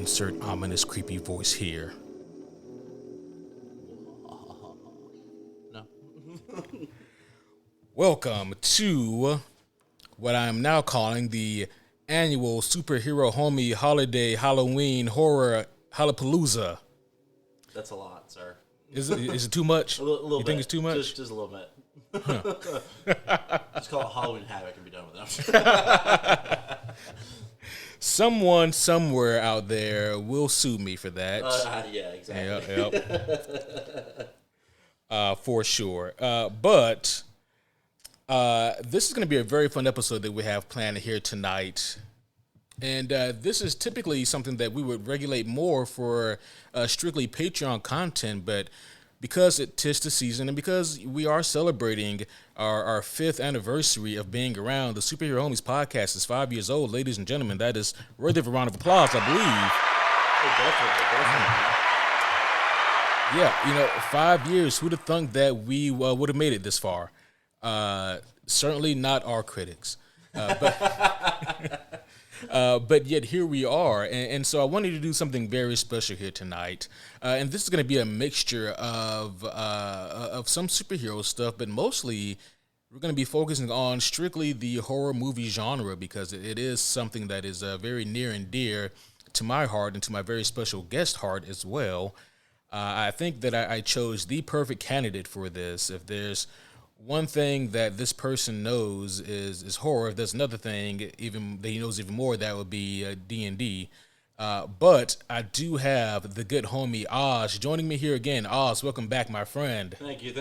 Insert ominous, creepy voice here. No. Welcome to what I am now calling the annual superhero homie holiday Halloween horror Hallapalooza. That's a lot, sir. Is it too much? A little You bit. think it's too much? Just a little bit. Just call it Halloween Havoc and be done with it. Someone somewhere out there will sue me for that. Yeah, exactly. Yep. For sure. But this is going to be a very fun episode that we have planned here tonight. And this is typically something that we would regulate more for strictly Patreon content, but because it tis the season and because we are celebrating our 5th anniversary of being around, the Superhero Homies podcast is 5 years old, ladies and gentlemen. That is worthy of a round of applause, I believe. Definitely. Yeah, 5 years. Who'd have thunk that we would have made it this far? Certainly not our critics. But yet here we are, and so I wanted to do something very special here tonight, and this is going to be a mixture of some superhero stuff, but mostly we're going to be focusing on strictly the horror movie genre because it is something that is very near and dear to my heart and to my very special guest heart as well. I think that I chose the perfect candidate for this. If there's one thing that this person knows is horror. If there's another thing even that he knows even more, that would be D&D. But I do have the good homie Oz joining me here again. Oz, welcome back, my friend. Thank you.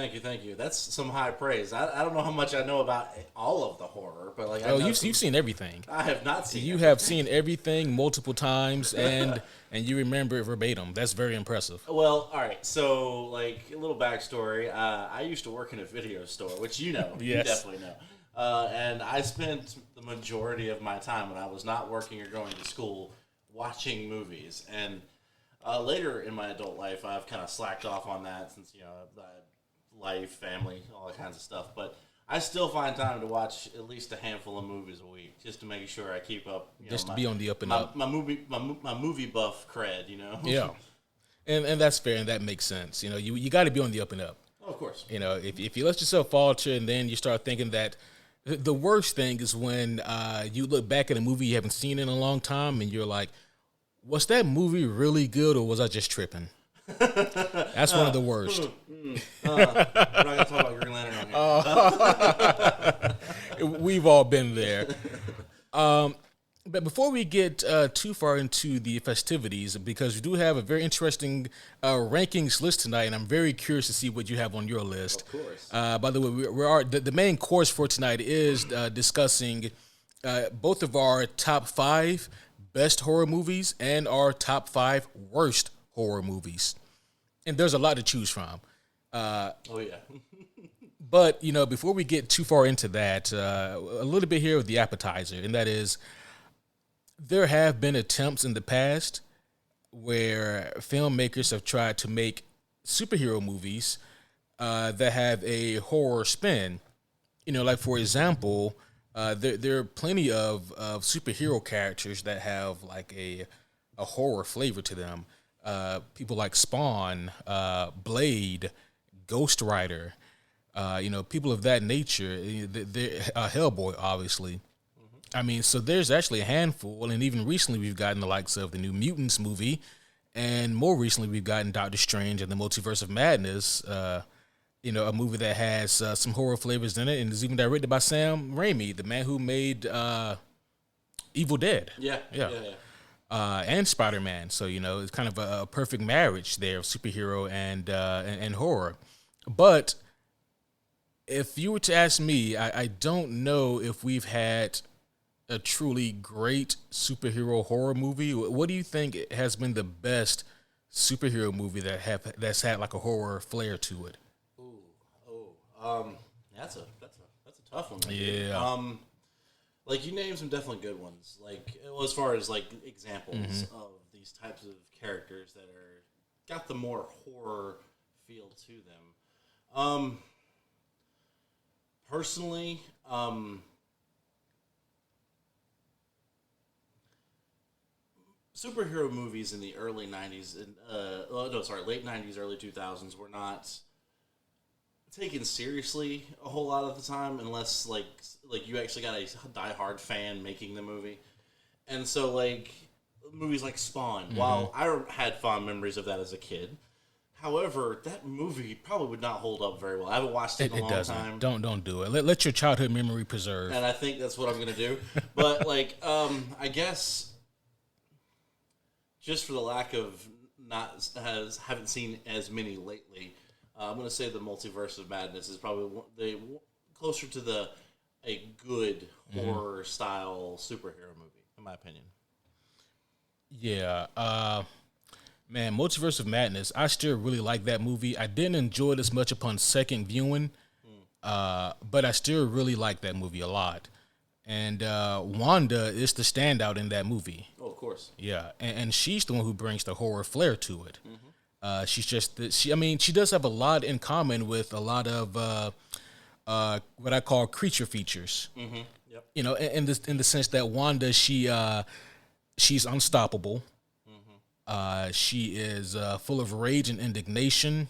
That's some high praise. I don't know how much I know about all of the horror, but like You've seen everything. I have not seen. You have seen everything multiple times, and you remember it verbatim. That's very impressive. Well, all right. So, like a little backstory. I used to work in a video store, which you know, you Yes. definitely know. And I spent the majority of my time when I was not working or going to school watching movies. And later in my adult life, I've kind of slacked off on that since life, family, all that kinds of stuff. But I still find time to watch at least a handful of movies a week, just to make sure I keep up. To be on the up and up. My movie buff cred, Yeah, and that's fair, and that makes sense. You got to be on the up and up. Oh, of course. If you let yourself falter and then you start thinking that the worst thing is when you look back at a movie you haven't seen in a long time and you're like, was that movie really good or was I just tripping? That's one of the worst. We're not going to talk about Green Lantern on here. We've all been there. But before we get too far into the festivities, because we do have a very interesting rankings list tonight, and I'm very curious to see what you have on your list. Of course. By the way, the main course for tonight is discussing both of our top 5 best horror movies and our top 5 worst horror movies. And there's a lot to choose from. Oh, yeah. But, before we get too far into that, a little bit here with the appetizer, and that is, there have been attempts in the past where filmmakers have tried to make superhero movies that have a horror spin. Like, for example, there are plenty of superhero characters that have like a horror flavor to them. People like Spawn, Blade, Ghost Rider, people of that nature. Hellboy, obviously. I mean, so there's actually a handful, and even recently we've gotten the likes of the New Mutants movie, and more recently we've gotten Doctor Strange and the Multiverse of Madness, a movie that has some horror flavors in it, and is even directed by Sam Raimi, the man who made Evil Dead. Yeah. And Spider-Man. So, it's kind of a perfect marriage there of superhero and horror. But if you were to ask me, I don't know if we've had a truly great superhero horror movie. What do you think has been the best superhero movie that's had like a horror flair to it? That's a tough one. Yeah. Like you named some definitely good ones. Like as far as like examples of these types of characters that are got the more horror feel to them. Personally, superhero movies in the early '90s and no, sorry, late '90s, early 2000s were not taken seriously a whole lot of the time, unless like you actually got a diehard fan making the movie, and so like movies like Spawn. While I had fond memories of that as a kid, however, that movie probably would not hold up very well. I haven't watched it in a long time. Don't do it. Let your childhood memory preserve. And I think that's what I'm gonna do. But like, I guess just for the lack of haven't seen as many lately. I'm gonna say the Multiverse of Madness is probably closer to a good horror style superhero movie, in my opinion. Yeah, man, Multiverse of Madness. I still really like that movie. I didn't enjoy it as much upon second viewing, but I still really like that movie a lot. And Wanda is the standout in that movie. Oh, of course. Yeah, and she's the one who brings the horror flair to it. She's just she does have a lot in common with a lot of what I call creature features. Yep. You know, in the sense that Wanda, she's unstoppable. She is full of rage and indignation,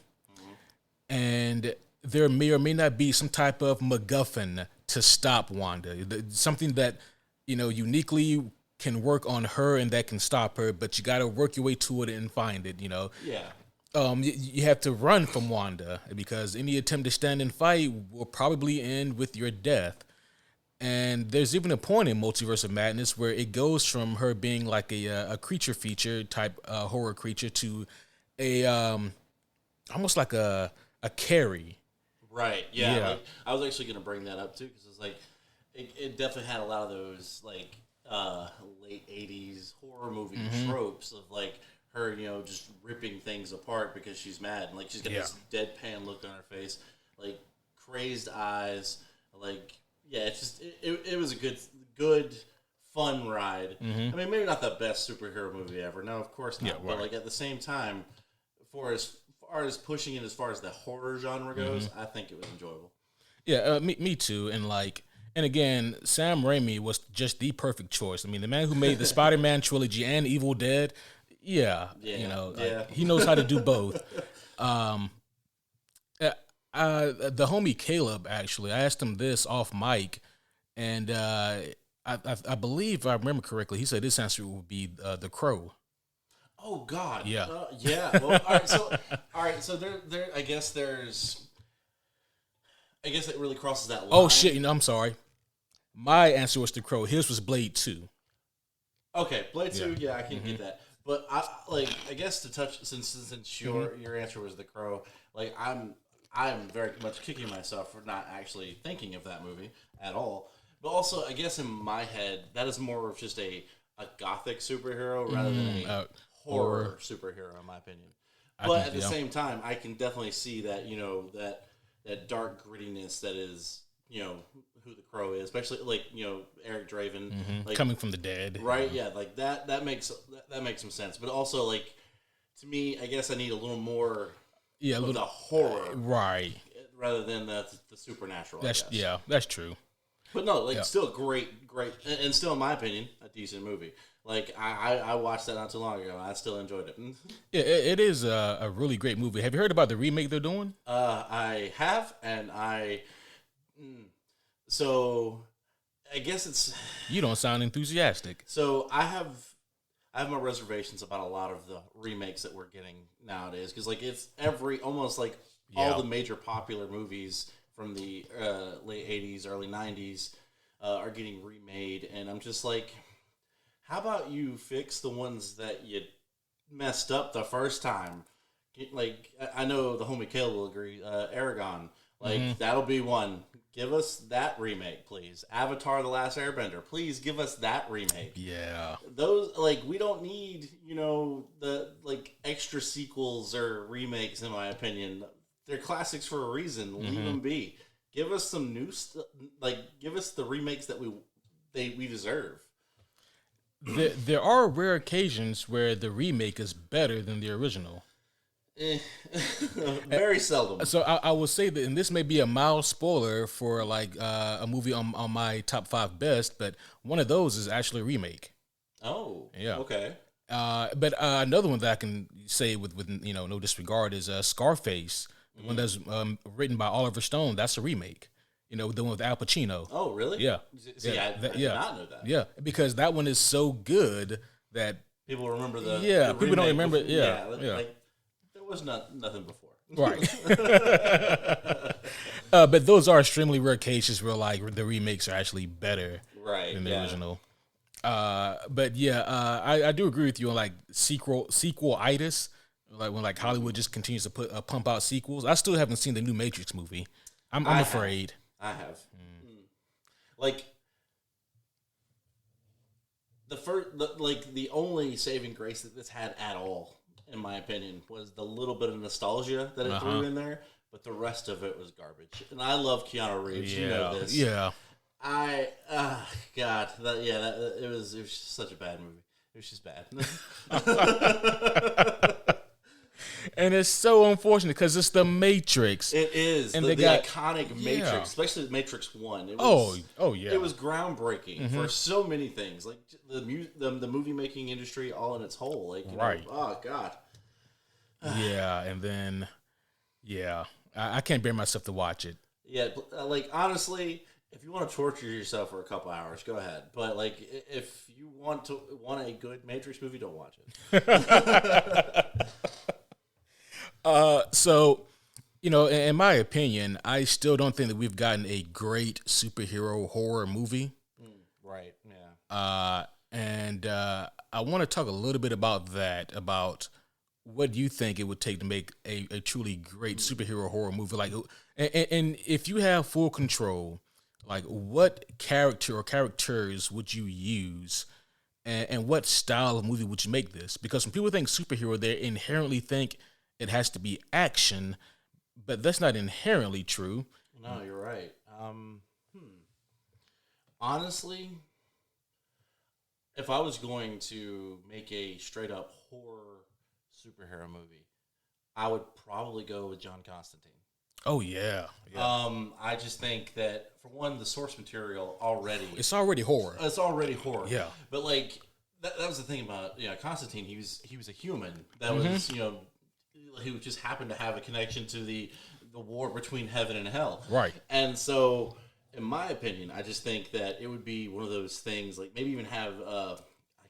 and there may or may not be some type of MacGuffin to stop Wanda. Something that uniquely can work on her and that can stop her, but you got to work your way to it and find it. Yeah. You have to run from Wanda because any attempt to stand and fight will probably end with your death. And there's even a point in Multiverse of Madness where it goes from her being like a creature feature type horror creature to a almost like a Carrie. Right. Yeah. Like, I was actually going to bring that up too because it's like it definitely had a lot of those like late '80s horror movie tropes of like her, just ripping things apart because she's mad and like she's got this deadpan look on her face, like crazed eyes, like. Yeah, it's just it was a good fun ride. I mean, maybe not the best superhero movie ever. No, of course not. Yeah, right. But like at the same time, for as far as pushing it as far as the horror genre goes, I think it was enjoyable. Yeah, me too. And again, Sam Raimi was just the perfect choice. I mean, the man who made the Spider-Man trilogy and Evil Dead. Yeah. He knows how to do both. The homie Caleb, actually, I asked him this off mic, and I believe, if I remember correctly, he said his answer would be The Crow. Oh God, yeah, yeah. Well, all right. So there. I guess it really crosses that line. Oh shit! I'm sorry. My answer was The Crow. His was Blade 2. Okay, Blade 2. Yeah, I can get that. But I guess to touch since your answer was The Crow. Like I'm very much kicking myself for not actually thinking of that movie at all. But also, I guess in my head, that is more of just a gothic superhero rather than a horror superhero, in my opinion. But at the same time, I can definitely see that, that dark grittiness that is, who the Crow is, especially like, Eric Draven. Like, coming from the dead. Right, yeah, like that makes some sense. But also, like, to me, I guess I need a little more... Yeah, the horror, right? Rather than the supernatural. That's true. But no, still great, and still, in my opinion, a decent movie. Like I watched that not too long ago, and I still enjoyed it. Yeah, it is a really great movie. Have you heard about the remake they're doing? I have, and so I guess it's. You don't sound enthusiastic. So I have my reservations about a lot of the remakes that we're getting nowadays because, like, it's almost like all the major popular movies from the late '80s, early '90s are getting remade, and I'm just like, how about you fix the ones that you messed up the first time? Like, I know the homie Caleb will agree. Aragon, like that'll be one. Give us that remake, please. Avatar: The Last Airbender, please give us that remake. Yeah. Those, like, we don't need, the, like, extra sequels or remakes, in my opinion. They're classics for a reason. Leave them be. Give us some new stuff. Like, give us the remakes that we deserve. There are rare occasions where the remake is better than the original. Very seldom. So I will say that, and this may be a mild spoiler for like a movie on my top 5 best, but one of those is actually a remake. Oh, yeah. Okay. But another one that I can say with no disregard is Scarface, the one that's written by Oliver Stone. That's a remake. The one with Al Pacino. Oh, really? Yeah. See, Yeah, I that- did yeah. not know that. Yeah, because that one is so good that People remember the people don't remake remember. before- Yeah. like there was nothing before. Right. But those are extremely rare cases where like the remakes are actually better Right. than the Yeah. original. But yeah, I do agree with you on like sequel-itis, like when like Hollywood just continues to pump out sequels. I still haven't seen the new Matrix movie. I'm I have. afraid. I have. Like the only saving grace that this had at all, in my opinion, was the little bit of nostalgia that it threw in there. But the rest of it was garbage. And I love Keanu Reeves. Yeah. You know this. Yeah. God, it was just such a bad movie. It was just bad. And it's so unfortunate because it's the Matrix. It is And the they got- iconic yeah. Matrix, especially Matrix 1. It was, Oh yeah. It was groundbreaking for so many things, like the movie making industry all in its whole. Like, Right. Oh God. Yeah, and then I can't bear myself to watch it. Yeah, like honestly, if you want to torture yourself for a couple hours, go ahead. But like, if you want a good Matrix movie, don't watch it. So, in my opinion, I still don't think that we've gotten a great superhero horror movie. Right. Yeah. And I want to talk a little bit about that, about what you think it would take to make a truly great superhero horror movie. Like, and if you have full control, like what character or characters would you use? And what style of movie would you make this? Because when people think superhero, they inherently think it has to be action, but that's not inherently true. No, you're right. Honestly, if I was going to make a straight up horror superhero movie, I would probably go with John Constantine. Oh yeah. I just think that for one, the source material already It's already horror. it's already horror. Yeah. But like that was the thing about Constantine. He was a human that was who just happened to have a connection to the war between heaven and hell. Right. And so, in my opinion, I just think that it would be one of those things. Like maybe even have I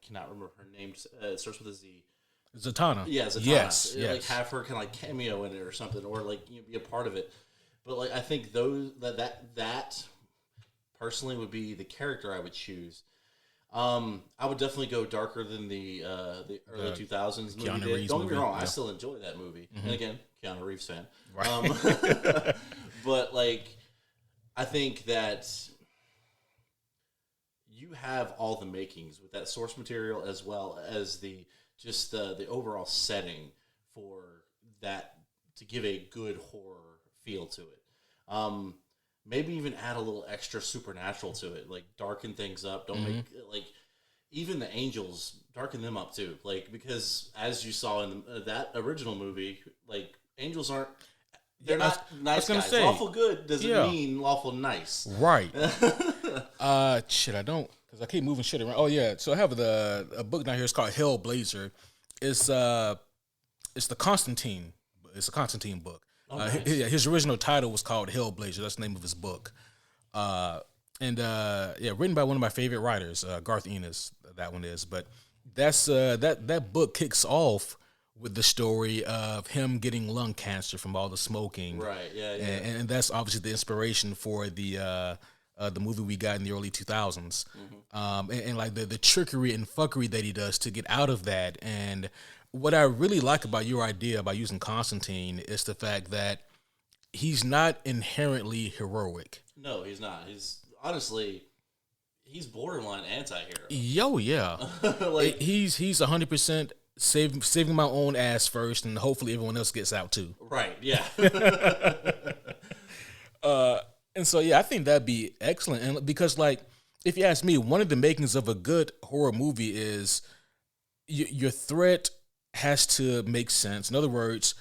cannot remember her name. It starts with a Z. Zatanna. Yeah, Zatanna. Yes. Like have her kind of like cameo in it or something, or like be a part of it. But like I think that personally would be the character I would choose. I would definitely go darker than the early 2000s movie Keanu did. Reeves Don't get me movie, wrong, yeah. I still enjoy that movie. And again, Keanu Reeves fan. Right. But like, I think that you have all the makings with that source material as well as the overall setting for that to give a good horror feel to it. Maybe even add a little extra supernatural to it, like darken things up. Don't make like even the angels darken them up too, like because as you saw in that original movie, like angels aren't. They're not nice guys. Say, lawful good doesn't mean lawful nice. Right. Shit, I don't, because I keep moving shit around. Oh yeah, so I have a book down here. It's called Hellblazer. It's the Constantine. It's a Constantine book. Oh, nice. His original title was called Hellblazer. That's the name of his book. Written by one of my favorite writers, Garth Ennis. That one is, but that's that book kicks off with the story of him getting lung cancer from all the smoking. Right. Yeah. And that's obviously the inspiration for the movie we got in the early 2000s. And like the trickery and fuckery that he does to get out of that. And what I really like about your idea about using Constantine is the fact that he's not inherently heroic. No, he's not. He's borderline anti-hero. Yo, yeah. Like he's 100% saving my own ass first, and hopefully everyone else gets out too. right. Yeah. And so, yeah, I think that'd be excellent. And because, like, if you ask me, one of the makings of a good horror movie is your threat has to make sense. In other words,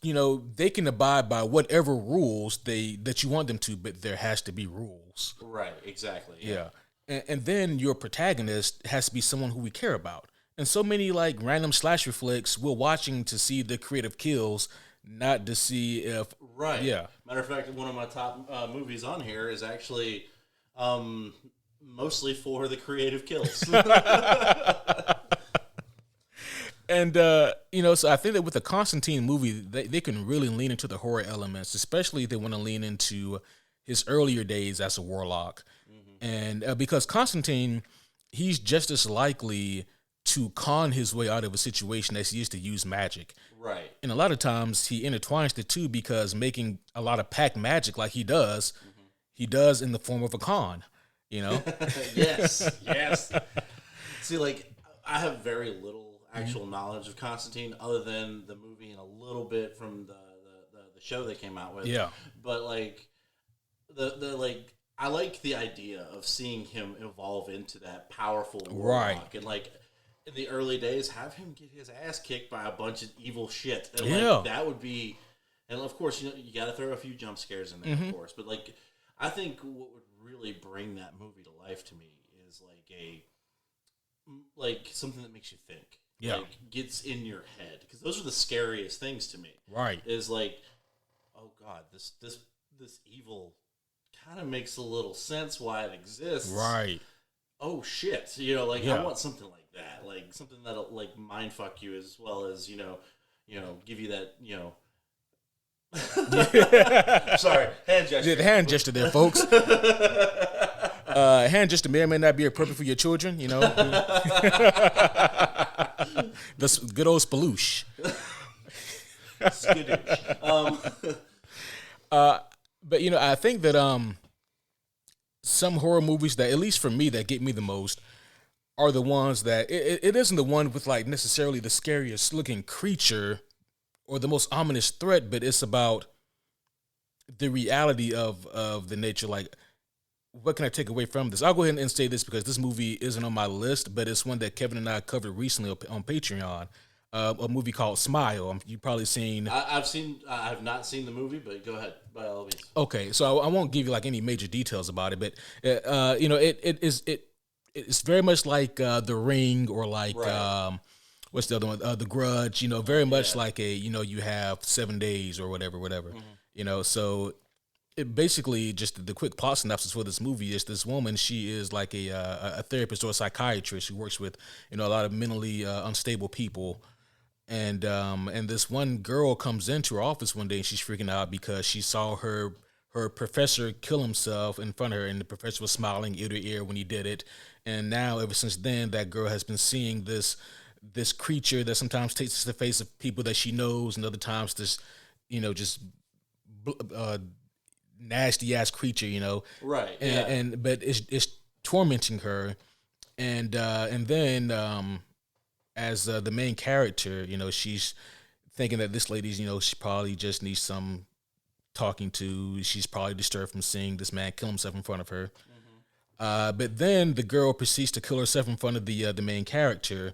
they can abide by whatever rules that you want them to, but there has to be rules. Right. Exactly. Yeah. And then your protagonist has to be someone who we care about. And so many like random slasher flicks, we're watching to see the creative kills, not to see if Right. yeah. Matter of fact, one of my top movies on here is actually mostly for the creative kills. And so I think that with the Constantine movie, they can really lean into the horror elements, especially if they want to lean into his earlier days as a warlock. And because Constantine, he's just as likely to con his way out of a situation as he is to use magic. Right. And a lot of times he intertwines the two because making a lot of pack magic like he does in the form of a con, Yes. See, like, I have very little actual knowledge of Constantine other than the movie and a little bit from the show they came out with. Yeah. But, like, I like the idea of seeing him evolve into that powerful warlock. Right. And, like, in the early days, have him get his ass kicked by a bunch of evil shit. And, Yeah. like, that would be... And, of course, you got to throw a few jump scares in there, of course. But, like, I think what would really bring that movie to life to me is, like, something that makes you think. Yeah. Like, gets in your head. Because those are the scariest things to me. Right. Is, like, oh, God, this evil... kind of makes a little sense why it exists. Right. Oh shit! I want something like that, like something that'll like mind fuck you as well as give you that Sorry, hand gesture. The hand gesture there, folks. Hand gesture may or may not be appropriate for your children. This good old spaloosh. Skadoosh. But I think that some horror movies that, at least for me, that get me the most are the ones that it isn't the one with like necessarily the scariest looking creature or the most ominous threat, but it's about the reality of the nature. Like, what can I take away from this? I'll go ahead and say this because this movie isn't on my list, but it's one that Kevin and I covered recently on Patreon. A movie called Smile. You've probably seen. I have not seen the movie, but go ahead by all means. Okay, so I won't give you like any major details about it, but it's very much like The Ring or like Right. What's the other one? The Grudge. Very much like a you have 7 days or whatever. So it basically, just the quick plot synopsis for this movie is this woman. She is like a therapist or a psychiatrist who works with a lot of mentally unstable people. And this one girl comes into her office one day and she's freaking out because she saw her professor kill himself in front of her, and the professor was smiling ear to ear when he did it. And now, ever since then, that girl has been seeing this creature that sometimes takes the face of people that she knows, and other times this, just nasty ass creature, Right. And but it's tormenting her, and then. As the main character, she's thinking that this lady's, she probably just needs some talking to. She's probably disturbed from seeing this man kill himself in front of her. But then the girl proceeds to kill herself in front of the main character,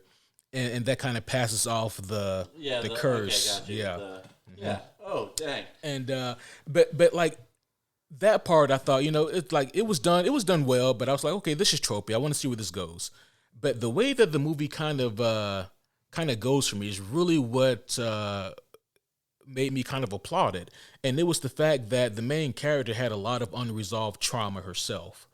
and that kind of passes off the curse. Okay, gotcha. Yeah. Oh, dang. And but like that part, I thought, it's like it was done well, but I was like, okay, this is tropey. I want to see where this goes. But the way that the movie kind of goes for me is really what made me kind of applaud it. And it was the fact that the main character had a lot of unresolved trauma herself.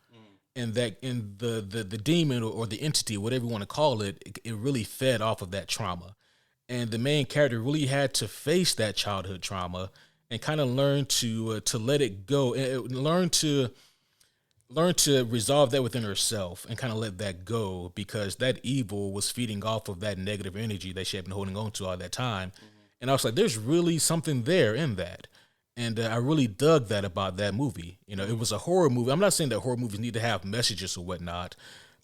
And that in the demon or the entity, whatever you want to call it, it really fed off of that trauma. And the main character really had to face that childhood trauma and kind of learn to let it go, and learn to resolve that within herself and kind of let that go, because that evil was feeding off of that negative energy that she had been holding on to all that time. And I was like, there's really something there in that. And I really dug that about that movie. It was a horror movie. I'm not saying that horror movies need to have messages or whatnot,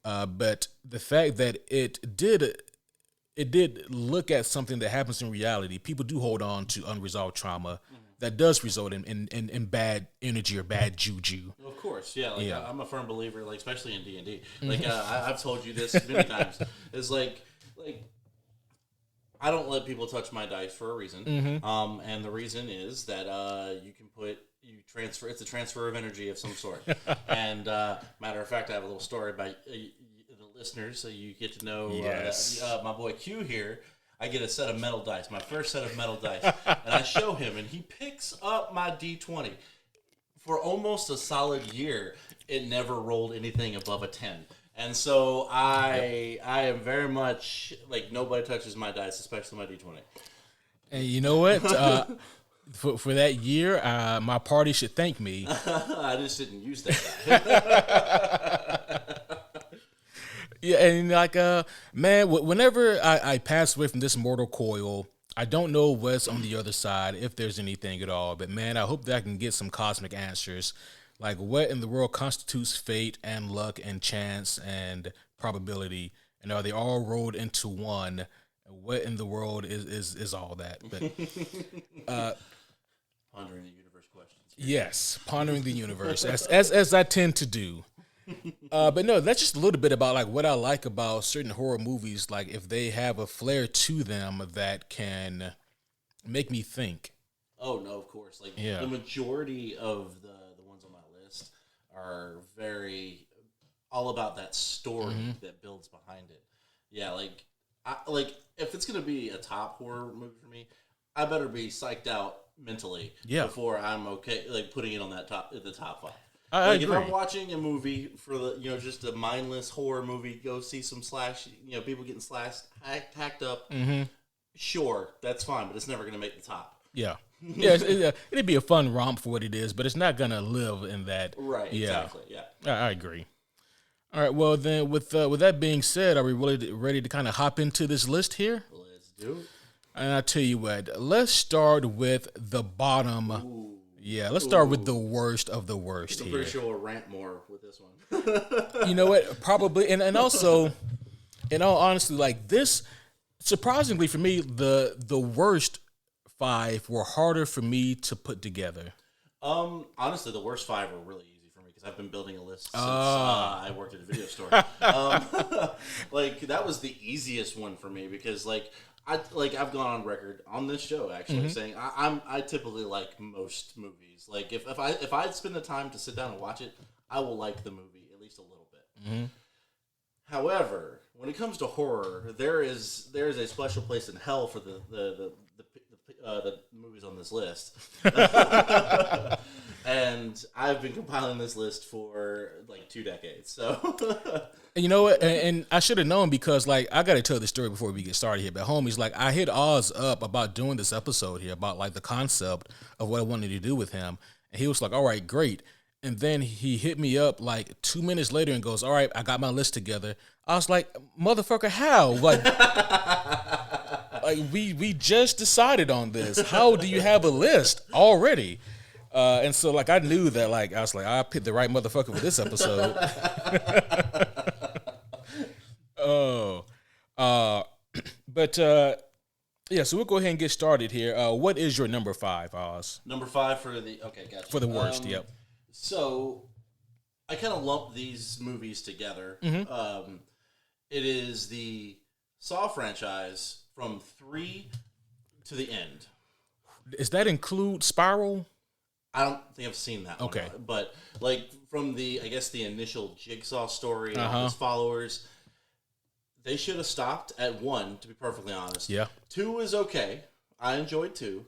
but the fact that it did look at something that happens in reality. People do hold on to unresolved trauma that does result in bad energy or bad juju. Of course, yeah. I'm a firm believer, like especially in D&D. Like I've told you this many times. Is like I don't let people touch my dice for a reason. And the reason is that transfer. It's a transfer of energy of some sort. And matter of fact, I have a little story about. listeners, so you get to know Yes. my boy Q here. I get a set of metal dice, my first set of metal dice, and I show him, and he picks up my D20. For almost a solid year, it never rolled anything above a 10. And so I am very much like, nobody touches my dice, especially my D20. And you know what? For that year, my party should thank me. I just didn't use that die. Yeah, and like, man, whenever I pass away from this mortal coil, I don't know what's on the other side, if there's anything at all. But man, I hope that I can get some cosmic answers, like what in the world constitutes fate and luck and chance and probability, and are they all rolled into one? What in the world is all that? But Pondering the universe questions. yes, pondering the universe, as I tend to do. But no, that's just a little bit about like what I like about certain horror movies. Like if they have a flair to them that can make me think. Oh no, of course. Like Yeah. the majority of the ones on my list are very all about that story that builds behind it. Yeah, like if it's gonna be a top horror movie for me, I better be psyched out mentally before I'm okay like putting it on the top 5. I Like agree. if I'm watching a movie for the just a mindless horror movie, go see some people getting slashed, hacked up. Sure, that's fine, but it's never gonna make the top. Yeah, yeah, it'd be a fun romp for what it is, but it's not gonna live in that. Right. Yeah. Exactly. Yeah. I agree. All right. Well, then, with that being said, are we ready to kind of hop into this list here? Let's do it. And I tell you what, let's start with the bottom. Ooh. Yeah, let's start with the worst of the worst I'm here. pretty sure we'll rant more with this one. You know what? Probably, and also, in all honesty, like this, surprisingly for me, the worst 5 were harder for me to put together. Honestly, the worst 5 were really easy for me because I've been building a list since I worked at a video store. Like that was the easiest one for me because I've gone on record on this show actually saying I typically like most movies. Like if I spend the time to sit down and watch it, I will like the movie at least a little bit. However, when it comes to horror, there is a special place in hell for the movies on this list. And I've been compiling this list for like 2 decades. So And you know what? And I should have known because, like, I got to tell the story before we get started here. But homies, like, I hit Oz up about doing this episode here about like the concept of what I wanted to do with him, and he was like, "All right, great." And then he hit me up like 2 minutes later and goes, "All right, I got my list together." I was like, "Motherfucker, how?" Like, like we just decided on this. How do you have a list already? And so, like, I knew that, like, I was like, I picked the right motherfucker for this episode. Yeah, so we'll go ahead and get started here. What is your number 5, Oz? number 5 gotcha. For the worst, yep. So I kind of lumped these movies together. It is the Saw franchise from 3 to the end. Does that include Spiral? I don't think I've seen that Okay. one. But like from the initial Jigsaw story and his followers, they should have stopped at 1, to be perfectly honest. Yeah. 2 is okay. I enjoyed 2.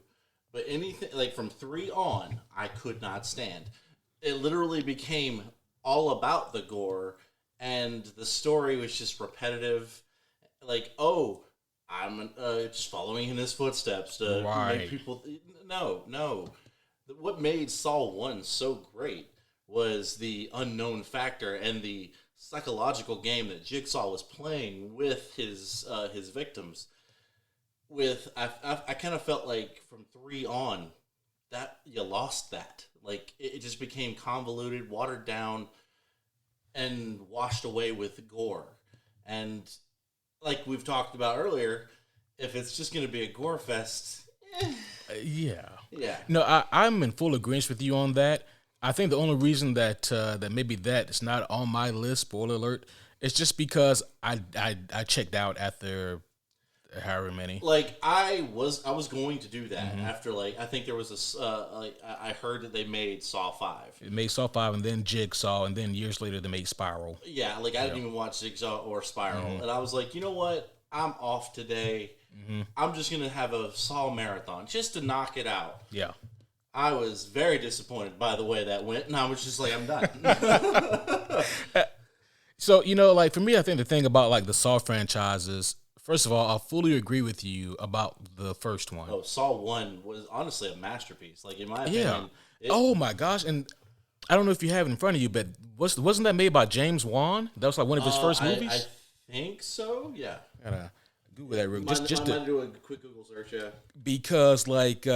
But anything like from 3 on, I could not stand. It literally became all about the gore, and the story was just repetitive. Like, oh, I'm just following in his footsteps to make people. No. What made Saw 1 so great was the unknown factor and the psychological game that Jigsaw was playing with his victims. I kind of felt like from 3 on that you lost that. Like it just became convoluted, watered down, and washed away with gore. And like we've talked about earlier, if it's just going to be a gore fest, Yeah. yeah. No, I'm in full agreement with you on that. I think the only reason that that maybe that is not on my list, spoiler alert, is just because I checked out after however many. Like I was going to do that after like I think there was this like I heard that they made Saw 5. It made Saw 5 and then Jigsaw, and then years later they made Spiral. Yeah, like I didn't even watch Jigsaw or Spiral, and I was like, you know what? I'm off today. I'm just gonna have a Saw marathon just to knock it out. Yeah. I was very disappointed by the way that went, and I was just like, I'm done. So, like for me, I think the thing about like the Saw franchises, first of all, I fully agree with you about the first one. Oh, Saw 1 was honestly a masterpiece. Like in my opinion. Oh my gosh. And I don't know if you have it in front of you, but wasn't that made by James Wan? That was like one of his first movies? I think so, yeah. Gotta Google that real just to do a quick Google search, yeah. Because like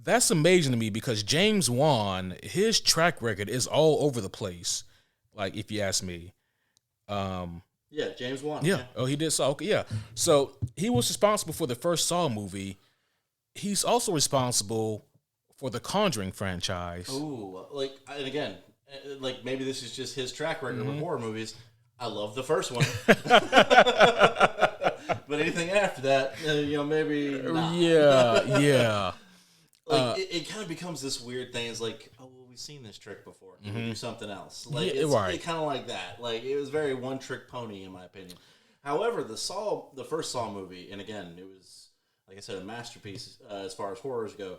that's amazing to me because James Wan, his track record is all over the place. Like if you ask me. Yeah, James Wan. Yeah. Oh, he did Saw. Okay, yeah. So he was responsible for the first Saw movie. He's also responsible for the Conjuring franchise. Ooh, like, and again, like maybe this is just his track record with horror movies. I love the first one, but anything after that, maybe not. Yeah. Like it kind of becomes this weird thing. It's like, oh, well, we've seen this trick before. Can we do something else? Like it's kind of like that. Like it was very one trick pony in my opinion. However, the first Saw movie, and again, it was like I said, a masterpiece as far as horrors go.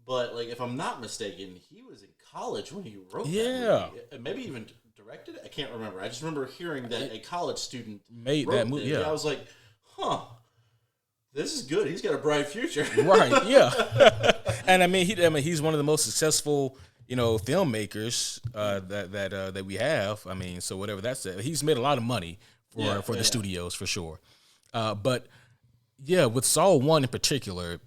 But like, if I'm not mistaken, he was in college when he wrote that movie. Maybe even directed it. I can't remember. I just remember hearing that a college student made that movie. Yeah, I was like, huh. This is good. He's got a bright future. Right, yeah. And I mean, he's one of the most successful, filmmakers that we have. I mean, so whatever that's it. He's made a lot of money for the studios for sure. But yeah, with Saw 1 in particular,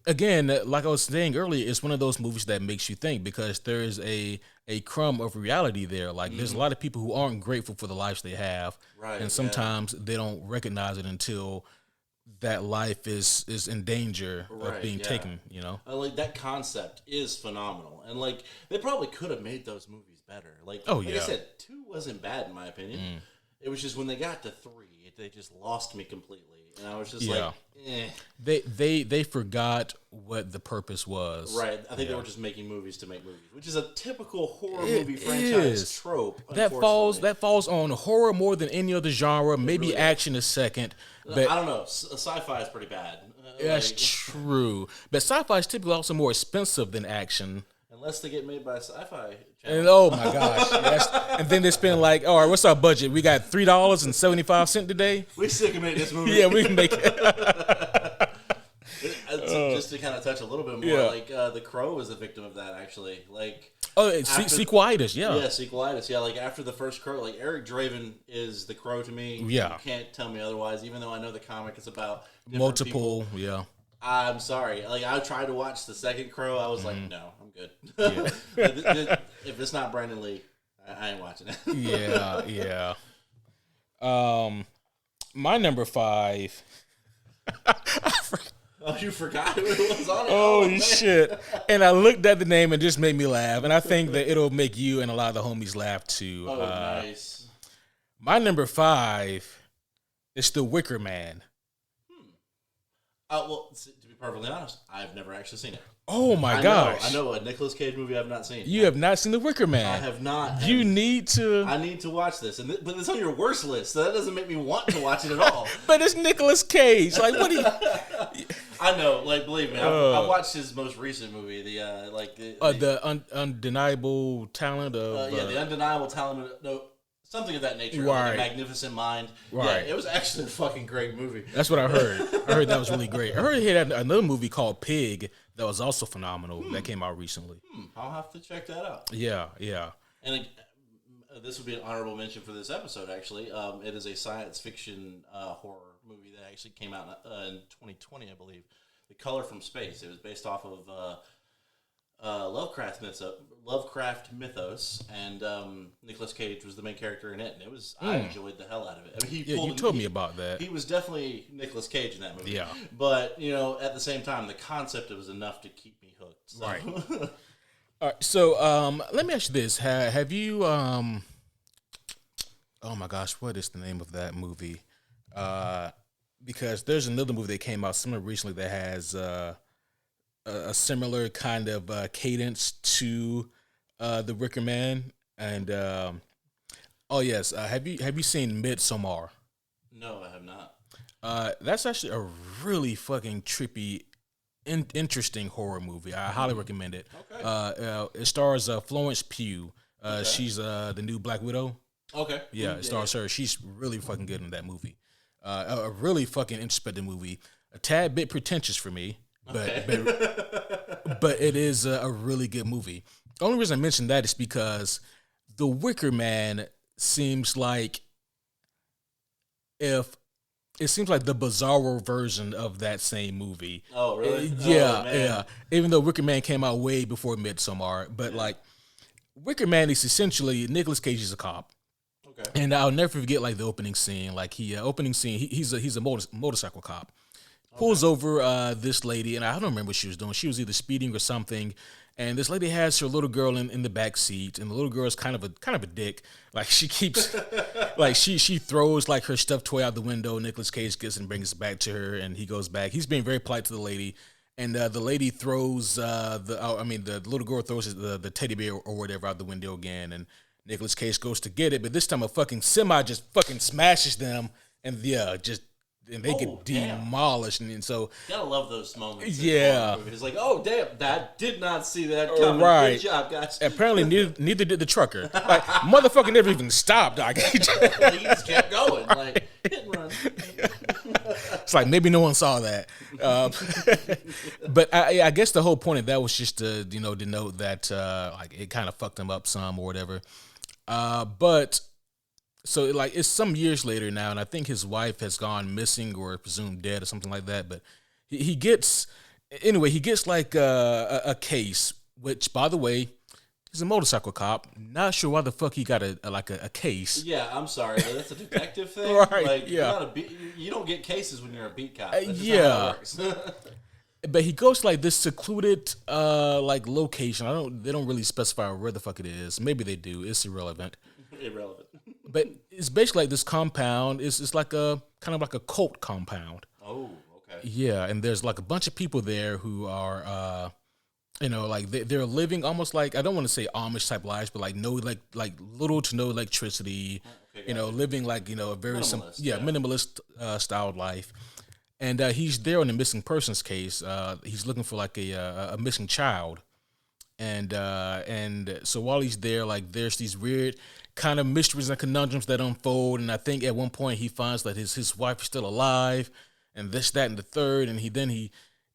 again, like I was saying earlier, it's one of those movies that makes you think because there is a crumb of reality there. Like there's a lot of people who aren't grateful for the lives they have, right? And sometimes they don't recognize it until that life is in danger of being taken, Like that concept is phenomenal. And like they probably could have made those movies better. Like I said, 2 wasn't bad in my opinion. It was just when they got to 3, they just lost me completely. And I was just like, eh. They forgot what the purpose was. Right. I think they were just making movies to make movies, which is a typical horror movie franchise trope. That falls on horror more than any other genre. Maybe really action is second. But I don't know. Sci-fi is pretty bad. That's true. But sci-fi is typically also more expensive than action. Unless they get made by Sci-Fi Channel. And oh my gosh. And then they spend like, all right, what's our budget? We got $3.75 today. We still can make this movie. Yeah, we can make it. Just to kind of touch a little bit more, like The Crow was a victim of that actually. Like sequelitis, yeah. Yeah, sequelitis, yeah. Like after the first Crow, like Eric Draven is the Crow to me. Yeah. You can't tell me otherwise, even though I know the comic is about multiple people. Yeah. I'm sorry. Like I tried to watch the second Crow, I was like, no, I'm good. Yeah. If it's not Brandon Lee, I ain't watching it. Yeah. My number 5. Oh, you forgot who it was on it? Oh, shit. And I looked at the name and it just made me laugh. And I think that it'll make you and a lot of the homies laugh too. Oh, nice. My number 5 is The Wicker Man. Well, to be perfectly honest, I've never actually seen it. Oh my gosh! I know a Nicolas Cage movie I've not seen. You have not seen The Wicker Man. I have not. You need to. I need to watch this, but it's on your worst list, so that doesn't make me want to watch it at all. But it's Nicolas Cage. Like, what do you? I know. Like, believe me, I watched his most recent movie, the Undeniable Talent of. The Undeniable Talent. No. Something of that nature, right. Like A Magnificent Mind. Right. Yeah, it was actually a fucking great movie. That's what I heard. I heard that was really great. I heard he had another movie called Pig that was also phenomenal that came out recently. I'll have to check that out. Yeah. And this would be an honorable mention for this episode, actually. It is a science fiction horror movie that actually came out in 2020, I believe. The Color from Space. It was based off of Lovecraft mythos, and Nicolas Cage was the main character in it, and it was I enjoyed the hell out of it. I mean, you told me about that. He was definitely Nicolas Cage in that movie. Yeah, but at the same time, the concept was enough to keep me hooked. So. Right. All right. So let me ask you this: Have you? Oh my gosh, what is the name of that movie? Because there's another movie that came out similar recently that has a similar kind of cadence to the Wicker Man. And oh yes, have you seen Midsommar? No, I have not. That's actually a really fucking trippy, interesting horror movie. I highly recommend it. Okay. It stars Florence Pugh. She's the new Black Widow. Okay. Yeah, it stars her. She's really fucking good in that movie. A really fucking introspective movie. A tad bit pretentious for me, but but it is a really good movie. The only reason I mention that is because The Wicker Man seems like if it seems like the bizarro version of that same movie. Oh, really? Yeah, Oh, yeah. Even though Wicker Man came out way before Midsommar, but like Wicker Man is essentially Nicolas Cage is a cop. Okay. And I'll never forget like the opening scene. Like he's a motorcycle cop. Pulls over this lady, and I don't remember what she was doing. She was either speeding or something. And this lady has her little girl in the back seat, and the little girl is kind of a dick. Like she keeps, like she throws like her stuffed toy out the window. Nicolas Cage gets and brings it back to her, and he goes back. He's being very polite to the lady, and the lady throws the little girl throws the teddy bear or whatever out the window again, and Nicolas Cage goes to get it, but this time a fucking semi just fucking smashes them, and and they get demolished, and so gotta love those moments. Yeah, it's like, oh damn, that did not see that coming. Right. Good job, guys. Apparently, neither did the trucker. Like motherfucker never even stopped. Dog. He just kept going, like hit and run. It's like maybe no one saw that, but I guess the whole point of that was just to denote that like it kind of fucked him up some or whatever. But so like it's some years later now, and I think his wife has gone missing or presumed dead or something like that. But he gets like a case, which by the way, he's a motorcycle cop. Not sure why the fuck he got a case. Yeah, I'm sorry, but that's a detective thing. Right, Like, yeah. you don't get cases when you're a beat cop. That's just yeah. not how it works. But he goes to like this secluded like location. They don't really specify where the fuck it is. Maybe they do. It's irrelevant. Irrelevant. But it's basically like this compound. It's like a kind of like a cult compound. Oh, okay. Yeah, and there's like a bunch of people there who are like they're living almost like, I don't want to say Amish type lives, but like like little to no electricity. Okay, living like a very minimalist styled life. And he's there on the missing persons case. He's looking for like a missing child, and so while he's there, like there's these weird kind of mysteries and conundrums that unfold. And I think at one point he finds that his wife is still alive, and this, that, and the third. And he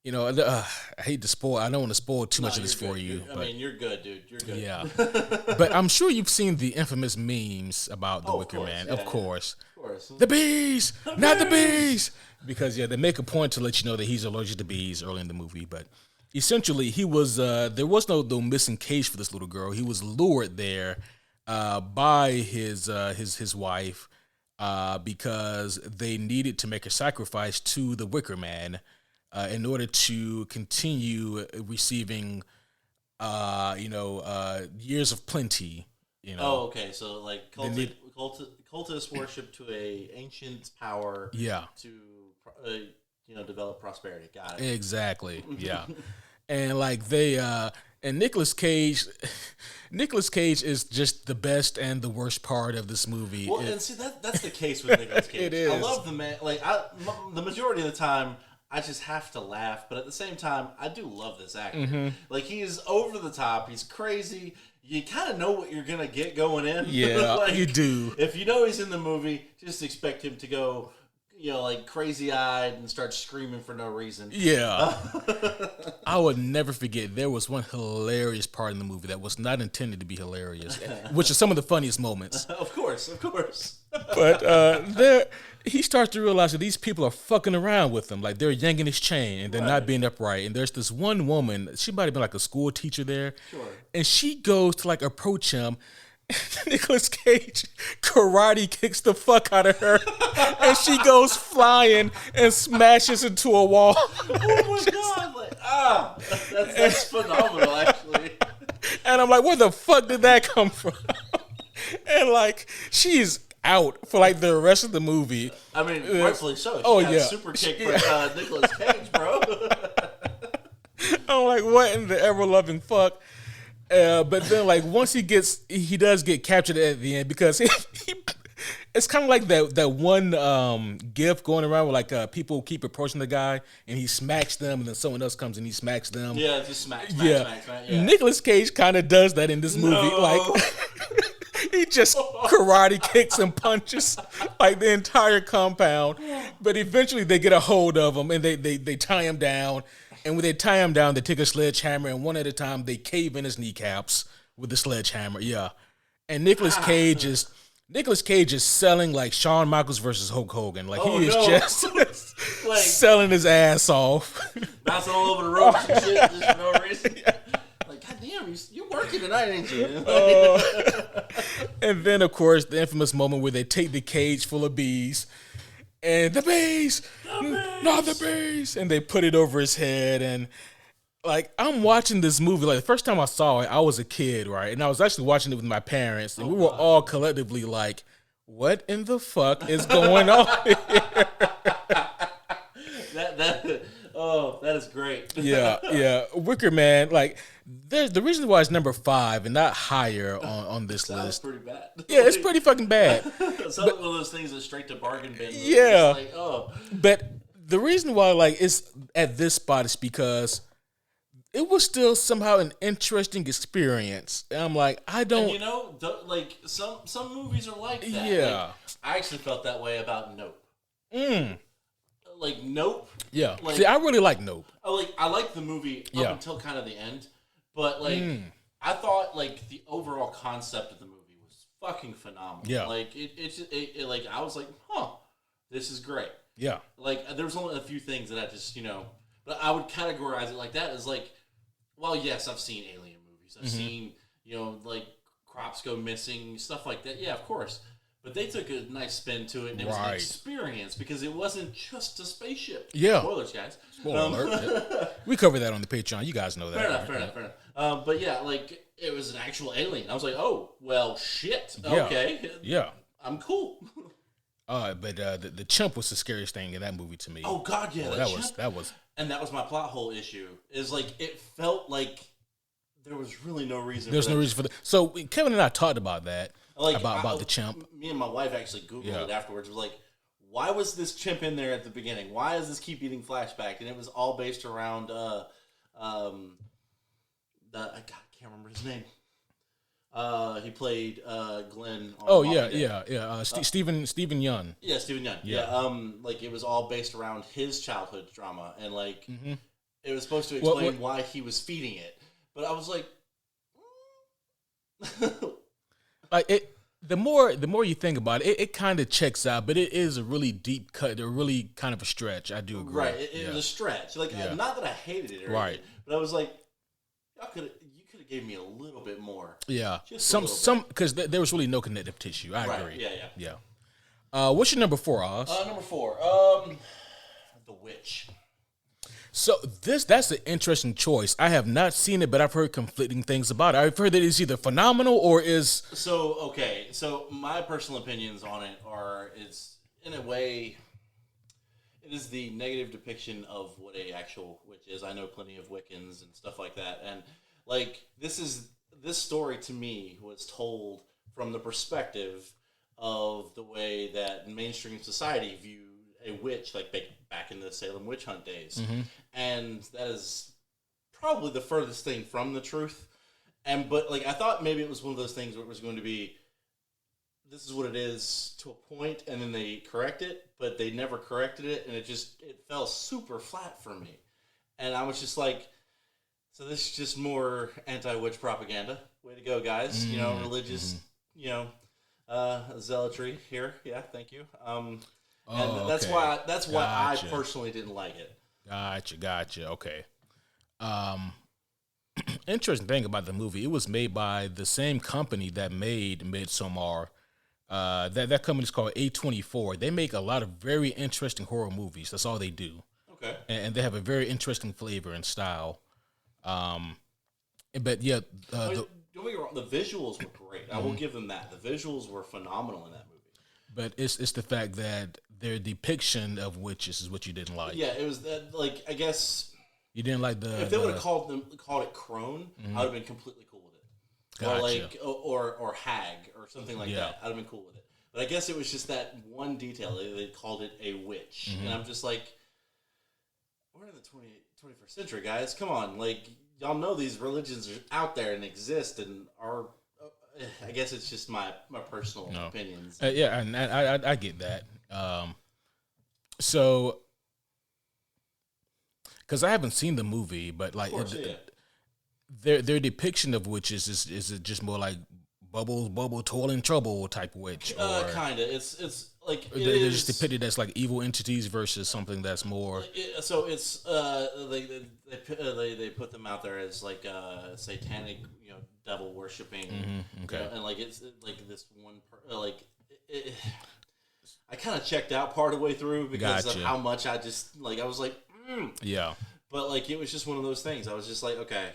I hate to spoil. I don't want to spoil too much of this for you. I mean, you're good, dude. You're good. Yeah, but I'm sure you've seen the infamous memes about the Wicker Man. Yeah, of course. Of course. The bees, not the bees. Because they make a point to let you know that he's allergic to bees early in the movie. But essentially, he was there was no missing case for this little girl. He was lured there by his wife because they needed to make a sacrifice to the Wicker Man in order to continue receiving years of plenty. Oh, okay. So like cultists worship to a ancient power. Yeah. To develop prosperity. Got it. Exactly. Yeah. And like and Nicolas Cage is just the best and the worst part of this movie. Well, and see that's the case with Nicolas Cage. It is. I love the man. Like the majority of the time, I just have to laugh, but at the same time, I do love this actor. Mm-hmm. Like he is over the top. He's crazy. You kind of know what you're gonna get going in. Yeah, like, you do. If you know he's in the movie, just expect him to go, like crazy-eyed and start screaming for no reason. Yeah. I would never forget, there was one hilarious part in the movie that was not intended to be hilarious, which is some of the funniest moments. Of course. But he starts to realize that these people are fucking around with him. Like, they're yanking his chain, and they're not being upright. And there's this one woman, she might have been like a school teacher there. Sure. And she goes to like approach him. Nicolas Cage karate kicks the fuck out of her, and she goes flying and smashes into a wall. Oh my god! Like, that's phenomenal, actually. And I'm like, where the fuck did that come from? And like, she's out for like the rest of the movie. I mean, rightfully so. She Oh, got yeah. super kick for Nicolas Cage, bro. I'm like, what in the ever loving fuck? But then, like, once he does get captured at the end because it's kind of like that one gif going around where like people keep approaching the guy and he smacks them, and then someone else comes and he smacks them. Yeah, just smack. Yeah. Nicolas Cage kind of does that in this movie. Like, he just karate kicks and punches like the entire compound. But eventually, they get a hold of him and they tie him down. And when they tie him down, they take a sledgehammer, and one at a time, they cave in his kneecaps with the sledgehammer. Yeah, and Nicolas Cage is selling like Shawn Michaels versus Hulk Hogan. Like he is just like, selling his ass off, bouncing all over the ropes and shit just for no reason. Like, goddamn, you're working tonight, ain't you? And then, of course, the infamous moment where they take the cage full of bees. And the bees, not the bees, and they put it over his head. And like, I'm watching this movie. Like, the first time I saw it, I was a kid, right? And I was actually watching it with my parents, and we were all collectively like, "What in the fuck is going on here?" That is great. Yeah. Wicker Man, like, there's the reason why it's number 5 and not higher on this list. Pretty bad. Yeah, it's pretty fucking bad. It's one of those things that's straight to bargain bin. Yeah. Like, oh. But the reason why like it's at this spot is because it was still somehow an interesting experience. And I'm like, I don't. And like some movies are like that. Yeah. Like, I actually felt that way about Nope. Mm. Like Nope. Yeah. Like, see, I really like Nope. I like the movie up until kind of the end, but like I thought like the overall concept of the movie was fucking phenomenal. Yeah. Like it like I was like, this is great. Yeah. Like there was only a few things that I just but I would categorize it like that as like, well, yes, I've seen alien movies. I've seen like crops go missing, stuff like that. Yeah, of course. But they took a nice spin to it, and it was an experience because it wasn't just a spaceship. Yeah. Spoilers, guys. Spoiler alert. Yeah. We cover that on the Patreon. You guys know that. Fair enough. But yeah, like, it was an actual alien. I was like, oh, well, shit. Yeah. Okay. Yeah. I'm cool. But the chimp was the scariest thing in that movie to me. Oh, God, yeah. That was. And that was my plot hole issue. Is like, it felt like there was really no reason There's no reason for that. So Kevin and I talked about that. Like, about the chimp. Me and my wife actually Googled it afterwards. It was like, why was this chimp in there at the beginning? Why does this keep eating flashback? And it was all based around I can't remember his name. He played Glenn. On Stephen Yeun. Yeah, Stephen Yeun. Yeah. Like it was all based around his childhood drama, and like it was supposed to explain why he was feeding it. But I was like, like it. The more you think about it, it kind of checks out, but it is a really deep cut, a really kind of a stretch. I do agree. Right, it was a stretch. Like not that I hated it, or anything, but I was like, you could have gave me a little bit more. Yeah, some because there was really no connective tissue. I agree. Yeah. What's your number 4, Oz? Number 4, The Witch. So that's an interesting choice. I have not seen it, but I've heard conflicting things about it. I've heard that it's either phenomenal or is... So my personal opinions on it are, it's in a way, it is the negative depiction of what a actual witch is. I know plenty of Wiccans and stuff like that. And like, this story to me was told from the perspective of the way that mainstream society viewed a witch, like back in the Salem witch hunt days. And that is probably the furthest thing from the truth. But like, I thought maybe it was one of those things where it was going to be, this is what it is to a point, and then they correct it, but they never corrected it, and it fell super flat for me. And I was just like, so this is just more anti-witch propaganda. Way to go, guys. Religious, zealotry here. Yeah, thank you. And that's why I personally didn't like it. Gotcha. Okay. Interesting thing about the movie, it was made by the same company that made Midsommar. That company is called A24. They make a lot of very interesting horror movies. That's all they do. Okay. And they have a very interesting flavor and style. But yeah, don't get me wrong, the visuals were great. I will give them that. The visuals were phenomenal in that movie. But it's the fact that their depiction of witches is what you didn't like. Yeah, it was that. Like, I guess You didn't like the. if they would have called it crone, I would have been completely cool with it. Gotcha. Or like or hag or something like Yeah. that. I'd have been cool with it. But I guess it was just that one detail. They called it a witch, and I'm just like, we're in the 21st century, guys. Come on, like y'all know these religions are out there and exist and are. I guess it's just my personal opinions. Yeah, and I get that. So, because I haven't seen the movie, but like their depiction of witches is it just more like bubble, toil and trouble type witch, or Kinda. It's like they're just depicted as like evil entities versus something that's more. So it's they put them out there as like satanic, devil worshipping, okay. and like it's like this one I kind of checked out part of the way through because of how much I just like I was like Yeah, but like it was just one of those things. I was just like, okay,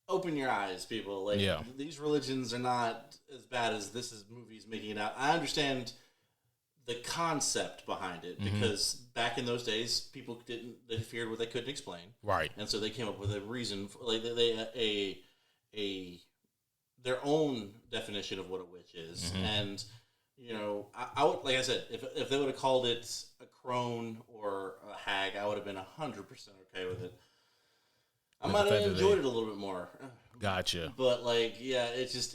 open your eyes, people. Like these religions are not as bad as this movie's making it out. I understand the concept behind it because back in those days, people they feared what they couldn't explain, right? And so they came up with a reason, like their own definition of what a witch is, and I would, like I said, if they would have called it a crone or a hag, I would have been 100% okay with it. I might have enjoyed it a little bit more. Gotcha. But like, yeah, it just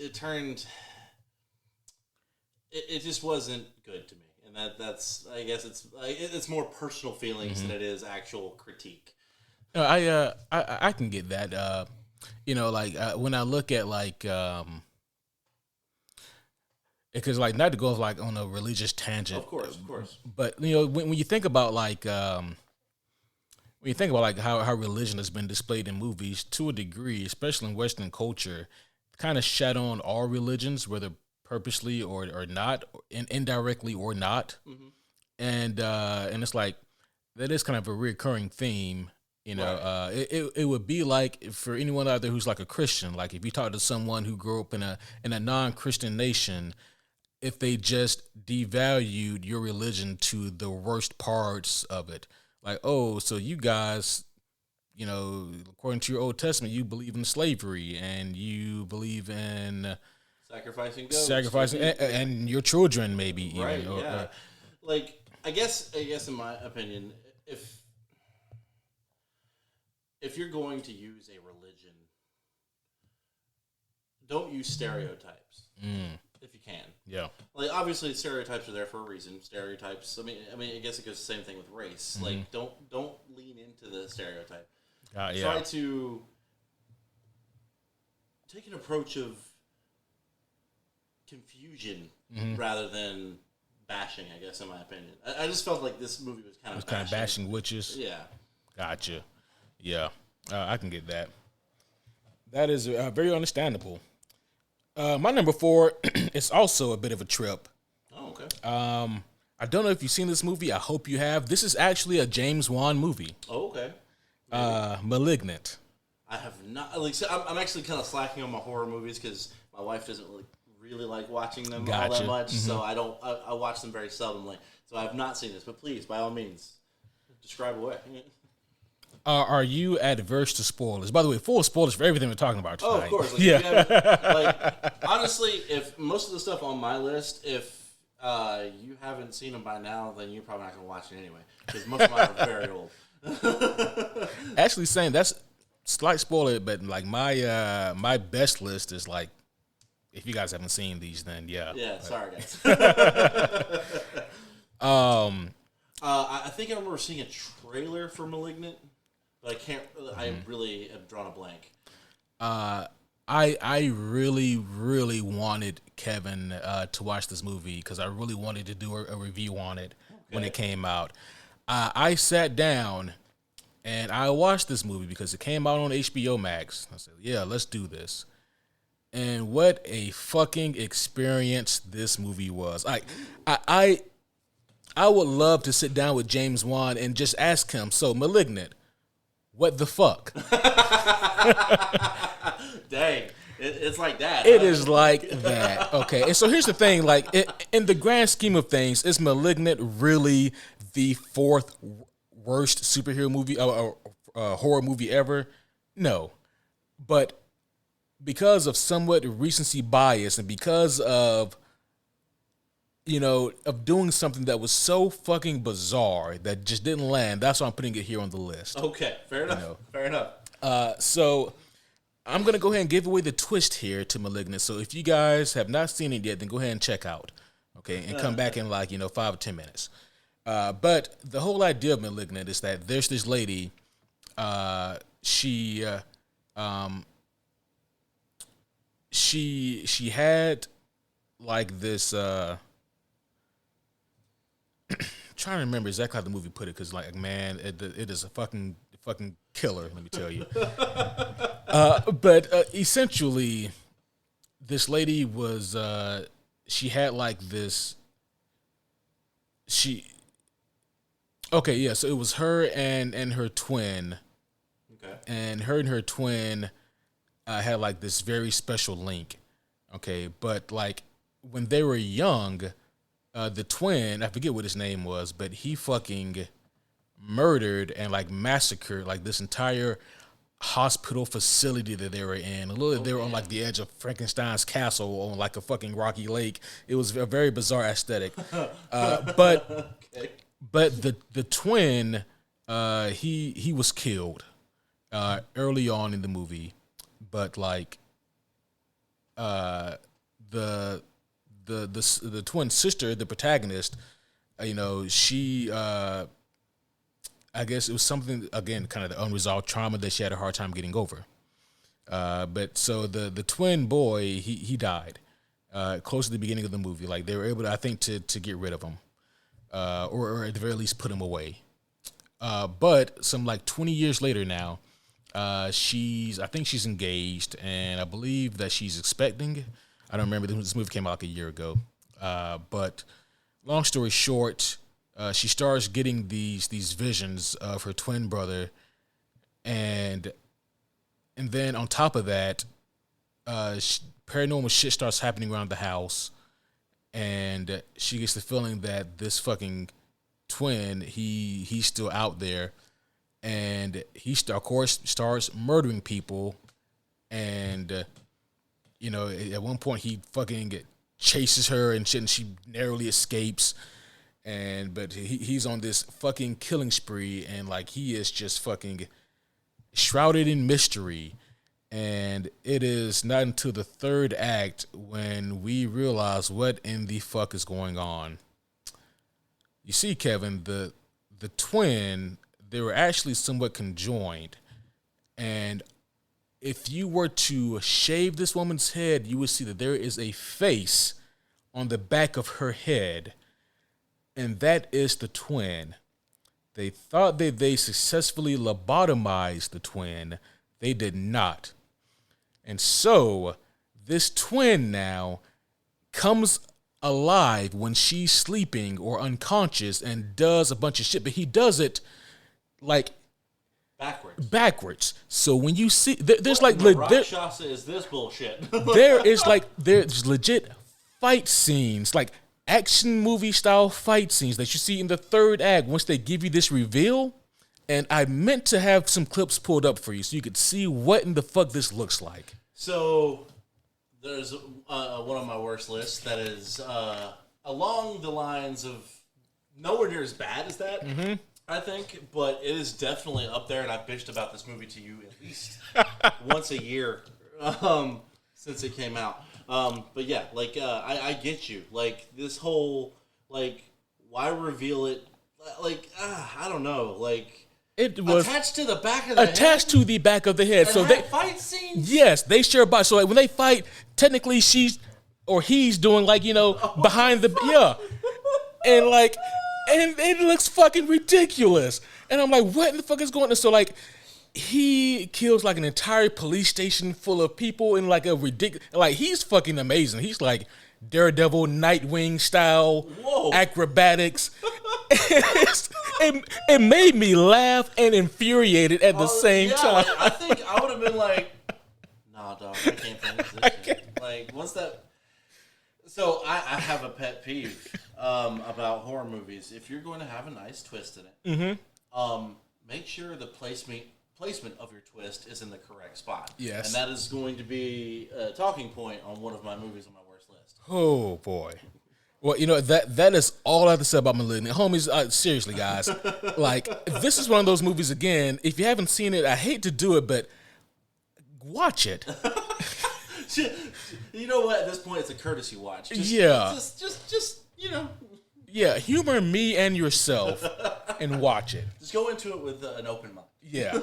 wasn't good to me, and that's I guess it's more personal feelings than it is actual critique. I can get that. When I look at like because like not to go like on a religious tangent, Of course. But when you think about like when you think about like how religion has been displayed in movies to a degree, especially in Western culture, kind of shat on all religions, whether purposely or not, indirectly or not, and it's like that is kind of a recurring theme. Right. It would be like for anyone out there who's like a Christian, like if you talk to someone who grew up in a non-Christian nation, if they just devalued your religion to the worst parts of it, like, oh, so you guys, according to your Old Testament, you believe in slavery and you believe in sacrificing goats, and your children, maybe, right? Even, yeah. Like I guess in my opinion, if you're going to use a religion, don't use stereotypes if you can. Yeah. Like obviously stereotypes are there for a reason. Stereotypes. I mean, I guess it goes the same thing with race. Like don't lean into the stereotype. Try to take an approach of confusion rather than bashing. I guess in my opinion, I just felt like this movie was kind of bashing witches. Yeah. Gotcha. Yeah, I can get that. That is very understandable. My number 4 is also a bit of a trip. Oh, okay. I don't know if you've seen this movie. I hope you have. This is actually a James Wan movie. Oh, okay. Malignant. I have not. Like, so I'm actually kind of slacking on my horror movies because my wife doesn't really like watching them all that much. So I watch them very seldomly. So I have not seen this. But please, by all means, describe away. Are you adverse to spoilers? By the way, full spoilers for everything we're talking about tonight. Oh, of course. Like, yeah. Honestly, if most of the stuff on my list, if you haven't seen them by now, then you're probably not going to watch it anyway. Because most of mine are very old. Actually, saying that's slight spoiler, but like my best list is like, if you guys haven't seen these, then yeah. Yeah, sorry guys. I think I remember seeing a trailer for *Malignant*. But I can't. I really have drawn a blank. I really wanted Kevin to watch this movie because I really wanted to do a review on it when it came out. I sat down and I watched this movie because it came out on HBO Max. I said, "Yeah, let's do this." And what a fucking experience this movie was! I would love to sit down with James Wan and just ask him, so *Malignant*, what the fuck? Dang. It's like that. It is like that. Okay. And so here's the thing. Like, in the grand scheme of things, is Malignant really the fourth worst superhero movie or horror movie ever? No. But because of somewhat recency bias and because of, of doing something that was so fucking bizarre that just didn't land, that's why I'm putting it here on the list. Okay. Fair enough. Fair enough. So I'm going to go ahead and give away the twist here to Malignant. So if you guys have not seen it yet, then go ahead and check out. Okay. And come back in 5 or 10 minutes. But the whole idea of Malignant is that there's this lady, she had like this, trying to remember exactly how the movie put it. Cause man, it is a fucking killer. Let me tell you. But essentially this lady was, she had like this, so it was her and her twin. Okay. And her twin had like this very special link. Okay. But like when they were young, the twin, I forget what his name was, but he fucking murdered and like massacred like this entire hospital facility that they were in. They were on like the edge of Frankenstein's castle on like a fucking rocky lake. It was a very bizarre aesthetic. But the twin, he was killed early on in the movie. But like the twin sister, the protagonist, she I guess it was something, again, kind of the unresolved trauma that she had a hard time getting over. But so the twin boy, he died close to the beginning of the movie. Like they were able to, I think, to get rid of him, or at the very least put him away. But some like 20 years later now, I think she's engaged, and I believe that she's expecting. I don't remember, this movie came out like a year ago. But long story short, she starts getting these visions of her twin brother, and then on top of that, paranormal shit starts happening around the house, and she gets the feeling that this fucking twin, he's still out there, and of course starts murdering people, and at one point he fucking chases her and shit, and she narrowly escapes. But he's on this fucking killing spree, and like he is just fucking shrouded in mystery. And it is not until the third act when we realize what in the fuck is going on. You see, Kevin, the twin, they were actually somewhat conjoined. And if you were to shave this woman's head, you would see that there is a face on the back of her head. And that is the twin. They thought that they successfully lobotomized the twin. They did not. And so this twin now comes alive when she's sleeping or unconscious and does a bunch of shit. But he does it like backwards. So when you see, there's like Rakshasa is this bullshit. there's legit fight scenes, like action movie style fight scenes that you see in the third act once they give you this reveal. And I meant to have some clips pulled up for you so you could see what in the fuck this looks like. So there's one on my worst list that is along the lines of nowhere near as bad as that, I think, but it is definitely up there, and I've bitched about this movie to you at least once a year since it came out. But yeah, like I get you. Like this whole why reveal it? Like I don't know. Like it was attached to the back of the head. To the back of the head. And so they fight scenes. Yes, they share a body. So like when they fight, technically he's doing behind the and and it looks fucking ridiculous. And I'm like, what in the fuck is going on? So like, he kills like an entire police station full of people in like a ridiculous, he's fucking amazing. He's like Daredevil, Nightwing style acrobatics. It made me laugh and infuriated at the same time. I think I would have been like, nah, dog. I can't finish this shit. Like, once that... So, I have a pet peeve about horror movies. If you're going to have a nice twist in it, make sure the placement of your twist is in the correct spot. Yes. And that is going to be a talking point on one of my movies on my worst list. Oh, boy. Well, that is all I have to say about *Malignant*. Homies, seriously, guys. Like, this is one of those movies, again, if you haven't seen it, I hate to do it, but watch it. You know what? At this point, it's a courtesy watch. Just Yeah, humor me and yourself and watch it. Just go into it with an open mind. Yeah.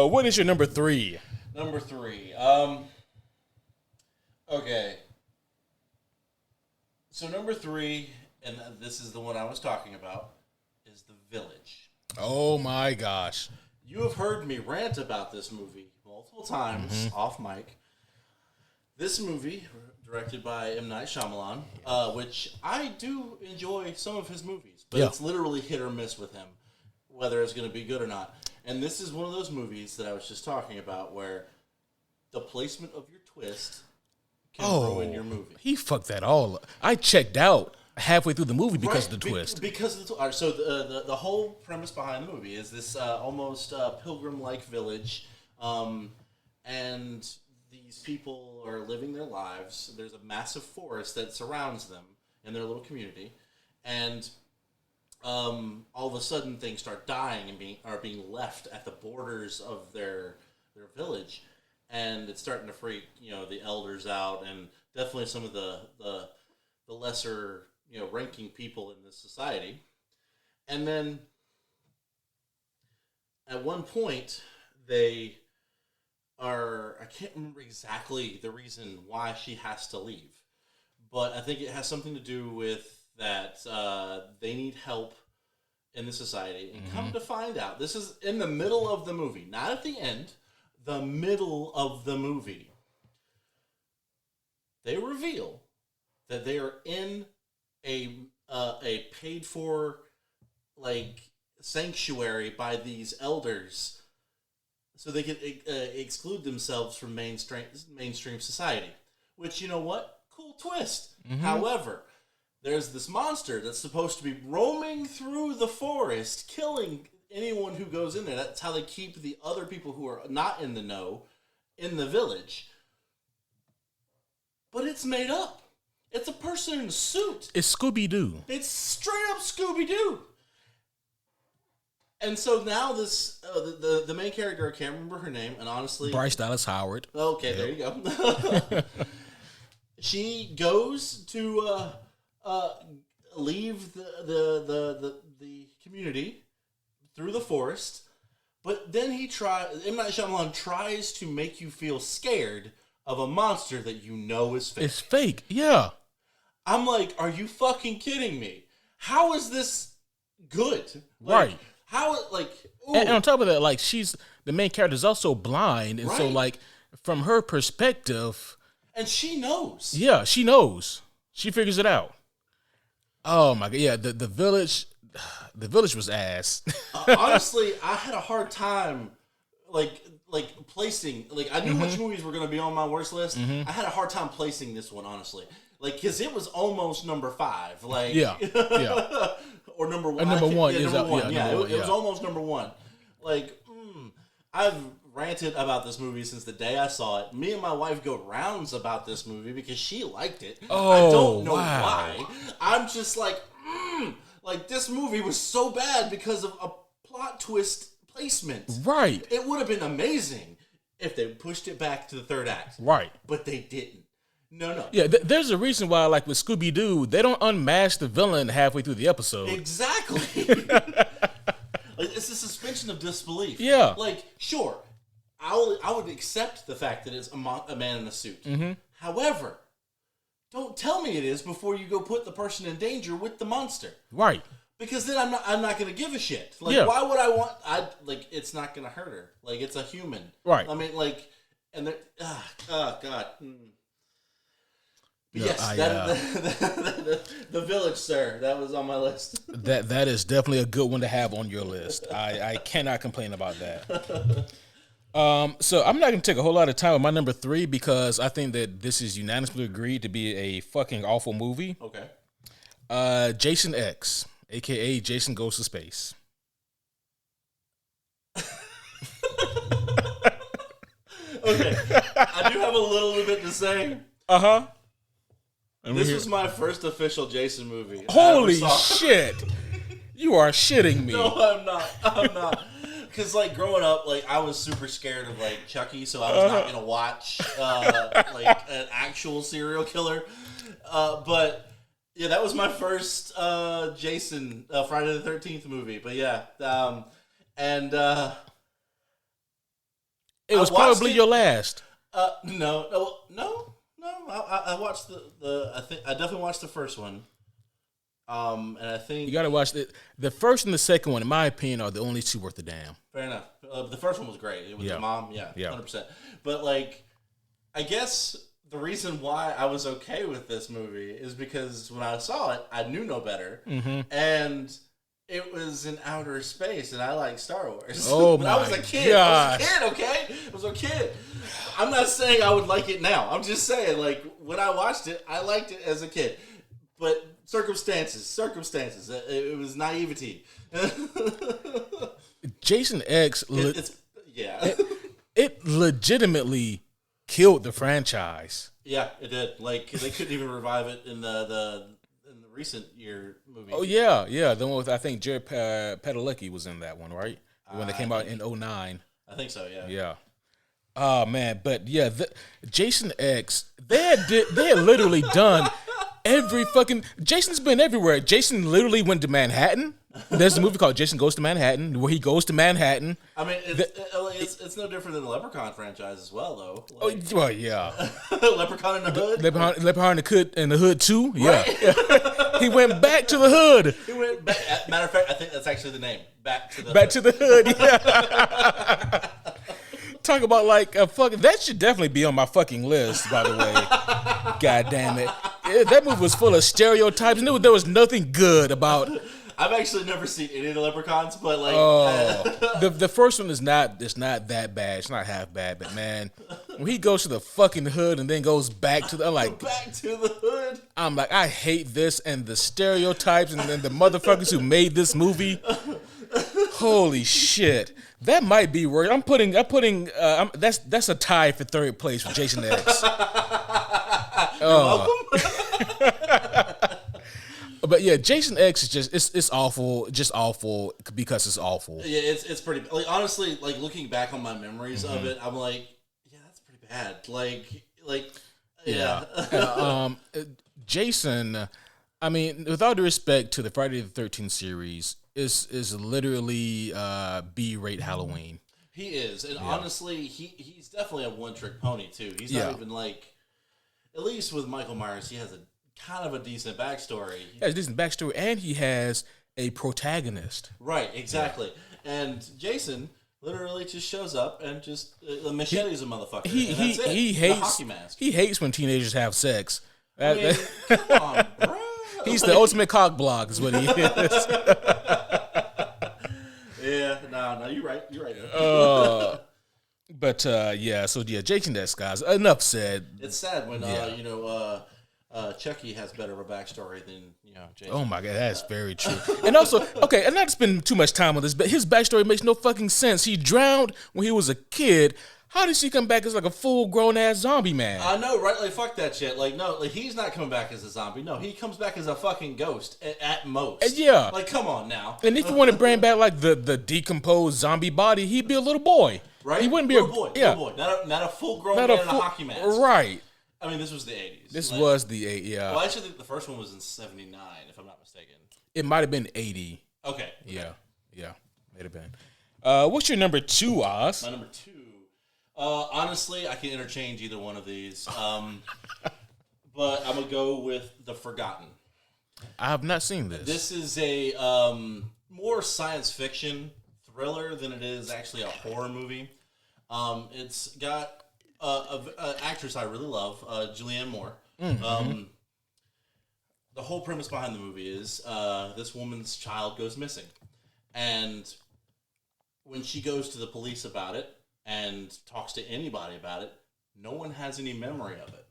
What is your number 3? Number 3. Okay. So number 3, and this is the one I was talking about, is The Village. Oh my gosh. You have heard me rant about this movie multiple times off mic. This movie, directed by M. Night Shyamalan, which I do enjoy some of his movies, but it's literally hit or miss with him, whether it's going to be good or not. And this is one of those movies that I was just talking about where the placement of your twist can ruin your movie. He fucked that all up. I checked out halfway through the movie because of the twist. Because of the so the whole premise behind the movie is this almost pilgrim-like village, and these people are living their lives. There's a massive forest that surrounds them in their little community, and all of a sudden things start dying and being left at the borders of their village, and it's starting to freak the elders out, and definitely some of the lesser ranking people in this society. And then at one point they are, I can't remember exactly the reason why she has to leave, but I think it has something to do with that they need help in the society. And come to find out, this is in the middle of the movie, not at the end, the middle of the movie. They reveal that they are in a paid for sanctuary by these elders, so they can exclude themselves from mainstream society. Which, you know what? Cool twist. However, there's this monster that's supposed to be roaming through the forest, killing anyone who goes in there. That's how they keep the other people who are not in the know in the village. But it's made up. It's a person in a suit. It's Scooby-Doo. It's straight up Scooby-Doo. And so now this the main character, I can't remember her name, and honestly, Bryce Dallas Howard. Okay, there you go. She goes to leave the community through the forest, but then M. Night Shyamalan tries to make you feel scared of a monster that you know is fake. It's fake, yeah. I'm like, are you fucking kidding me? How is this good? Right. How, and on top of that, the main character is also blind, and so, from her perspective... And she knows. Yeah, she knows. She figures it out. Oh, my God. Yeah, the village was ass. Honestly, I had a hard time, placing... I knew which movies were going to be on my worst list. I had a hard time placing this one, honestly. Because it was almost number 5. Yeah. Or number 1. Number 1. It It was almost number 1. I've ranted about this movie since the day I saw it. Me and my wife go rounds about this movie because she liked it. Oh, I don't know wow. why. I'm just this movie was so bad because of a plot twist placement. Right. It would have been amazing if they pushed it back to the third act. Right. But they didn't. No. Yeah, there's a reason why, with Scooby-Doo, they don't unmask the villain halfway through the episode. Exactly. It's a suspension of disbelief. Yeah. Sure, I would accept the fact that it's a man in a suit. However, don't tell me it is before you go put the person in danger with the monster. Right. Because then I'm not going to give a shit. Why would I want... it's not going to hurt her. It's a human. Right. I mean, and they're... Oh, God. No, yes, the Village, sir. That was on my list. That is definitely a good one to have on your list. I cannot complain about that. So I'm not gonna take a whole lot of time with my number 3 because I think that this is unanimously agreed to be a fucking awful movie. Okay. Jason X, aka Jason Goes to Space. Okay, I do have a little bit to say. Uh-huh. This was my first official Jason movie. Holy shit! You are shitting me. No, I'm not. I'm not. Because, like, growing up, like, I was super scared of, like, Chucky, so I was not going to watch, like, an actual serial killer. But, yeah, that was my first Jason, Friday the 13th movie. But, yeah. It was probably your last. No. I watched I definitely watched the first one. And I think you got to watch the first and the second one. In my opinion, are the only two worth a damn. Fair enough. The first one was great. It was his mom, 100%. But like, I guess the reason why I was okay with this movie is because when I saw it, I knew no better, and it was in outer space, and I like Star Wars. Oh but my I was a kid. gosh. I was a kid. Okay, I was a kid. I'm not saying I would like it now. I'm just saying, like, when I watched it, I liked it as a kid, but circumstances. It was naivety. Jason X, it legitimately killed the franchise. Yeah, it did. Like, they couldn't even revive it in the recent year movie. Oh yeah, the one with I think Jared Padalecki was in that one, right? The one that came out in 2009. I think so. Yeah. Yeah. Oh man, but yeah, Jason X, they had literally done every fucking. Jason's been everywhere. Jason literally went to Manhattan. There's a movie called Jason Goes to Manhattan where he goes to Manhattan. I mean, it's no different than the Leprechaun franchise as well, though. Like, well, yeah. Leprechaun in the Hood. Leprechaun in the Hood too. Yeah. Right? He went back to the hood. He went back. Matter of fact, I think that's actually the name. Back to the hood. Yeah. Talk about like a fucking. That should definitely be on my fucking list. By the way, God damn it, that movie was full of stereotypes, and there was nothing good about. I've actually never seen any of the Leprechauns, but like, the first one is not. It's not that bad. It's not half bad, but man, when he goes to the fucking hood and then goes back to the back to the hood, I'm like, I hate this and the stereotypes and then the motherfuckers who made this movie. Holy shit. That might be worse. That's a tie for third place for Jason X. Welcome. But yeah, Jason X is just it's awful, just awful because it's awful. Yeah, it's pretty. Like, honestly, like, looking back on my memories of it, I'm like, yeah, that's pretty bad. Like, yeah. Jason, I mean, with all due respect to the Friday the 13th series, is literally B-rate Halloween. He is, and honestly, he's definitely a one-trick pony too. He's not even like, at least with Michael Myers, he has a kind of a decent backstory. He has a decent backstory, and he has a protagonist. Right, exactly. Yeah. And Jason literally just shows up and just machetes a motherfucker. He hates the hockey mask. He hates when teenagers have sex. I mean, come on, bro. He's the ultimate cock block, is what he is. Yeah, no, you're right. You're right. So Jason X, guys. Enough said. It's sad when Chucky has better of a backstory than Jason. Oh my god, that's very true. And also, okay, and not to spend too much time on this, but his backstory makes no fucking sense. He drowned when he was a kid. How does he come back as like a full grown ass zombie man? I know, right? Like, fuck that shit. Like, no, like, he's not coming back as a zombie. No, he comes back as a fucking ghost at most. Yeah. Like, come on now. And if you want to bring back like the decomposed zombie body, he'd be a little boy. Right? He wouldn't be little boy. Not a full grown man in a hockey mask. Right. I mean, this was the 80s. This was the 80s, yeah. Well, I actually think the first one was in 79, if I'm not mistaken. It might have been 80. Okay. Yeah. Might have been. What's your number 2, Oz? My number 2. Honestly, I can interchange either one of these. But I'm going to go with The Forgotten. I have not seen this. This is a more science fiction thriller than it is actually a horror movie. It's got an actress I really love, Julianne Moore. Mm-hmm. The whole premise behind the movie is this woman's child goes missing. And when she goes to the police about it, and talks to anybody about it, no one has any memory of it.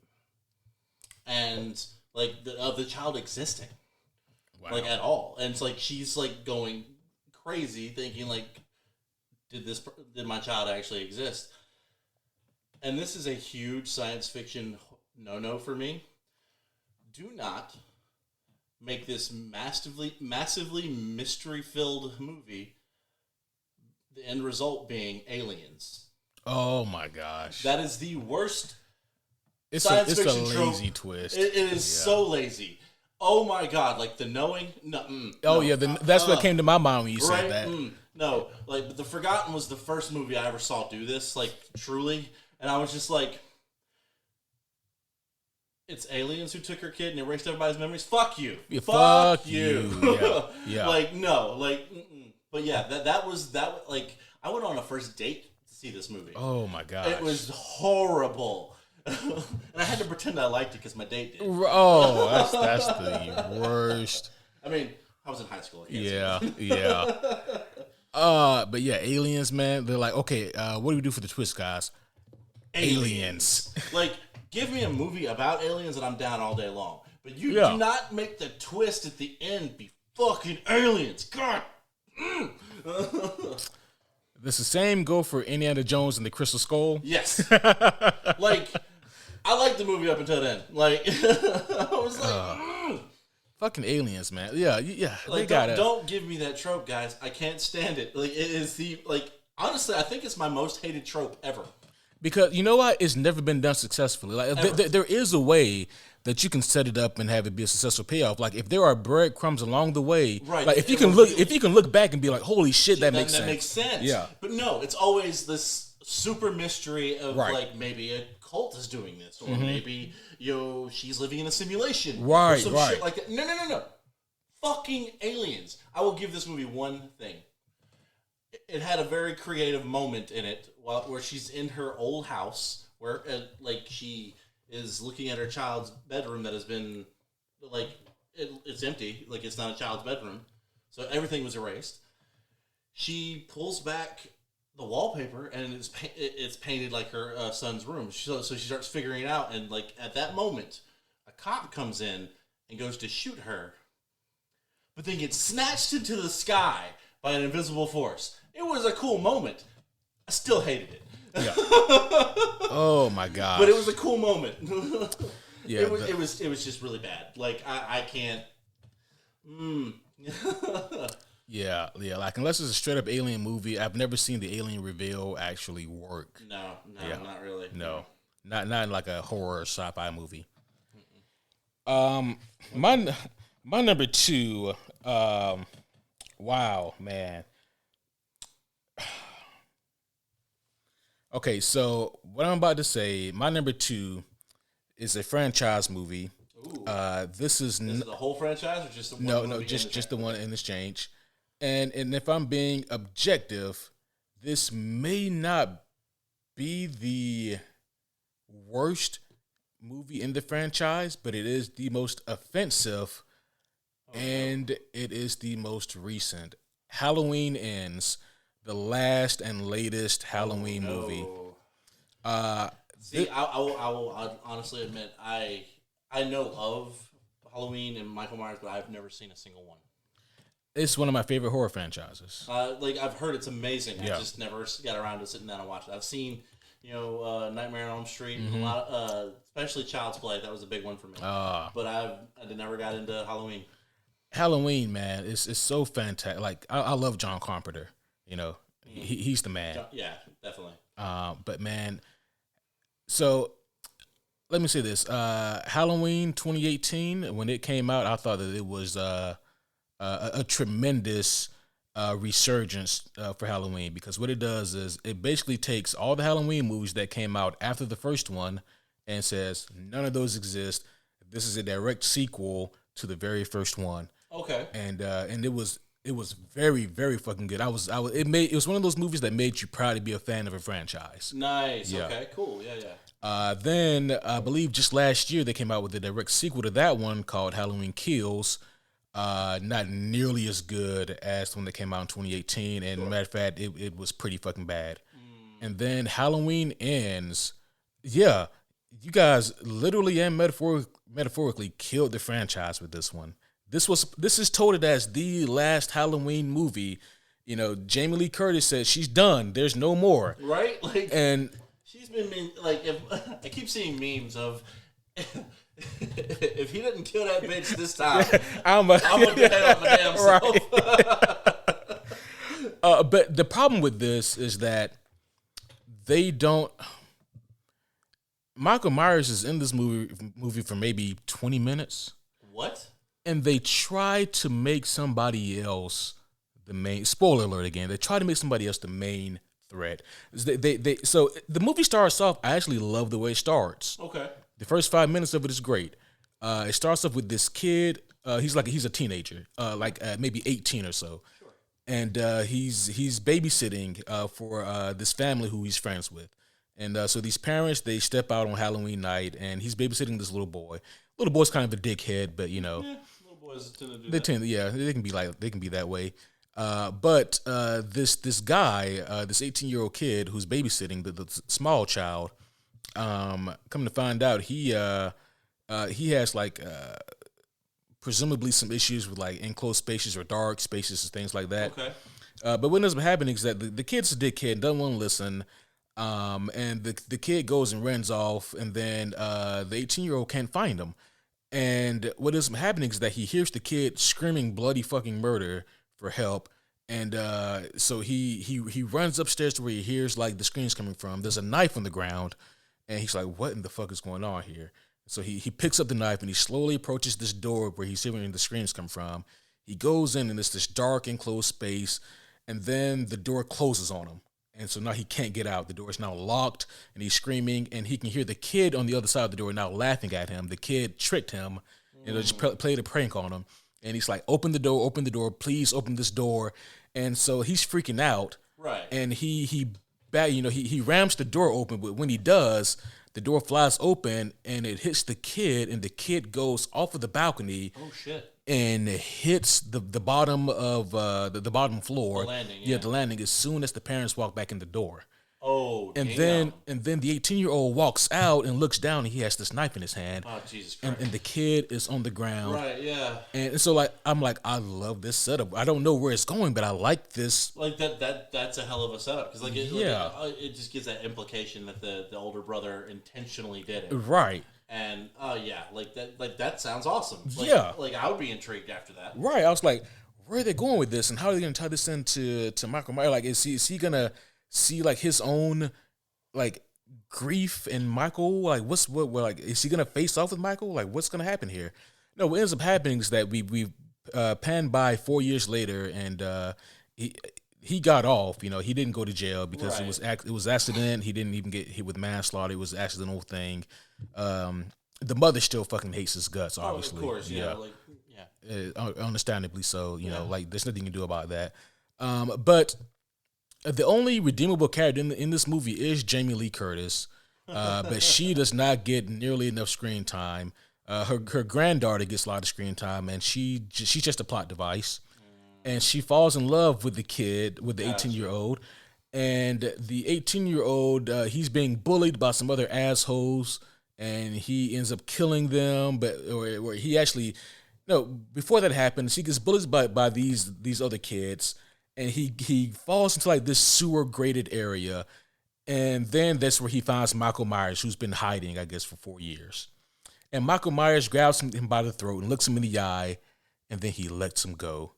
And like of the child existing. Wow. Like at all. And it's like she's like going crazy thinking like, did my child actually exist? And this is a huge science fiction no for me. Do not make this massively mystery filled movie, the end result being aliens. Oh my gosh. That is the worst it's science a fiction lazy trope. Twist. It is so lazy. Oh my god, like the knowing. That's what came to my mind when you said that. No, like The Forgotten was the first movie I ever saw do this, like truly, and I was just like, it's aliens who took her kid and erased everybody's memories. Fuck you. Yeah, fuck you. Yeah. Like no, like, but yeah, that was like I went on a first date to see this movie. Oh my god, it was horrible. And I had to pretend I liked it because my date did. Oh, that's the worst. I mean, I was in high school. Yeah. But yeah, aliens, man. They're like, okay, what do we do for the twist, guys? Aliens. Like, give me a movie about aliens and I'm down all day long. But you do not make the twist at the end be fucking aliens. God. Does the same go for Indiana Jones and the Crystal Skull? Yes. Like, I liked the movie up until then. Like, I was like, fucking aliens, man. Yeah. Like, don't give me that trope, guys. I can't stand it. Like, it is honestly, I think it's my most hated trope ever. Because you know what? It's never been done successfully. Like, there is a way that you can set it up and have it be a successful payoff. Like, if there are breadcrumbs along the way, right? Like, if you can look back and be like, "Holy shit, that makes sense." That makes sense. Yeah. But no, it's always this super mystery of like maybe a cult is doing this, or maybe she's living in a simulation, right? Or some shit like that. No. Fucking aliens. I will give this movie one thing. It had a very creative moment in it where she's in her old house, where like she is looking at her child's bedroom that has been like it's empty, like it's not a child's bedroom, so everything was erased. She pulls back the wallpaper and it's painted like her son's room. So she starts figuring it out, and like at that moment, a cop comes in and goes to shoot her, but then gets snatched into the sky by an invisible force. It was a cool moment. I still hated it. Yeah. Oh my god. But it was a cool moment. Yeah. It was just really bad. Like I can't. Yeah. Like, unless it's a straight up alien movie, I've never seen the alien reveal actually work. No, not really. No, not in like a horror sci-fi movie. My number two. Wow, man. Okay, so what I'm about to say, my number two is a franchise movie. Ooh. This is it the whole franchise or just the one? No, just the one in exchange. And if I'm being objective, this may not be the worst movie in the franchise, but it is the most offensive, and it is the most recent. Halloween Ends, the last and latest Halloween movie. See, I will honestly admit I know of Halloween and Michael Myers, but I've never seen a single one. It's one of my favorite horror franchises. Like I've heard it's amazing. Yeah. I just never got around to sitting down and watch it. I've seen, Nightmare on Elm Street, and a lot of, especially Child's Play. That was a big one for me. But I never got into Halloween. Halloween, man, it's so fantastic. Like I love John Carpenter. He's the man. Yeah, definitely. But man, so let me say this: Halloween 2018, when it came out, I thought that it was a tremendous resurgence for Halloween, because what it does is it basically takes all the Halloween movies that came out after the first one and says none of those exist. This is a direct sequel to the very first one. Okay. And it was very, very fucking good. It was one of those movies that made you proud to be a fan of a franchise. Nice. Yeah. Okay. Cool. Yeah. Then I believe just last year they came out with a direct sequel to that one called Halloween Kills. Not nearly as good as the one that came out in 2018, and matter of fact, it was pretty fucking bad. And then Halloween ends. Yeah, you guys literally and metaphorically killed the franchise with this one. This is touted as the last Halloween movie. You know, Jamie Lee Curtis said she's done. There's no more. Right? Like, And she's been like, if I keep seeing memes of if he didn't kill that bitch this time, I'm gonna die on my damn self. but the problem with this is that they don't. Michael Myers is in this movie for maybe 20 minutes. What? And they try to make somebody else the main. Spoiler alert again. They try to make somebody else the main threat. So the movie starts off. I actually love the way it starts. Okay. The first 5 minutes of it is great. It starts off with this kid. He's a teenager, maybe 18 or so, sure. And he's babysitting for this family who he's friends with. And so these parents, they step out on Halloween night, and he's babysitting this little boy. Little boy's kind of a dickhead, but you know, little boys tend to do that. They can be that way. But this guy, this 18-year-old kid who's babysitting the small child, come to find out he has presumably some issues with like enclosed spaces or dark spaces and things like that. Okay. But what ends up happening is that the kid's a dickhead, doesn't want to listen. And the kid goes and runs off, and then the 18-year-old can't find him. And what is happening is that he hears the kid screaming bloody fucking murder for help, and so he runs upstairs to where he hears like the screams coming from. There's a knife on the ground, and he's like, "What in the fuck is going on here?" So he picks up the knife and he slowly approaches this door where he's hearing the screams come from. He goes in, and it's this dark enclosed space, and then the door closes on him. And so now he can't get out. The door is now locked, and he's screaming, and he can hear the kid on the other side of the door now laughing at him. The kid tricked him, just played a prank on him. And he's like, open the door, please open this door. And so he's freaking out. Right. And he rams the door open, but when he does, the door flies open, and it hits the kid, and the kid goes off of the balcony. Oh, shit. And hits the bottom of the bottom floor. The landing, the landing as soon as the parents walk back in the door. Oh, and then the 18-year-old walks out and looks down, and he has this knife in his hand. Oh, Jesus Christ. And the kid is on the ground. Right, yeah. And so I love this setup. I don't know where it's going, but I like this. Like that's a hell of a setup, because it just gives that implication that the older brother intentionally did it. Right. And that sounds awesome. Like I would be intrigued after that. Right. I was like, where are they going with this, and how are they going to tie this into Michael Myers? Like, is he gonna see like his own like grief in Michael? Like, is he gonna face off with Michael? Like, what's gonna happen here? No, what ends up happening is that we panned by 4 years later, and he got off. You know, he didn't go to jail because it was accident. He didn't even get hit with manslaughter. It was an accidental thing. The mother still fucking hates his guts, obviously. Of course, yeah. Understandably so. You know, like there's nothing you can do about that. But the only redeemable character in this movie is Jamie Lee Curtis, but she does not get nearly enough screen time. Her granddaughter gets a lot of screen time, and she's just a plot device. And she falls in love with the kid, with the 18-year-old. And the 18-year-old, he's being bullied by some other assholes, and he ends up killing them. Or he actually, no, before that happens, he gets bullied by these other kids, and he falls into like this sewer grated area. And then that's where he finds Michael Myers, who's been hiding, I guess, for 4 years. And Michael Myers grabs him by the throat and looks him in the eye, and then he lets him go.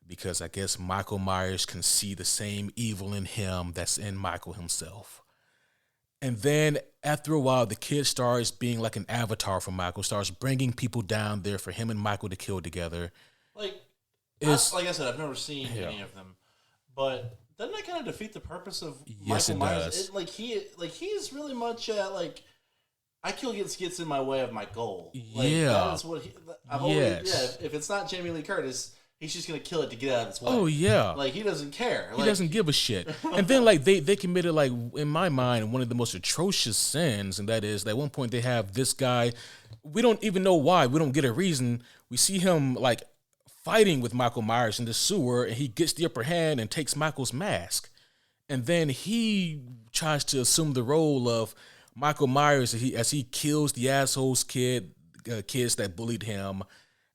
Because I guess Michael Myers can see the same evil in him that's in Michael himself. And then after a while, the kid starts being like an avatar for Michael, starts bringing people down there for him and Michael to kill together. Like I said, I've never seen any of them, but doesn't that kind of defeat the purpose of Michael Myers? He's really much I kill gets in my way of my goal. That's what if it's not Jamie Lee Curtis, he's just gonna kill it to get out of its way. Oh yeah, like he doesn't care. He doesn't give a shit. And then like they committed like in my mind one of the most atrocious sins, and that is that at one point they have this guy. We don't even know why. We don't get a reason. We see him like fighting with Michael Myers in the sewer, and he gets the upper hand and takes Michael's mask. and then he tries to assume the role of Michael Myers as he kills the kids that bullied him,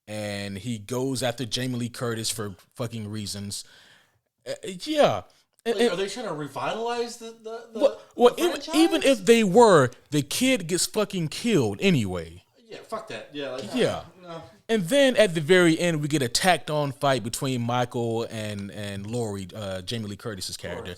and he goes after Jamie Lee Curtis for fucking reasons. Yeah. Are they trying to revitalize the even if they were, the kid gets fucking killed anyway. Yeah, fuck that. Yeah, no. And then at the very end, we get a tacked on fight between Michael and Laurie, Jamie Lee Curtis's character.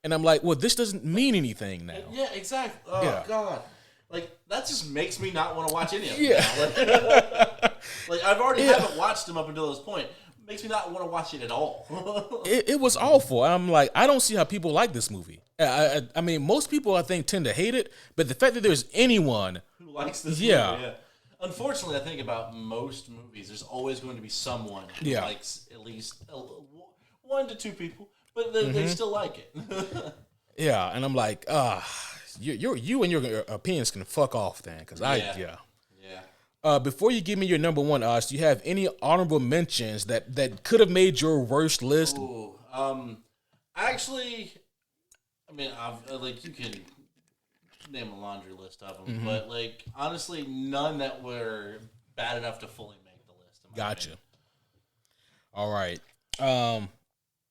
And I'm like, well, this doesn't mean anything now. Yeah, exactly. Oh, God. Like, that just makes me not want to watch any of them. Yeah. Like, I've already haven't watched them up until this point. Makes me not want to watch it at all. It was awful. I'm like, I don't see how people like this movie. I mean, most people, I think, tend to hate it. But the fact that there's anyone who likes this movie, yeah. Unfortunately, I think about most movies, there's always going to be someone who likes at least 1 to 2 people. But they still like it. Yeah, and I'm like, you and your opinions can fuck off then, because before you give me your number one, Oz, do you have any honorable mentions that could have made your worst list? Ooh, actually, I mean, like you can name a laundry list of them, but like honestly, none that were bad enough to fully make the list. Gotcha. All right.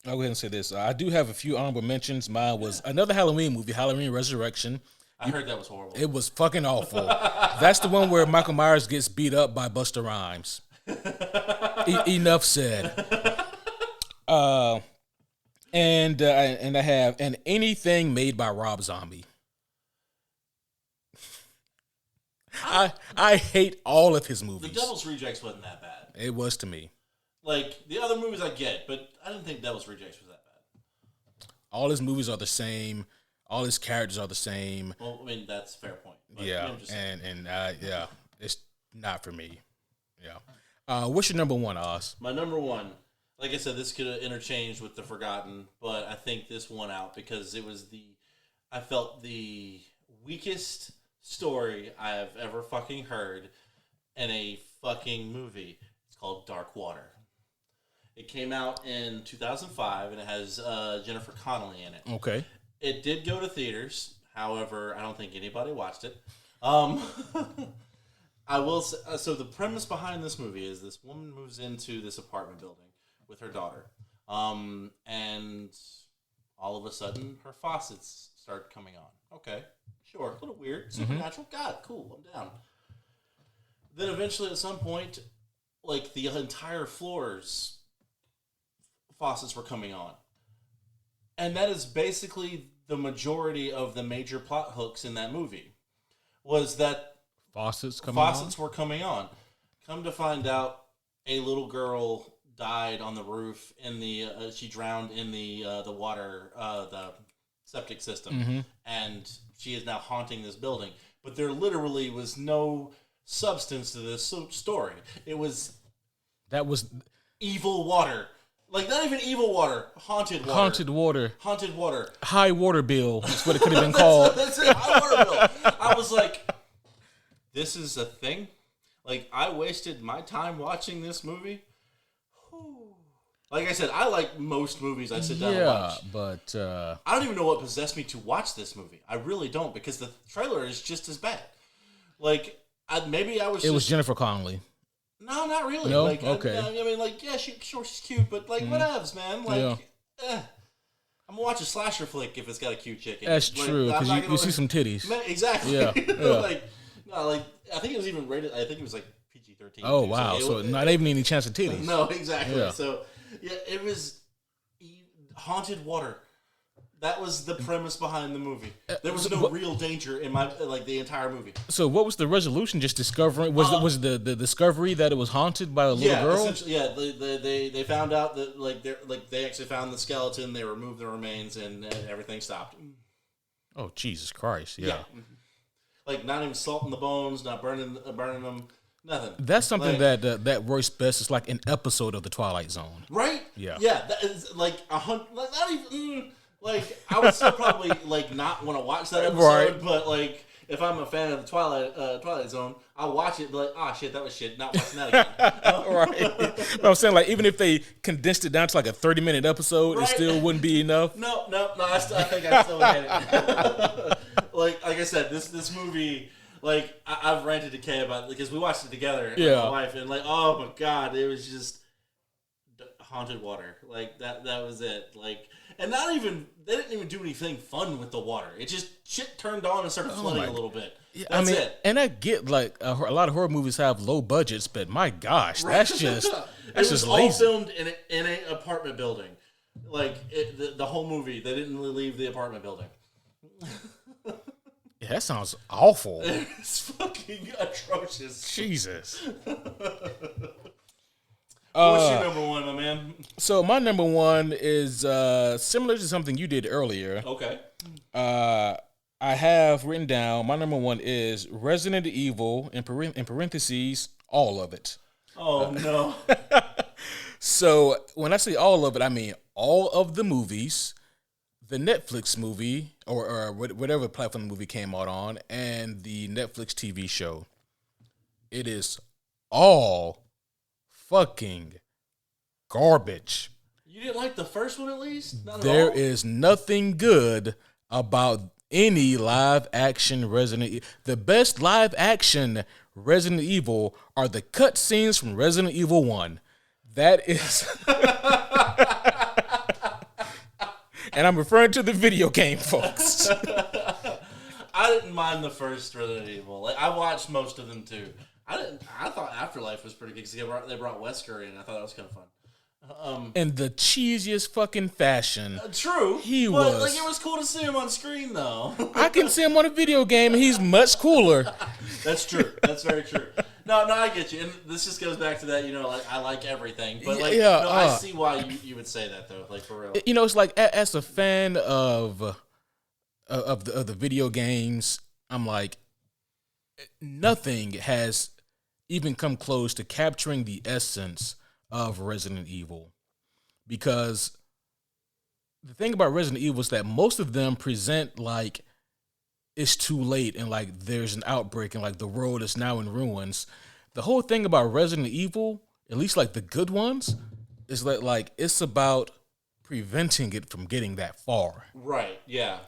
I'll go ahead and say this. I do have a few honorable mentions. Mine was another Halloween movie, Halloween Resurrection. I heard that was horrible. It was fucking awful. That's the one where Michael Myers gets beat up by Busta Rhymes. Enough said. And I have anything made by Rob Zombie. I hate all of his movies. The Devil's Rejects wasn't that bad. It was to me. Like, the other movies I get, but I didn't think Devil's Rejects was that bad. All his movies are the same. All his characters are the same. Well, I mean, that's a fair point. But, yeah, it's not for me. Yeah. What's your number one, Oz? My number one, like I said, this could have interchanged with The Forgotten, but I think this won out because it was I felt the weakest story I have ever fucking heard in a fucking movie. It's called Dark Water. It came out in 2005, and it has Jennifer Connelly in it. Okay. It did go to theaters. However, I don't think anybody watched it. I will say, so the premise behind this movie is this woman moves into this apartment building with her daughter. And all of a sudden, her faucets start coming on. Okay, sure. A little weird. Supernatural. God, cool. I'm down. Then eventually, at some point, like the entire floor's faucets were coming on. And that is basically the majority of the major plot hooks in that movie. Was that faucets were coming on. Come to find out, a little girl died on the roof in she drowned in the water, the septic system, and she is now haunting this building. But there literally was no substance to this story. It was evil water. Like, not even evil water, haunted water. Haunted water. High water bill is what it could have been called. That's it, high water bill. I was like, this is a thing? Like, I wasted my time watching this movie? Whew. Like I said, I like most movies I sit down and watch. Yeah, but I don't even know what possessed me to watch this movie. I really don't, because the trailer is just as bad. Like, it was Jennifer Connelly. No, not really. No? Like, okay. I mean, like, yeah, sure, she's cute, but, like, whatevs, man. Like, I'm gonna watch a slasher flick if it's got a cute chick in it. That's true, because you see some titties. Exactly. Yeah. Like, I think it was even rated, I think it was, like, PG-13. Oh, wow. So not even any chance of titties. No, exactly. Yeah. So, yeah, it was haunted water. That was the premise behind the movie. There was no real danger in the entire movie. So what was the resolution? Just discovering was the discovery that it was haunted by a little girl? Essentially, yeah. They found out that they actually found the skeleton. They removed the remains, and everything stopped. Oh, Jesus Christ! Yeah. Like, not even salting the bones, not burning them. Nothing. That's something that works best. It's like an episode of The Twilight Zone, right? Yeah. Yeah, that is like 100. Like, not even. Like, I would still probably, like, not want to watch that episode, right. But, like, if I'm a fan of the Twilight Zone, I'll watch it and be like, oh shit, that was shit. Not watching that again. Right. But I'm saying, like, even if they condensed it down to like a 30-minute episode, it still wouldn't be enough. No. I think I still hate it. like I said, this movie. Like, I've ranted to Kay about it because we watched it together with my wife, and like, oh my god, it was just haunted water. Like, that was it. Like, and they didn't even do anything fun with the water. It just, shit turned on and started flooding a little bit. Yeah, That's it. And I get, like, a lot of horror movies have low budgets, but my gosh, that's just lazy. All filmed in an apartment building. Like, the whole movie, they didn't really leave the apartment building. Yeah, that sounds awful. It's fucking atrocious. Jesus. What's your number one, my man? So my number one is similar to something you did earlier. Okay. I have written down, my number one is Resident Evil, in parentheses, all of it. Oh, no. So when I say all of it, I mean all of the movies, the Netflix movie, or whatever platform the movie came out on, and the Netflix TV show. It is all fucking garbage. You didn't like the first one at least? Not There at all? is nothing good about any live action Resident Evil. The best live action Resident Evil are the cutscenes from Resident Evil 1. That is... And I'm referring to the video game, folks. I didn't mind the first Resident Evil. Like, I watched most of them too. I thought Afterlife was pretty good because they brought Wesker in. I thought that was kind of fun. In the cheesiest fucking fashion. True. It was cool to see him on screen though. I can see him on a video game and he's much cooler. That's true. That's very true. No, I get you. And this just goes back to that, like, I like everything. But, like, I see why you would say that, though, like, for real. It's like, as a fan of the video games, I'm like, nothing has even come close to capturing the essence of Resident Evil. Because the thing about Resident Evil is that most of them present, like, it's too late and like there's an outbreak and like the world is now in ruins. The whole thing about Resident Evil, at least like the good ones, is that like it's about preventing it from getting that far. Right, yeah.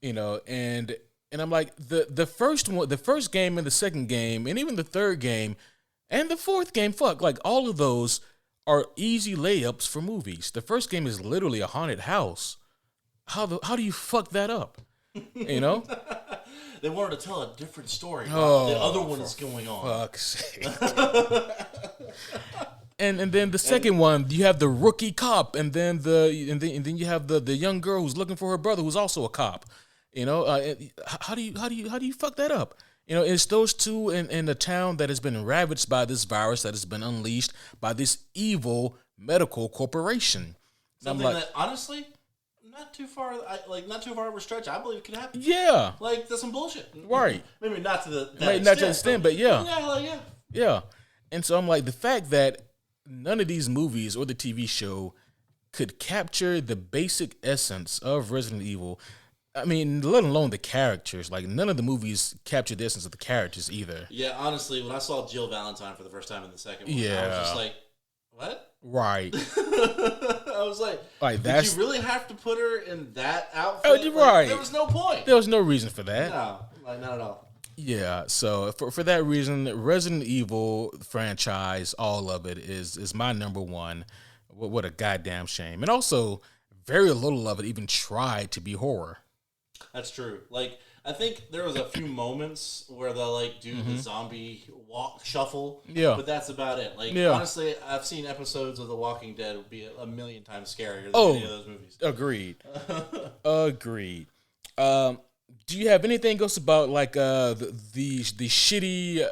And I'm like the first one, the first game and the second game and even the third game and the fourth game, like all of those are easy layups for movies. The first game is literally a haunted house. How do you fuck that up? They wanted to tell a different story. Oh, the other one is going on. Fuck's sake. and then the second one, you have the rookie cop, and then you have the young girl who's looking for her brother, who's also a cop. How do you fuck that up? It's those two in a town that has been ravaged by this virus that has been unleashed by this evil medical corporation. Something that honestly. Not too far of a stretch. I believe it could happen. Yeah, like that's some bullshit. Right. Maybe not to the not to the extent, but yeah. Yeah. And so I'm like, the fact that none of these movies or the TV show could capture the basic essence of Resident Evil. I mean, let alone the characters. Like, none of the movies captured the essence of the characters either. Yeah, honestly, when I saw Jill Valentine for the first time in the second one, yeah. I was just like, what? Right. I was like did you really have to put her in that outfit? Oh, you're right. There was no point. There was no reason for that. No, not at all. Yeah, so for that reason, Resident Evil franchise, all of it is my number one. What a goddamn shame. And also, very little of it even tried to be horror. That's true. Like, I think there was a few moments where they'll like do the zombie walk shuffle. Yeah. But that's about it. Like, honestly, I've seen episodes of The Walking Dead would be a million times scarier than any of those movies. Agreed. Agreed. Do you have anything else about like the shitty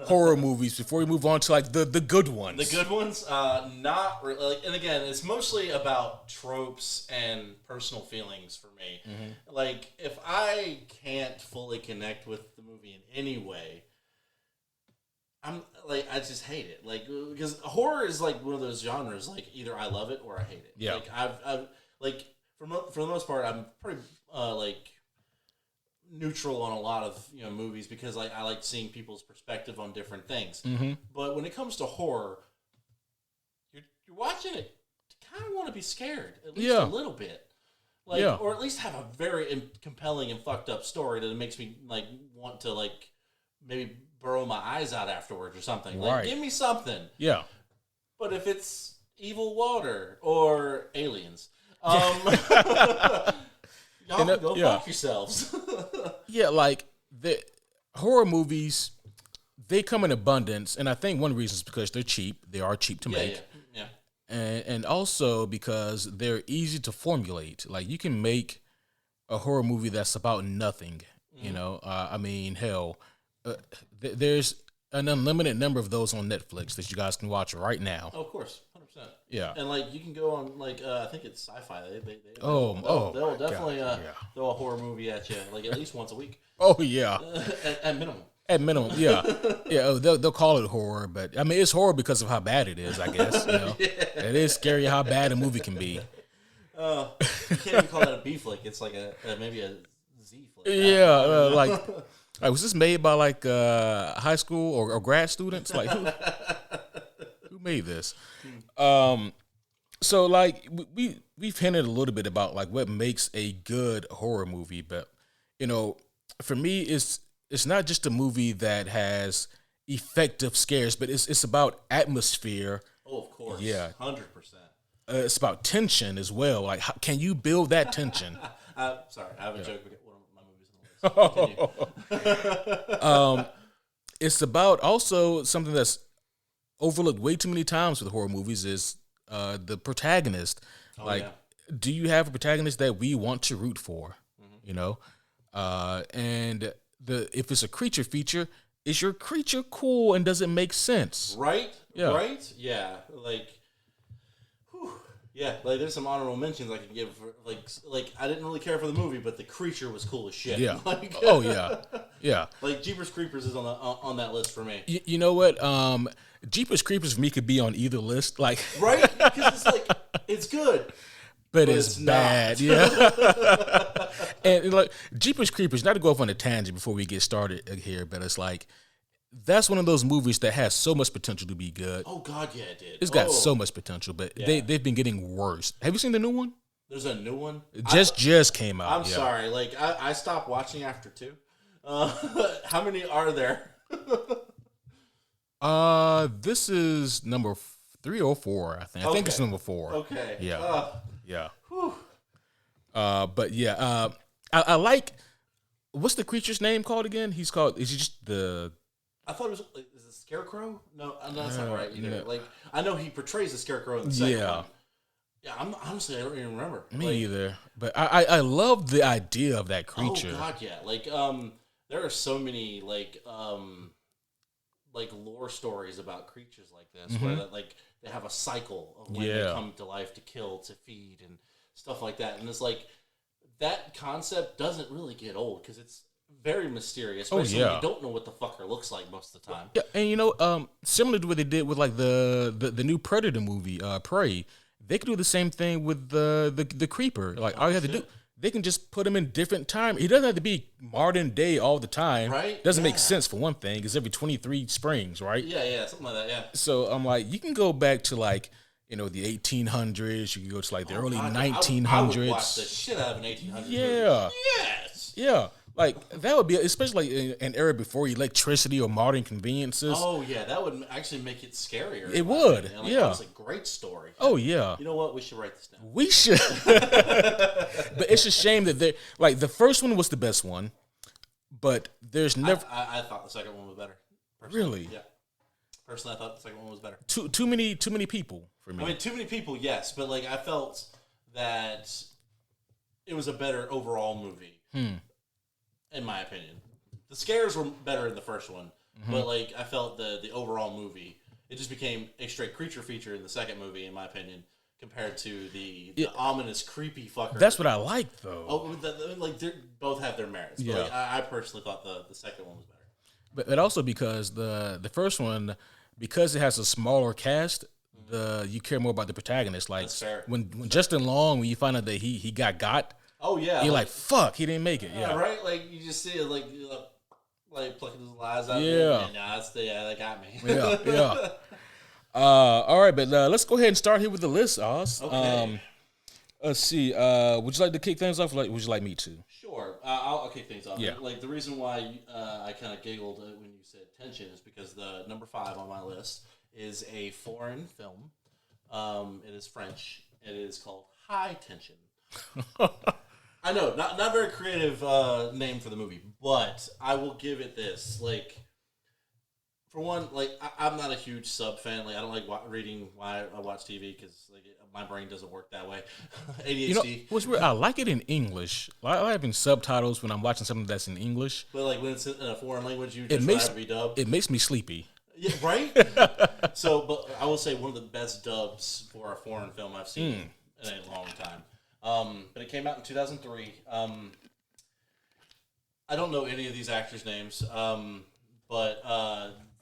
horror movies before we move on to like the good ones? The good ones, not really. Like, and again, it's mostly about tropes and personal feelings for me. Mm-hmm. Like, if I can't fully connect with the movie in any way, I just hate it. Like, because horror is like one of those genres. Like, either I love it or I hate it. Yeah. Like, I've like for the most part, I'm pretty neutral on a lot of movies because I like seeing people's perspective on different things. But when it comes to horror, you're watching it, you kind of want to be scared at least a little bit, or at least have a very compelling and fucked up story that makes me want to maybe burrow my eyes out afterwards or something. Like, give me something. Yeah. But if it's evil water or aliens, y'all can go fuck yourselves. Yeah, like the horror movies, they come in abundance, and I think one reason is because they're cheap. They are cheap to make. Yeah. And also because they're easy to formulate. Like, you can make a horror movie that's about nothing. You know, I mean, hell, there's an unlimited number of those on Netflix that you guys can watch right now. Oh, of course, 100%. Yeah, and you can go on I think it's Sci-Fi. They'll definitely throw a horror movie at you at least once a week. Oh yeah, at minimum. At minimum, yeah, yeah. They'll call it horror, but I mean it's horror because of how bad it is. I guess it is scary how bad a movie can be. You can't even call it a B flick. It's like maybe a Z flick. Yeah, like was this made by high school or grad students? Like who made this? So we've hinted a little bit about what makes a good horror movie, but for me it's not just a movie that has effective scares, but it's about atmosphere. Oh, of course. Yeah, 100%. It's about tension as well. Like, how can you build that tension? Sorry, I have a joke. One of my movies. Continue. It's about also something that's overlooked way too many times with horror movies is the protagonist. Do you have a protagonist that we want to root for? And if it's a creature feature, is your creature cool and does it make sense? Right? Yeah. Right? Yeah. Yeah, there's some honorable mentions I can give. I didn't really care for the movie, but the creature was cool as shit. Yeah. Oh yeah. Yeah. Jeepers Creepers is on that list for me. You know what? Jeepers Creepers for me could be on either list. Right? Because it's it's good. But it's bad, yeah. And Jeepers Creepers, not to go off on a tangent before we get started here, but it's that's one of those movies that has so much potential to be good. Oh God, yeah, it did. It's got so much potential, but they've been getting worse. Have you seen the new one? There's a new one? It just came out. I'm sorry. I stopped watching after 2. How many are there? This is number 3 or 4, I think. I think it's number 4. Okay. Yeah. Yeah. Whew. But yeah, I like. What's the creature's name called again? Is he just the? I thought it was. Is it Scarecrow? No, that's not right either. No. I know he portrays the Scarecrow in the second one. Yeah, honestly, I don't even remember. Me either. But I love the idea of that creature. Oh God, yeah. There are so many lore stories about creatures like this, where they have a cycle of when they come to life to kill, to feed, and stuff like that. And it's that concept doesn't really get old because it's very mysterious. Especially when you don't know what the fucker looks like most of the time. Yeah, and similar to what they did with the new Predator movie, Prey, they could do the same thing with the Creeper. All you have to do, they can just put him in different time. He doesn't have to be modern day all the time. Right? Doesn't make sense for one thing. It's every 23 springs, right? Yeah, something like that. Yeah. So I'm you can go back to the 1800s. You can go to the early 1900s. I would watch the shit out of an 1800s movie. Yes. Yeah. That would be, especially an era before electricity or modern conveniences. Oh, yeah. That would actually make it scarier. It would. Yeah. It's a great story. Oh, yeah. You know what? We should write this down. We should. But it's a shame that the first one was the best one, but there's never. I thought the second one was better. Personally. Really? Yeah. Personally, I thought the second one was better. Too many people for me. I mean, too many people, yes. But, I felt that it was a better overall movie. In my opinion, the scares were better in the first one, but I felt the overall movie, it just became a straight creature feature in the second movie, in my opinion, compared to the ominous, creepy fucker. That's what I like, though. Oh, they both have their merits. But I personally thought the second one was better. But also because the first one, because it has a smaller cast, you care more about the protagonist. That's fair. When Justin Long, when you find out that he got. Oh yeah, You're like, fuck, he didn't make it. yeah, Yeah. right. Like you just see it, like plucking his eyes out. Yeah. And that's that got me. Yeah. Yeah. All right, but let's go ahead and start here with the list, Oz. Okay. Let's see. Would you like to kick things off? Or would you like me to? Sure. I'll kick things off. Yeah. Like the reason why I kind of giggled when you said tension is because the number 5 on my list is a foreign film. It is French. It is called High Tension. I know, not very creative name for the movie, but I will give it this. Like, for one, like I'm not a huge sub fan. Like, I don't like reading why I watch TV because like my brain doesn't work that way. ADHD. You know, what's weird? I like it in English. I like having subtitles when I'm watching something that's in English. But like when it's in a foreign language, you just have to be dubbed. It makes me sleepy. Yeah, right. So, but I will say one of the best dubs for a foreign film I've seen in a long time. But it came out in 2003. I don't know any of these actors' names, but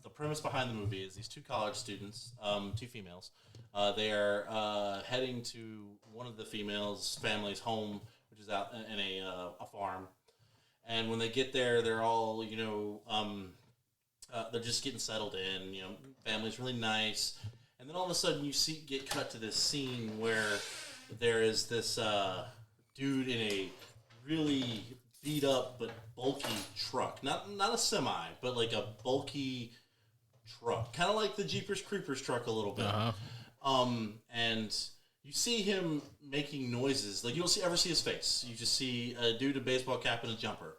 the premise behind the movie is these 2 college students, 2 females. They are heading to one of the females' family's home, which is out in a farm. And when they get there, they're all, they're just getting settled in. Family's really nice. And then all of a sudden, you get cut to this scene where there is this dude in a really beat up but bulky truck. Not a semi, but like a bulky truck. Kind of like the Jeepers Creepers truck a little bit. And you see him making noises. Like, you don't ever see his face. You just see a dude in a baseball cap and a jumper.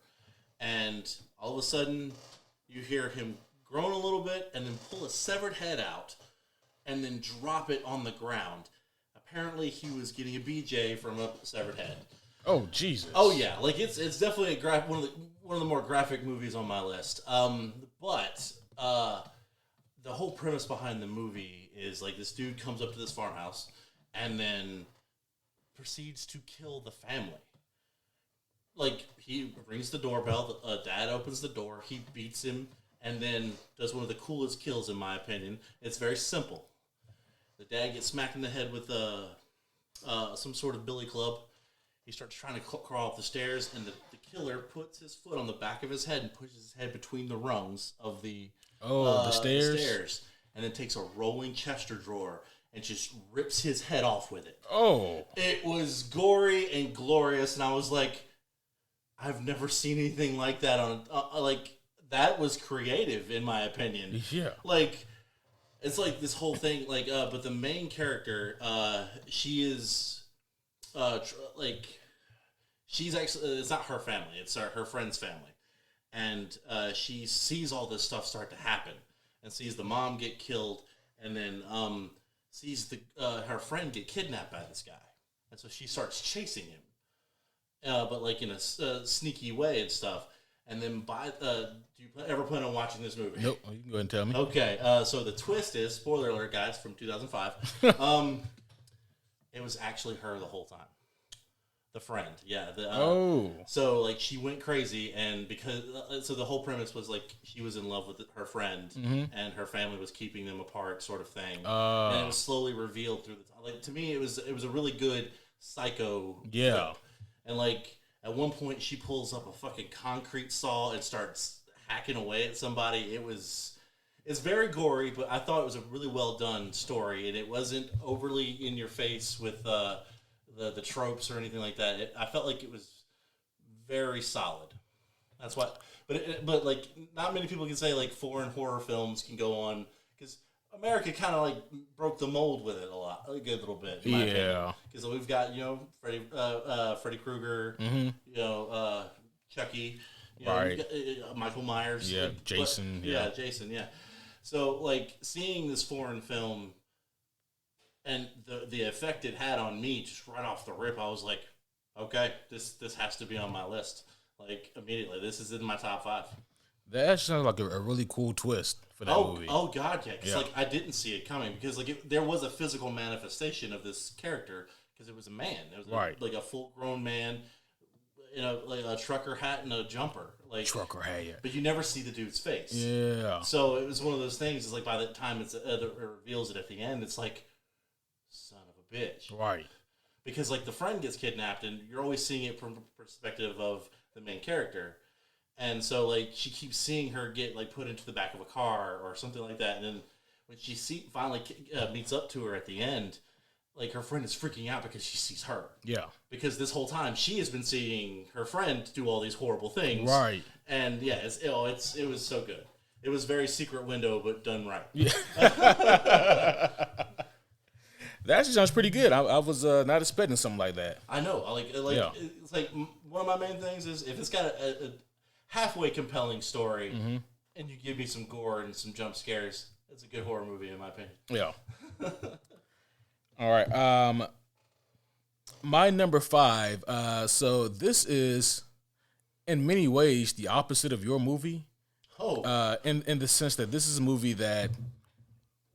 And all of a sudden, you hear him groan a little bit and then pull a severed head out and then drop it on the ground. Apparently, he was getting a BJ from a severed head. Oh, Jesus. Oh yeah, like it's definitely one of the more graphic movies on my list. But the whole premise behind the movie is like this dude comes up to this farmhouse and then proceeds to kill the family. Like, he rings the doorbell, dad opens the door, he beats him, and then does one of the coolest kills in my opinion. It's very simple. The dad gets smacked in the head with some sort of billy club. He starts trying to crawl up the stairs, and the killer puts his foot on the back of his head and pushes his head between the rungs of the stairs, and then takes a rolling Chester drawer and just rips his head off with it. Oh. It was gory and glorious, and I was like, I've never seen anything like that on that was creative in my opinion. Yeah. Like, it's like this whole thing, like, but the main character, she is, she's actually, it's not her family, it's her friend's family. And she sees all this stuff start to happen and sees the mom get killed and then sees her friend get kidnapped by this guy. And so she starts chasing him, but like in a sneaky way and stuff. And then do you ever plan on watching this movie? Nope. You can go ahead and tell me. Okay, so the twist is, spoiler alert, guys, from 2005. It was actually her the whole time. The friend, yeah. So, like, she went crazy, and so the whole premise was, like, she was in love with her friend, and her family was keeping them apart, sort of thing. And it was slowly revealed through the time. Like, to me, it was a really good psycho. Yeah. Film. And, like, at one point, she pulls up a fucking concrete saw and starts hacking away at somebody. It's very gory, but I thought it was a really well done story, and it wasn't overly in your face with the tropes or anything like that. I felt like it was very solid. That's what. But like, not many people can say like foreign horror films can go on, because America kind of like broke the mold with it a good little bit. Yeah. Because we've got Freddy Krueger, Chucky, right. Michael Myers, yeah, Jason, Jason, yeah. So like seeing this foreign film and the effect it had on me just right off the rip, I was like, okay, this has to be on my list. Like immediately, this is in my top 5. That sounds like a really cool twist for that movie. Oh god, yeah. Because like I didn't see it coming, because like there was a physical manifestation of this character, because it was a man. It was like a full grown man in a trucker hat and a jumper. Like trucker hat, yeah. But you never see the dude's face. Yeah. So it was one of those things. It's like by the time it reveals it at the end, it's like, son of a bitch. Right. because like the friend gets kidnapped, and you're always seeing it from the perspective of the main character, and so like she keeps seeing her get like put into the back of a car or something like that, and then when she finally meets up to her at the end, like her friend is freaking out because she sees her. Yeah. Because this whole time she has been seeing her friend do all these horrible things. Right. And yeah, it was so good. It was very Secret Window, but done right. Yeah. That actually sounds pretty good. I was not expecting something like that. I know. Yeah. It's like one of my main things is if it's got a halfway compelling story, and you give me some gore and some jump scares, it's a good horror movie in my opinion. Yeah. All right. My number 5. So this is, in many ways, the opposite of your movie. Oh. In the sense that this is a movie that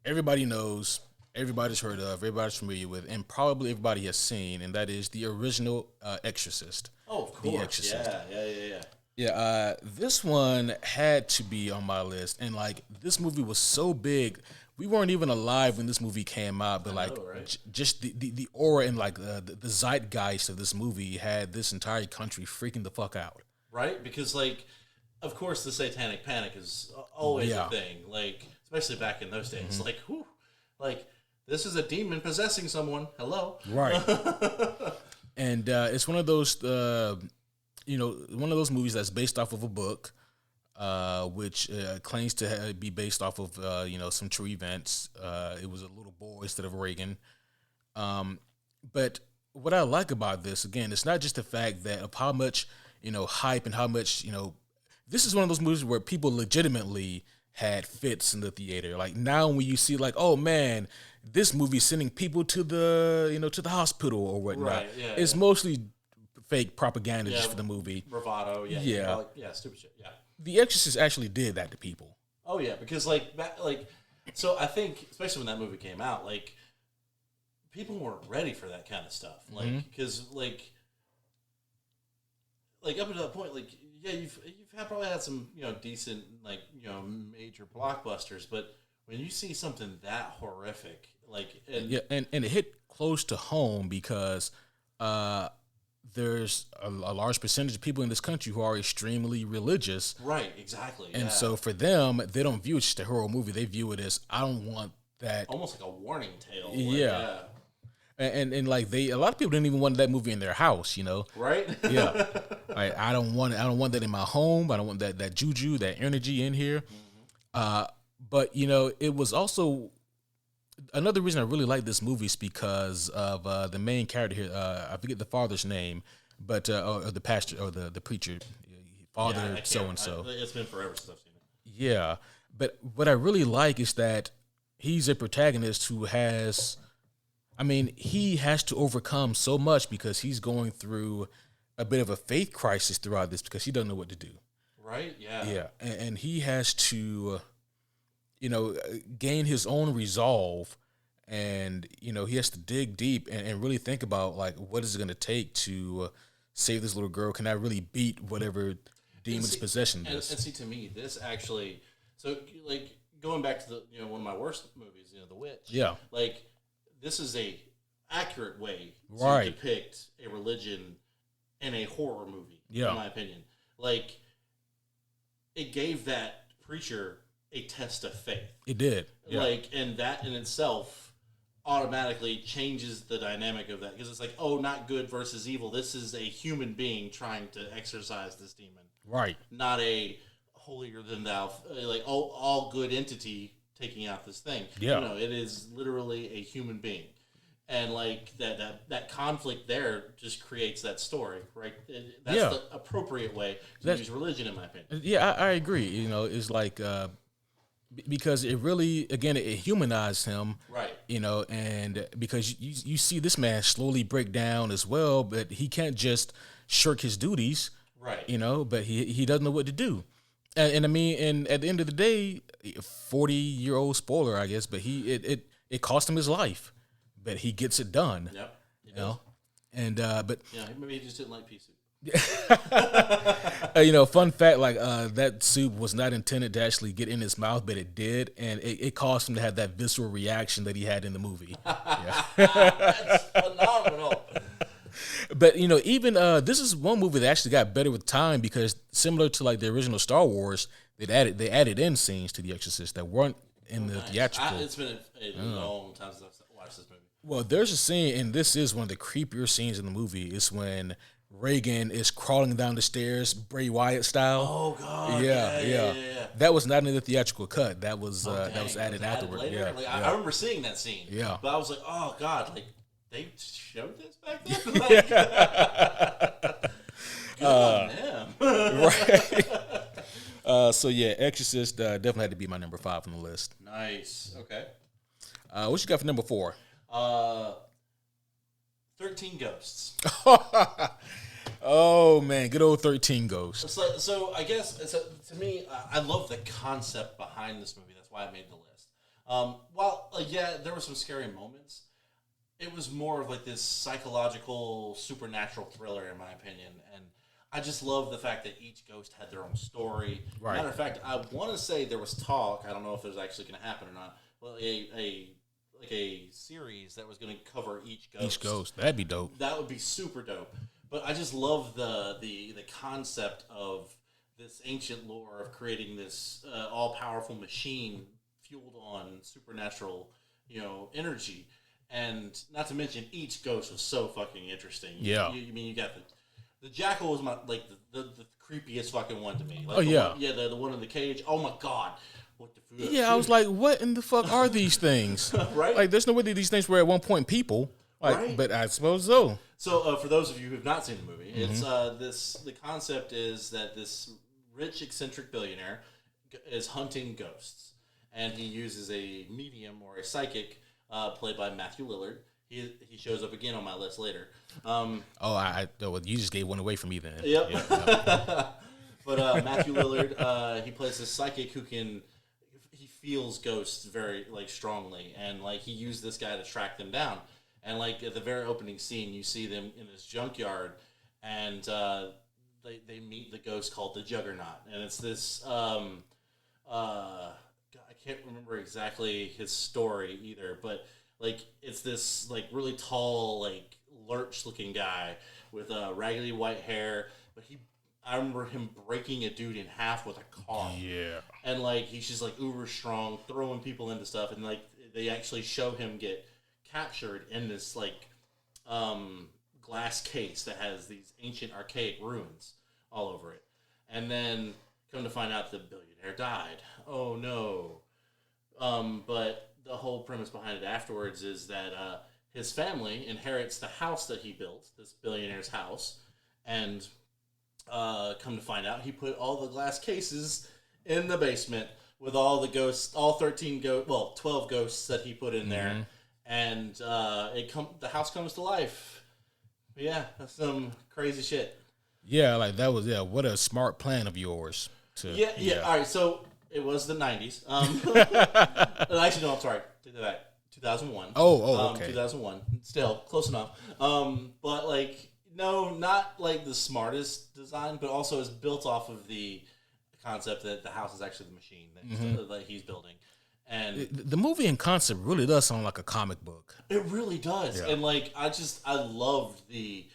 everybody knows, everybody's heard of, everybody's familiar with, and probably everybody has seen, and that is the original Exorcist. Oh, of course. The Exorcist. Yeah. Yeah, this one had to be on my list, and like this movie was so big, we weren't even alive when this movie came out, but like right? just the aura and like the zeitgeist of this movie had this entire country freaking the fuck out. Right? Because like, of course, the Satanic Panic is always Yeah. a thing. Like, especially back in those days. Like, whew, like this is a demon possessing someone. Hello. Right. And it's one of those, one of those movies that's based off of a book, which claims to be based off of, some true events. It was a little boy instead of Reagan. But what I like about this, again, it's not just the fact that of how much, hype and how much, this is one of those movies where people legitimately had fits in the theater. Like now when you see like, oh man, this movie's sending people to the, to the hospital or whatnot. Right, yeah, it's mostly fake propaganda just Yeah. for the movie. Bravado. Yeah. Yeah. Stupid shit. Yeah. The Exorcist actually did that to people. Oh yeah, because so I think especially when that movie came out, like people weren't ready for that kind of stuff. Like because like up until that point, like yeah, you've probably had some decent major blockbusters, but when you see something that horrific, like And it hit close to home because there's a large percentage of people in this country who are extremely religious. Right, exactly. And yeah. so for them, they don't view it just a horror movie. They view it as, I don't want that. Almost like a warning tale. Yeah. And like a lot of people didn't even want that movie in their house, Right? Yeah. Like, I don't want that in my home. I don't want that juju, that energy in here. But it was also another reason I really like this movie is because of the main character here. I forget the father's name, but or the pastor or the preacher, father so and so. It's been forever since I've seen it. Yeah, but what I really like is that he's a protagonist who has, he has to overcome so much because he's going through a bit of a faith crisis throughout this because he doesn't know what to do. Right? Yeah. Yeah, and he has to, gain his own resolve, and he has to dig deep and really think about like what is it going to take to save this little girl. Can I really beat whatever demon's possession this? And see, to me, this actually, so like going back to the one of my worst movies, The Witch. Yeah, like this is a accurate way to Right. depict a religion in a horror movie. Yeah. In my opinion, like it gave that preacher a test of faith. it did. Yeah. Like, and that in itself automatically changes the dynamic of that because it's like, oh, not good versus evil. This is a human being trying to exorcise this demon, Right. not a holier than thou, like all good entity taking out this thing. Yeah. It is literally a human being, and like that conflict there just creates that story, right? That's Yeah. the appropriate way to That's- use religion, in my opinion. Yeah, I agree. It's like because it really, again, it humanized him. Right. And because you see this man slowly break down as well, but he can't just shirk his duties. Right. But he doesn't know what to do. And at the end of the day, 40-year-old spoiler, I guess, but it cost him his life, but he gets it done. Yep. And but Maybe he just didn't like pea soup. fun fact, like that soup was not intended to actually get in his mouth, but it did, and it caused him to have that visceral reaction that he had in the movie. That's phenomenal. But even this is one movie that actually got better with time because similar to like the original Star Wars, they added in scenes to The Exorcist that weren't in the theatrical. It's been a long time since I've watched this movie. Well, there's a scene, and this is one of the creepier scenes in the movie. It's when Reagan is crawling down the stairs, Bray Wyatt style. Oh God! Yeah. That was not in the theatrical cut. That was added afterward. Later? Yeah, like, yeah. I remember seeing that scene. Yeah. But I was like, oh God, like they showed this back then. Like, good on them. Right. So yeah, Exorcist definitely had to be my number 5 on the list. Nice. Okay. What you got for number 4? 13 Ghosts. Oh man, good old 13 Ghosts. So I guess to me, I love the concept behind this movie. That's why I made the list. While there were some scary moments, it was more of like this psychological, supernatural thriller, in my opinion. And I just love the fact that each ghost had their own story. Right. Matter of fact, I want to say there was talk. I don't know if it was actually going to happen or not. Well, a series that was going to cover each ghost. Each ghost, that'd be dope. That would be super dope. But I just love the concept of this ancient lore of creating this all powerful machine fueled on supernatural, energy, and not to mention each ghost was so fucking interesting. Yeah, you got the jackal was the creepiest fucking one to me. Like the one in the cage. Oh my God. What the fuck? Yeah, I was like, what in the fuck are these things? Right? Like, there's no way that these things were at one point people. Like, right? But I suppose so. So, for those of you who have not seen the movie, it's the concept is that this rich, eccentric billionaire is hunting ghosts, and he uses a medium or a psychic played by Matthew Lillard. He shows up again on my list later. You just gave one away from me then. Yep. Yeah. But Matthew Lillard, he plays this psychic who he feels ghosts very strongly, and he used this guy to track them down. And at the very opening scene, you see them in this junkyard, and they meet the ghost called the Juggernaut, and it's this I can't remember exactly his story either, but it's this really tall lurch looking guy with raggedy white hair, but I remember him breaking a dude in half with a car. Yeah. And he's just uber strong, throwing people into stuff, and they actually show him get captured in this glass case that has these ancient archaic ruins all over it. And then come to find out the billionaire died. Oh no. But the whole premise behind it afterwards is that his family inherits the house that he built, this billionaire's house, and come to find out he put all the glass cases in the basement with all the ghosts, all 12 ghosts that he put in there. And the house comes to life. But yeah, that's some crazy shit. Yeah, that was what a smart plan of yours. Yeah. All right, so it was the 90s. Actually, no, I'm sorry. Take that back. 2001. Oh, okay. 2001. Still close enough. But no, not the smartest design, but also is built off of the concept that the house is actually the machine that he's building. And the movie in concept really does sound like a comic book. It really does. Yeah. And I loved the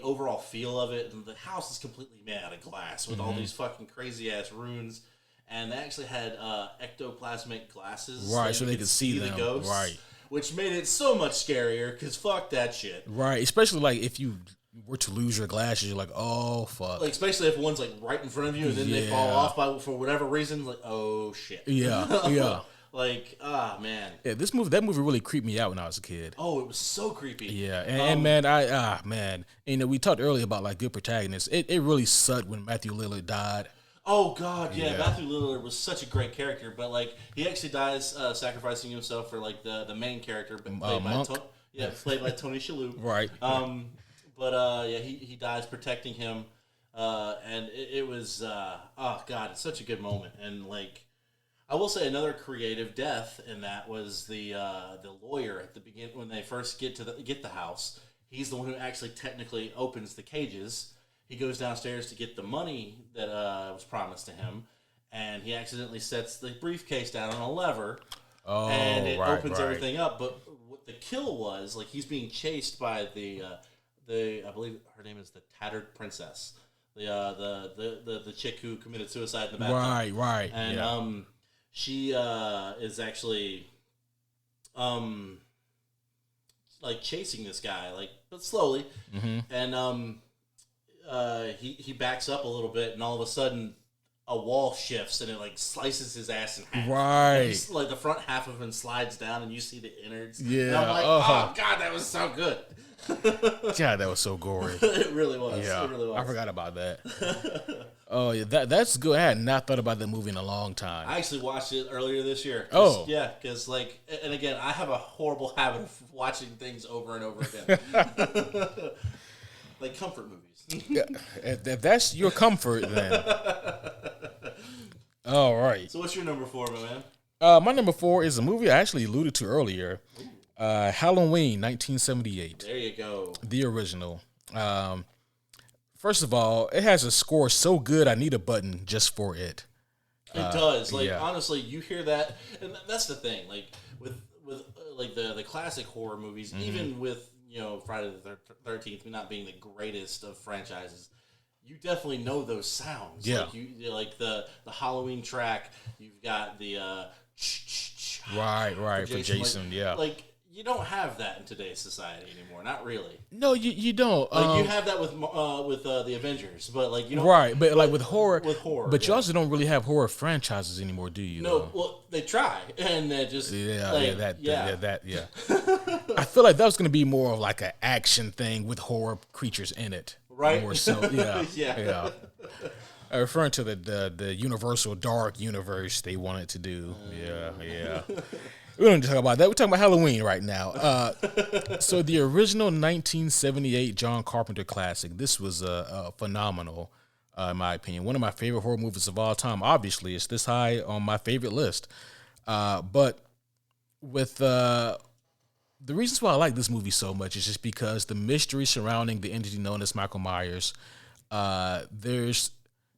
overall feel of it. And the house is completely made out of glass with all these fucking crazy ass runes. And they actually had ectoplasmic glasses, right? So they could see the them, ghosts, right? Which made it so much scarier. Because fuck that shit, right? Especially if you were to lose your glasses, you're like, oh fuck. Especially if one's right in front of you and then they fall off for whatever reason. oh shit. Yeah, yeah. Man. Yeah, that movie really creeped me out when I was a kid. Oh, it was so creepy. Yeah, and man, we talked earlier about good protagonists. It really sucked when Matthew Lillard died. Oh God, yeah. Matthew Lillard was such a great character, but he actually dies sacrificing himself for the main character, but played by Tony Shalhoub. Right. But he dies protecting him, and it was oh God, it's such a good moment. And I will say another creative death in that was the lawyer at the beginning when they first get the house. He's the one who actually technically opens the cages. He goes downstairs to get the money that was promised to him, and he accidentally sets the briefcase down on a lever, and it opens everything up. But what the kill was, he's being chased by the I believe her name is the Tattered Princess, the chick who committed suicide in the bathtub. Right, and she is actually like chasing this guy, like, but slowly, and he backs up a little bit, and all of a sudden a wall shifts and it like slices his ass in half. Right. Like the front half of him slides down and you see the innards. Yeah. And I'm like, oh god, that was so good. God, that was so gory. It really was. Yeah. It really was. I forgot about that. Oh yeah, that's good. I had not thought about that movie in a long time. I actually watched it earlier this year. Oh. Yeah, because like, and again, I have a horrible habit of watching things over and over again. Like comfort movies. Yeah, if that's your comfort, then. All right. So what's your number 4, my man? My number 4 is a movie I actually alluded to earlier. Halloween, 1978. There you go. The original. First of all, it has a score so good I need a button just for it. It does. Like, yeah. honestly, you hear that, and that's the thing. Like with like the classic horror movies, even with Friday the 13th not being the greatest of franchises, you definitely know those sounds. Yeah. Like you like the Halloween track. You've got the Right for Jason. Like, yeah. Like you don't have that in today's society anymore. Not really. No, you don't. Like you have that with the Avengers, but like you don't. Right, but like with horror. But you yeah. also don't really have horror franchises anymore, do you? No, well, they try, and they just that. I feel like that was going to be more of like an action thing with horror creatures in it, right? More so, yeah, yeah. Referring to the Universal Dark Universe they wanted to do, yeah. We don't need to talk about that. We're talking about Halloween right now. So the original 1978 John Carpenter classic. This was phenomenal, in my opinion. One of my favorite horror movies of all time. Obviously, it's this high on my favorite list. But with the reasons why I like this movie so much is just because the mystery surrounding the entity known as Michael Myers. There's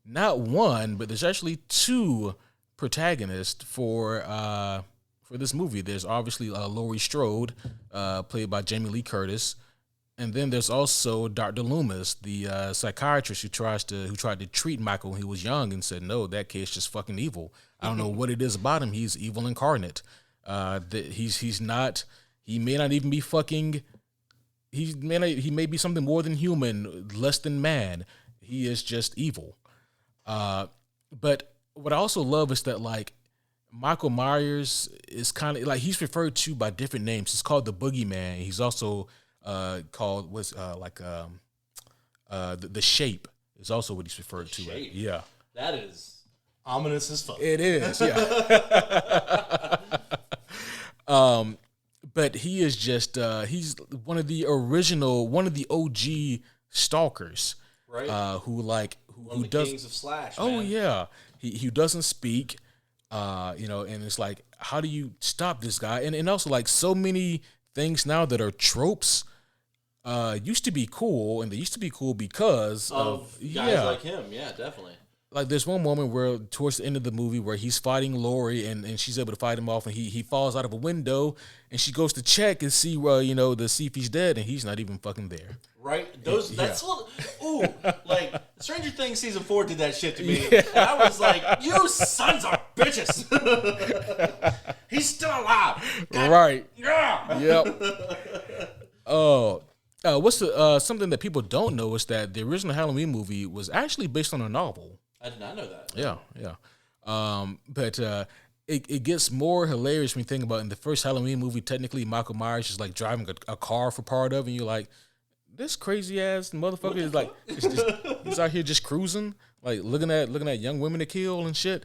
not one, but there's actually two protagonists for this movie. There's obviously Laurie Strode, played by Jamie Lee Curtis, and then there's also Dr. Loomis, the psychiatrist who tried to treat Michael when he was young and said, no, that kid's just fucking evil. I don't know what it is about him. He's evil incarnate. He's not. He may not even be fucking. He may be something more than human, less than man. He is just evil. But what I also love is that like Michael Myers is kind of like he's referred to by different names. He's called the Boogeyman. He's also called the Shape is also what he's referred to. Shape. Yeah, that is ominous as fuck. It is. Yeah. But he is just he's one of the OG stalkers, right? Who does kings of slash. Oh man. yeah, he doesn't speak. And it's like, how do you stop this guy? And also like so many things now that are tropes used to be cool, and they used to be cool because of guys like him. Yeah, definitely. Like there's one moment where towards the end of the movie where he's fighting Laurie and she's able to fight him off, and he falls out of a window, and she goes to check and see to see if he's dead, and he's not even fucking there. Right? That's what. Ooh, like Stranger Things season 4 did that shit to me. Yeah. And I was like, "You sons of bitches!" He's still alive. God, right? Yeah. Yep. Oh. What's the something that people don't know is that the original Halloween movie was actually based on a novel. I did not know that. Yeah. But it gets more hilarious when you think about it. In the first Halloween movie, technically Michael Myers is like driving a car for part of, and you're like, this crazy ass motherfucker is like, he's out here just cruising, like looking at young women to kill and shit.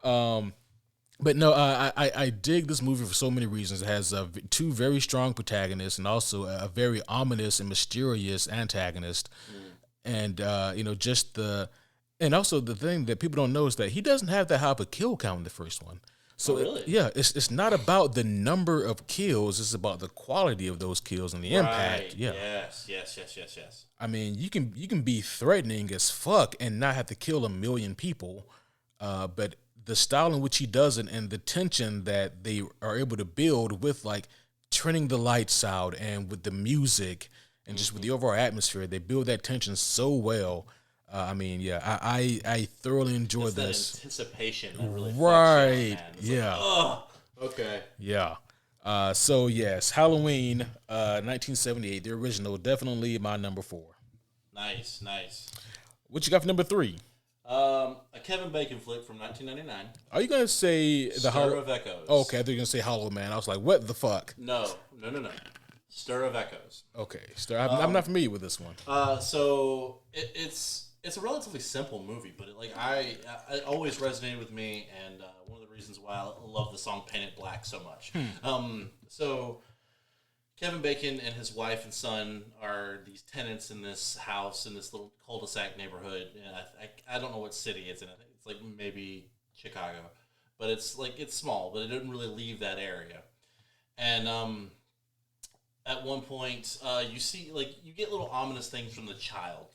But no, I dig this movie for so many reasons. It has two very strong protagonists and also a very ominous and mysterious antagonist. And and also the thing that people don't know is that he doesn't have that high of a kill count in the first one. So really? It's not about the number of kills. It's about the quality of those kills and the impact. Yeah. Yes. I mean, you can be threatening as fuck and not have to kill 1 million people, but the style in which he does it and the tension that they are able to build with like turning the lights out and with the music and just with the overall atmosphere, they build that tension so well. I mean, yeah, I thoroughly enjoy It's this. that anticipation that really fucks Right. you up, man. It's Yeah. Like, oh, okay. Yeah. So yes, Halloween, 1978, the original, definitely my number 4. Nice, nice. What you got for number 3? A Kevin Bacon flick from 1999. Are you gonna say the Stir of Echoes. Oh, okay, I thought you were gonna say Hollow Man. I was like, what the fuck? No. Stir of Echoes. Okay, I'm not familiar with this one. So it's a relatively simple movie, but it always resonated with me, and one of the reasons why I love the song "Painted Black" so much. So Kevin Bacon and his wife and son are these tenants in this house in this little cul-de-sac neighborhood. And I don't know what city it's in. I think it's like maybe Chicago, but it's small, but it didn't really leave that area. And at one point, you see you get little ominous things from the child,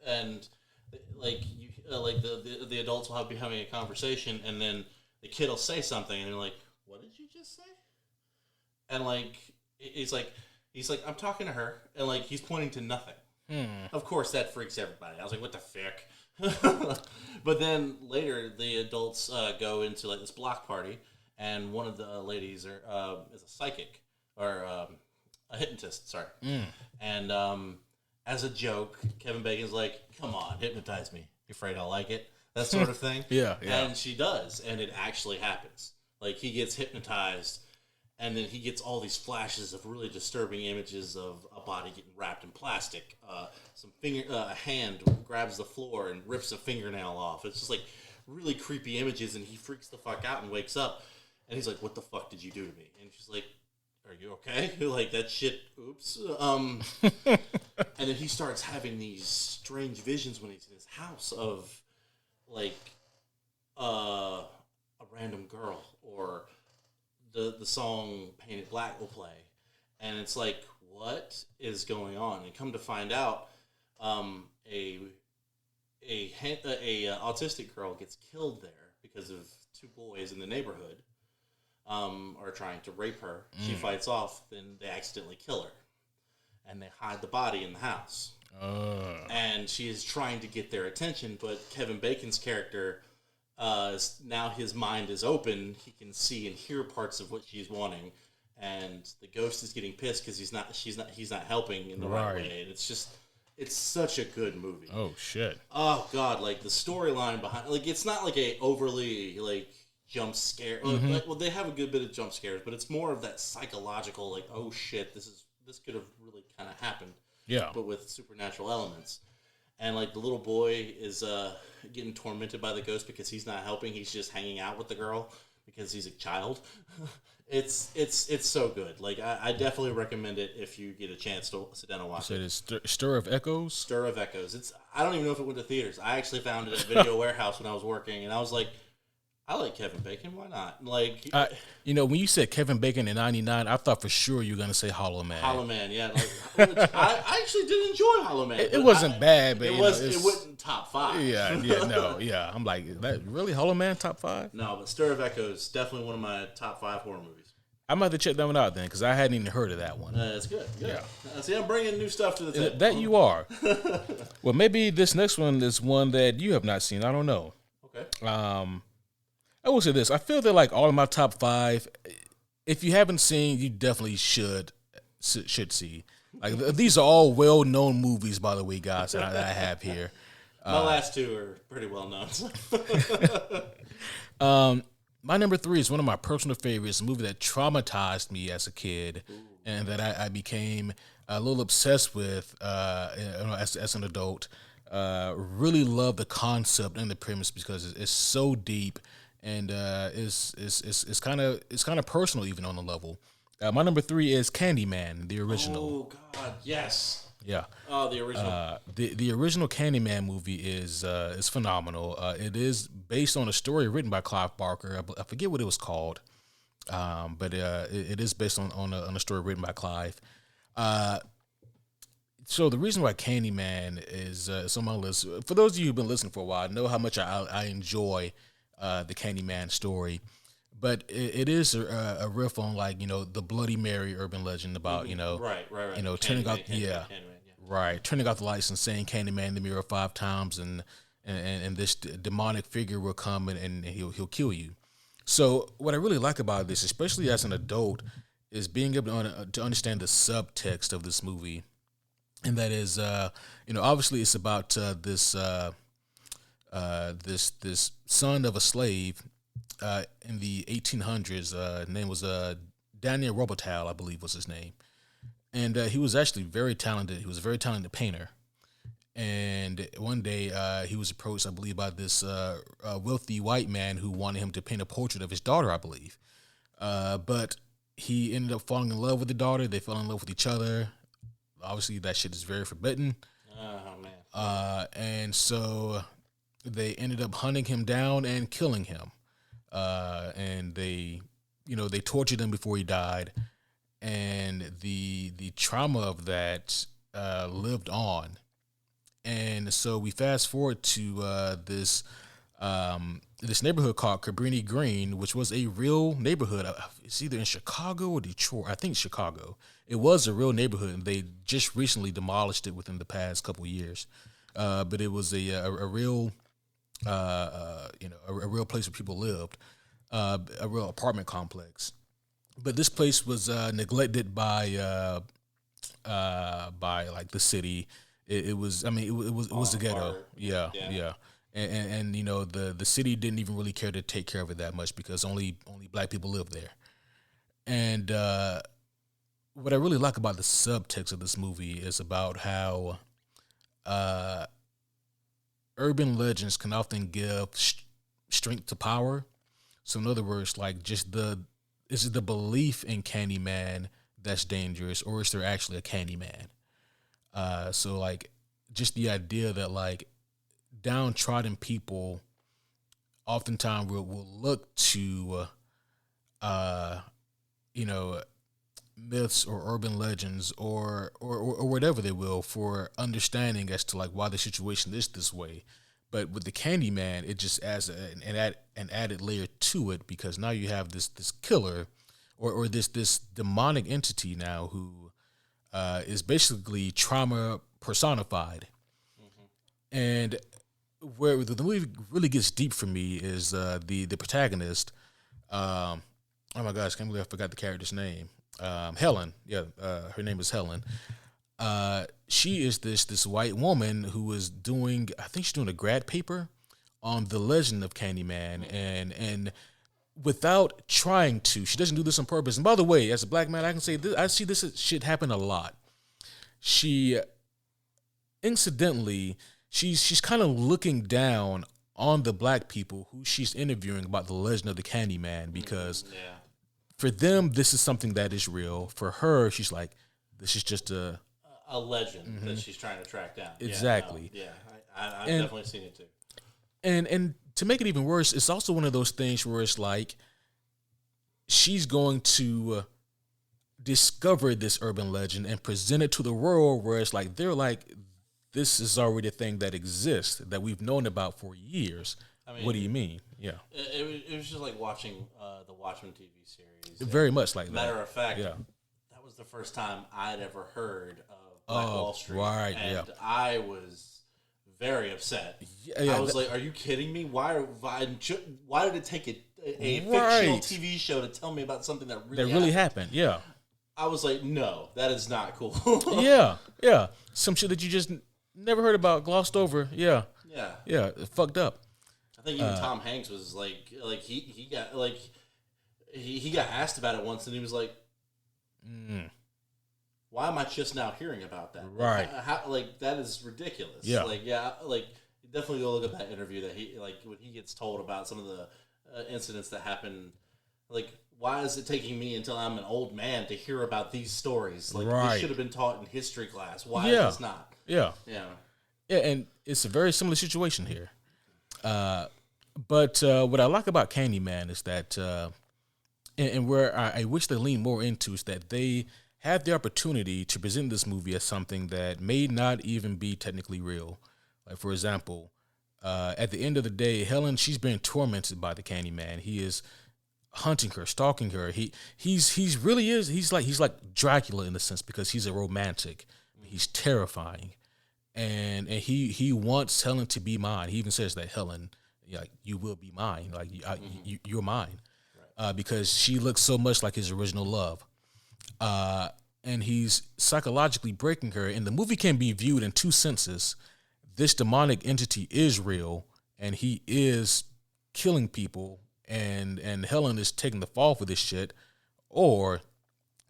and the adults will be having a conversation, and then the kid will say something, and you're like, "What did you just say?" And he's like, I'm talking to her, and he's pointing to nothing. Of course, that freaks everybody. I was like, what the fuck? But then later, the adults go into this block party, and one of the ladies is a psychic or a hypnotist. Sorry, and as a joke, Kevin Bacon's like, "Come on, hypnotize me. You afraid I'll like it?" That sort of thing. Yeah. And she does, and it actually happens. He gets hypnotized. And then he gets all these flashes of really disturbing images of a body getting wrapped in plastic. A hand grabs the floor and rips a fingernail off. It's just really creepy images, and he freaks the fuck out and wakes up. And he's like, "What the fuck did you do to me?" And she's like, "Are you okay?" That shit. Oops. And then he starts having these strange visions when he's in his house of a random girl or. The song "Painted Black" will play, and it's like, what is going on? And come to find out, a autistic girl gets killed there because of 2 boys in the neighborhood are trying to rape her. She fights off, then they accidentally kill her, and they hide the body in the house. And she is trying to get their attention, but Kevin Bacon's character. Now his mind is open. He can see and hear parts of what she's wanting, and the ghost is getting pissed because he's not helping in the right way. And it's such a good movie. Oh shit. Oh god, the storyline behind it's not a overly jump scare. Well, they have a good bit of jump scares, but it's more of that psychological oh shit, this could have really kind of happened. Yeah. But with supernatural elements. And the little boy is getting tormented by the ghost because he's not helping. He's just hanging out with the girl because he's a child. It's so good. I definitely recommend it if you get a chance to sit down and watch it. It's Stir of Echoes. Stir of Echoes. I don't even know if it went to theaters. I actually found it at Video Warehouse when I was working, and I was like, I like Kevin Bacon. Why not? When you said Kevin Bacon in '99, I thought for sure you were gonna say Hollow Man. Hollow Man, yeah. I actually did enjoy Hollow Man. It wasn't bad, but it wasn't top 5. Yeah. I'm like, is that really Hollow Man top 5? No, but Stir of Echoes definitely one of my top 5 horror movies. I might have to check that one out then, because I hadn't even heard of that one. It's good. Yeah. See, I'm bringing new stuff to the table. That you are. Well, maybe this next one is one that you have not seen. I don't know. Okay. I will say this. I feel that all of my top 5, if you haven't seen, you definitely should see. These are all well-known movies, by the way, guys, that I have here. My last 2 are pretty well known. My number 3 is one of my personal favorites, a movie that traumatized me as a kid. Ooh. And that I became a little obsessed with as an adult. Really love the concept and the premise because it's so deep. And it's kind of personal even on the level. My number 3 is Candyman, the original. Oh God, yes. Yeah. Oh, the original. The original Candyman movie is phenomenal. It is based on a story written by Clive Barker. I forget what it was called, but it is based on a story written by Clive. So the reason why Candyman is on my list, for those of you who've been listening for a while, know how much I enjoy the Candyman story, but it is a riff on the Bloody Mary urban legend about right. Turning out Candyman. Right, turning out the lights and saying "Candyman" in the mirror 5 times, and this demonic figure will come and he'll kill you. So what I really like about this, especially as an adult, is being able to understand the subtext of this movie, and that is, obviously it's about this son of a slave in the 1800s. His name was Daniel Robotal, I believe was his name, and he was actually very talented. He was a very talented painter. And one day he was approached, I believe, by this wealthy white man who wanted him to paint a portrait of his daughter, I believe. But he ended up falling in love with the daughter. They fell in love with each other. Obviously, that shit is very forbidden. Oh, man. And so they ended up hunting him down and killing him. And they tortured him before he died. And the trauma of that lived on. And so we fast forward to this neighborhood called Cabrini Green, which was a real neighborhood. It's either in Chicago or Detroit. I think Chicago. It was a real neighborhood, and they just recently demolished it within the past couple of years. But it was a real, a real place where people lived, a real apartment complex. But this place was neglected by like the city. It was the ghetto. Yeah. And the city didn't even really care to take care of it that much because only black people lived there. And what I really like about the subtext of this movie is about how urban legends can often give strength to power. So in other words, like just is it the belief in Candyman that's dangerous, or is there actually a Candyman? So like just the idea that like downtrodden people oftentimes will look to myths or urban legends or whatever they will for understanding as to like why the situation is this way. But with the Candyman, it just adds an added layer to it, because now you have this killer or this demonic entity now who is basically trauma personified. Mm-hmm. And where the movie really gets deep for me is the protagonist. Oh my gosh, I can't believe I forgot the character's name. Helen. Yeah, her name is Helen. She is this white woman who is I think she's doing a grad paper on the legend of Candyman, and without trying to, she doesn't do this on purpose. And by the way, as a black man, I can say this, I see this shit happen a lot. She, incidentally, she's kind of looking down on the black people who she's interviewing about the legend of the Candyman, because for them, this is something that is real. For her, she's like, this is just a legend that she's trying to track down. Exactly. I've definitely seen it too. And to make it even worse, it's also one of those things where it's like she's going to discover this urban legend and present it to the world, where it's like they're like, this is already a thing that exists that we've known about for years. I mean, what do you mean? Yeah, it was just like watching the Watchmen TV series. Very much like that. Matter of fact, that was the first time I'd ever heard of Black Wall Street. Right, and I was very upset. I was like, "Are you kidding me? Why did it take a fictional TV show to tell me about something that really happened?" Yeah, I was like, "No, that is not cool." yeah, some shit that you just never heard about, glossed over. Yeah, fucked up. I think even Tom Hanks was like he got asked about it once, and he was like, why am I just now hearing about that? Right. How, that is ridiculous. Yeah. Definitely go look at that interview that he, when he gets told about some of the incidents that happen. Why is it taking me until I'm an old man to hear about these stories? This should have been taught in history class. Why is this not? Yeah. And it's a very similar situation here. But what I like about Candyman is that, and where I wish they lean more into, is that they had the opportunity to present this movie as something that may not even be technically real. Like, for example, at the end of the day, Helen, she's being tormented by the Candyman. He is hunting her, stalking her. He's like Dracula in a sense, because he's a romantic. he's terrifying, and he wants Helen to be mine. He even says that Helen, like, you will be mine, like you're mine, because she looks so much like his original love, and he's psychologically breaking her. And the movie can be viewed in two senses. This demonic entity is real, and he is killing people, and Helen is taking the fall for this shit, or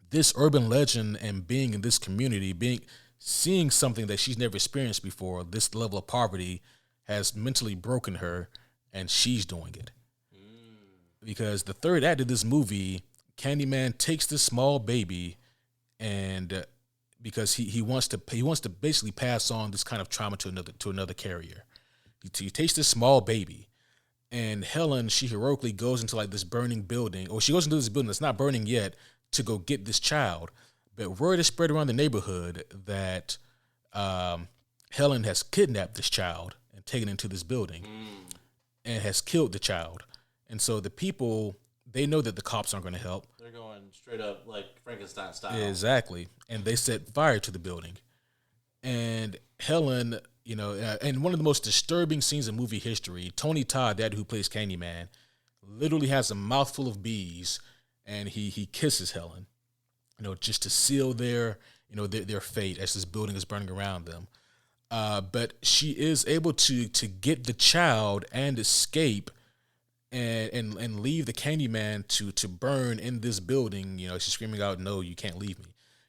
this urban legend and being in this community, seeing something that she's never experienced before, this level of poverty has mentally broken her, and she's doing it. Because the third act of this movie, Candyman takes this small baby, and because he wants to basically pass on this kind of trauma to another carrier. He takes this small baby, and Helen, she heroically goes into like this burning building, or she goes into this building that's not burning yet, to go get this child. But word is spread around the neighborhood that Helen has kidnapped this child and taken it into this building and has killed the child. And so the people, they know that the cops aren't going to help. They're going straight up like Frankenstein style. Exactly. And they set fire to the building. And Helen, and one of the most disturbing scenes in movie history, Tony Todd, that who plays Candyman, literally has a mouthful of bees, and he kisses Helen, just to seal their fate as this building is burning around them. But she is able to get the child and escape, and leave the Candyman to burn in this building. She's screaming out, "No, you can't leave me."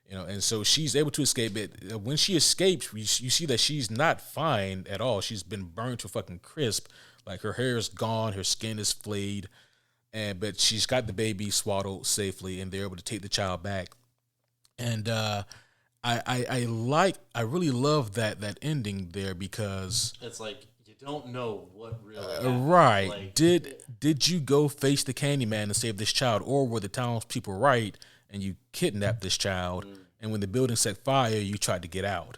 And so she's able to escape it. When she escapes, you see that she's not fine at all. She's been burned to fucking crisp. Like, her hair is gone, her skin is flayed, but she's got the baby swaddled safely, and they're able to take the child back. And I really love that ending there, because it's like, you don't know what really happened. Right. Like, did you go face the Candyman and save this child, or were the townspeople right and you kidnapped this child, and when the building set fire, you tried to get out?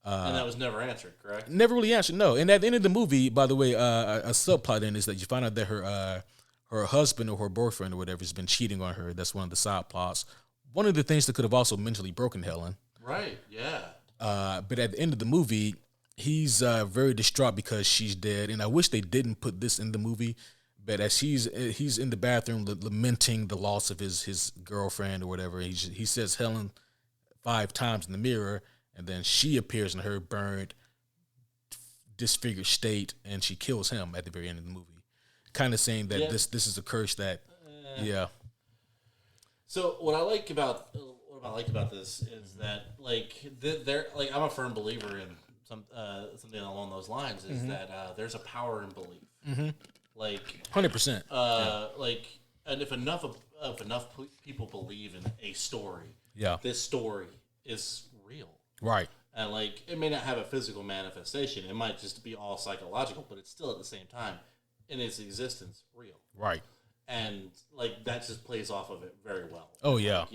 And that was never answered, correct? Never really answered, no. And at the end of the movie, by the way, a subplot in is that you find out that her husband or her boyfriend or whatever has been cheating on her. That's one of the side plots. One of the things that could have also mentally broken Helen. Right, yeah. But at the end of the movie, he's very distraught because she's dead. And I wish they didn't put this in the movie. But as he's in the bathroom lamenting the loss of his girlfriend or whatever, he says Helen 5 times in the mirror, and then she appears in her burned, disfigured state, and she kills him at the very end of the movie, kind of saying that this is a curse that, yeah. So what I like about this is that, like, they're like, I'm a firm believer in something along those lines, is that there's a power in belief. Like 100%. Like, and if enough people believe in a story, this story is real, right? And like, it may not have a physical manifestation; it might just be all psychological, but it's still at the same time, in its existence, real, right? And like, that just plays off of it very well. Oh yeah,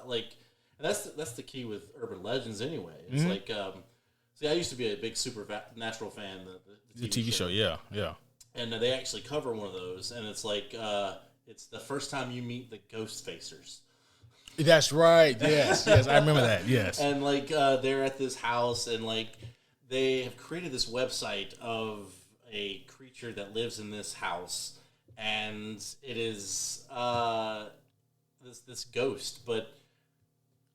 like, and that's the key with urban legends anyway. It's like, see, I used to be a big Supernatural fan, the TV show, yeah. And they actually cover one of those, and it's like, it's the first time you meet the Ghost Facers. That's right. Yes, I remember that. Yes. And like, they're at this house, and like, they have created this website of a creature that lives in this house, and it is this ghost, but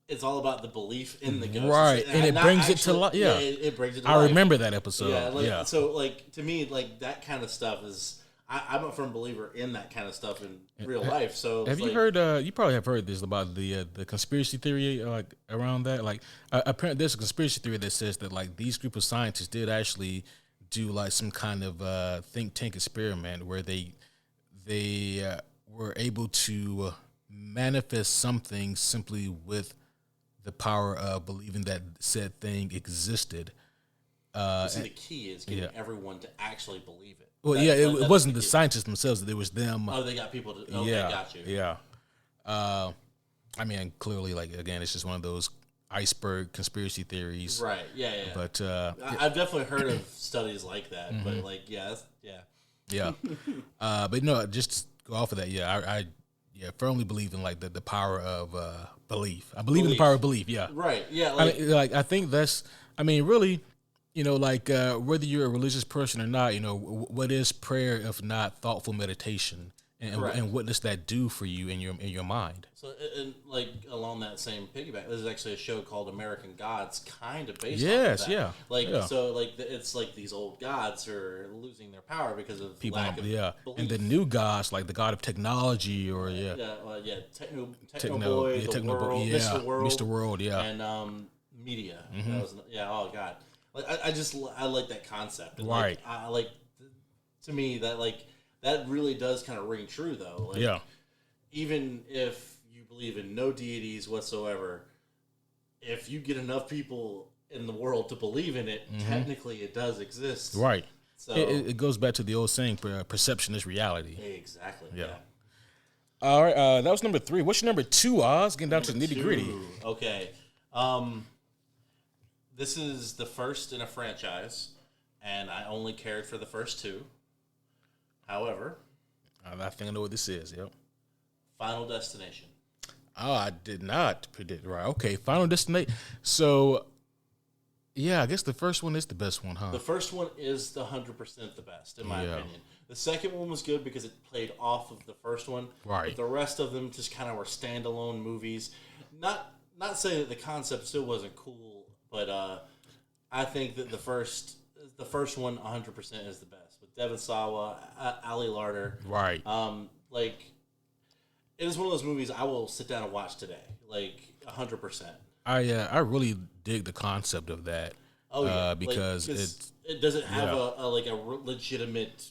it's all about the belief in the ghost, right? And it brings it to life. Yeah, it brings it to life. I remember that episode. Yeah, So, like, to me, like, that kind of stuff is, I'm a firm believer in that kind of stuff in real life. So, have you heard? You probably have heard this about the conspiracy theory, like, around that. Like, apparently, there's a conspiracy theory that says that, like, these group of scientists did actually do like some kind of think tank experiment where they were able to manifest something simply with the power of believing that said thing existed. See, the key is getting everyone to actually believe it. Well, it wasn't the scientists themselves; it was them. Oh, they got people to. Okay, got you. Yeah. I mean, clearly, like, again, it's just one of those iceberg conspiracy theories. Right. Yeah. But I've definitely heard of studies like that. But like, yeah. Yeah. But no, just to go off of that. Yeah, Yeah, firmly believe in like the power of belief. I believe in the power of belief. Yeah, Right. Yeah. I Like, mean, like I think that's. I mean, really, like whether you're a religious person or not, what is prayer if not thoughtful meditation, correct. and what does that do for you in your mind? So, and like along that same piggyback, there's actually a show called American Gods, kind of based off of Yes, that. yeah, Like, yeah. so, like it's like these old gods are losing their power because of People, lack of yeah, belief. and the new gods like the god of technology or Yeah, Techno Boy, the World, yeah, Mr. World, Mr. World, yeah, and media. That was, yeah, oh god, like I like that concept. And right, like, I like to me that like that really does kind of ring true though. Like, yeah, even if you believe in no deities whatsoever, if you get enough people in the world to believe in it, technically it does exist. right. So It goes back to the old saying, perception is reality. exactly. Yeah. Yeah. All right, that was number 3. What's your number 2, Oz? Getting down to the nitty gritty. Okay. This is the first in a franchise, and I only cared for the first 2. However, I think I know what this is. Yep. Final Destination. Oh, I did not predict right. Okay, Final Destination. So, yeah, I guess the first one is the best one, huh? The first one is the 100% the best, in my Yeah. opinion. The second one was good because it played off of the first one. Right. But the rest of them just kind of were standalone movies. Not saying that the concept still wasn't cool, but I think that the first one 100% is the best. With Devon Sawa, Ali Larter. Right. Like, it is one of those movies I will sit down and watch today. Like, 100%. I really dig the concept of that. Oh yeah, because it doesn't have yeah. a legitimate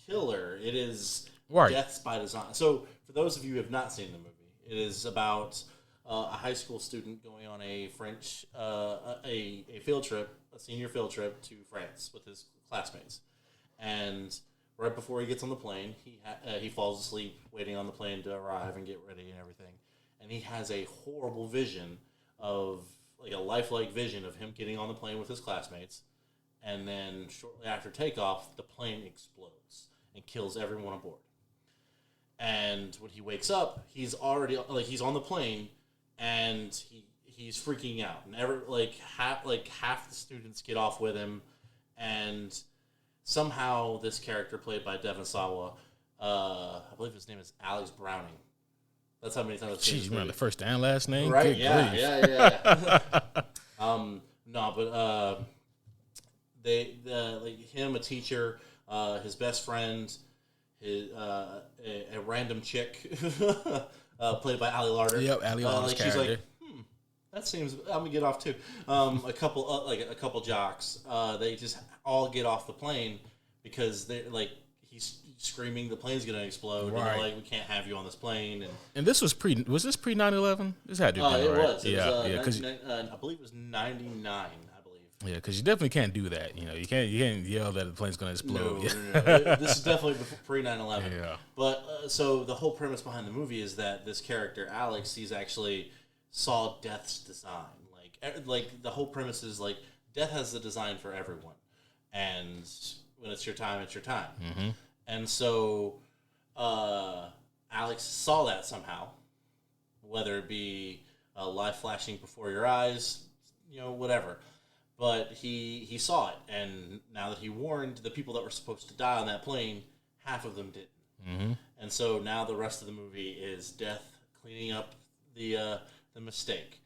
killer. It is Right. deaths by design. So for those of you who have not seen the movie, it is about a high school student going on a French a field trip, a senior field trip to France with his classmates, and right before he gets on the plane, he falls asleep waiting on the plane to arrive and get ready and everything, and he has a horrible vision of like a lifelike vision of him getting on the plane with his classmates, and then shortly after takeoff, the plane explodes and kills everyone aboard. And when he wakes up, he's already he's on the plane, and he's freaking out, and half the students get off with him, and somehow this character played by Devon Sawa, I believe his name is Alex Browning. That's how many times I've seen Jeez, this you movie. remember the first and last name? Right? Good Yeah, grief. yeah. No, but him, a teacher, his best friend, a random chick, played by Ali Larter. Yep, Ali Larter's she's character. like, that seems. I'm gonna get off too. A couple jocks. They just all get off the plane because they're like he's screaming the plane's gonna explode. Right. And they're like, we can't have you on this plane. And And this was this pre 9/11? This had to be it right. was. It yeah, was, yeah, because I believe it was 99. I believe. yeah, because you definitely can't do that. You can't yell that the plane's gonna explode. No. This is definitely pre 9/11. Yeah. But so the whole premise behind the movie is that this character Alex, he's actually saw death's design. Like the whole premise is like death has the design for everyone, and when it's your time, it's your time. Mm-hmm. And so Alex saw that somehow, whether it be life flashing before your eyes, whatever. But he saw it, and now that he warned the people that were supposed to die on that plane, half of them didn't. Mm-hmm. And so now the rest of the movie is death cleaning up the mistake.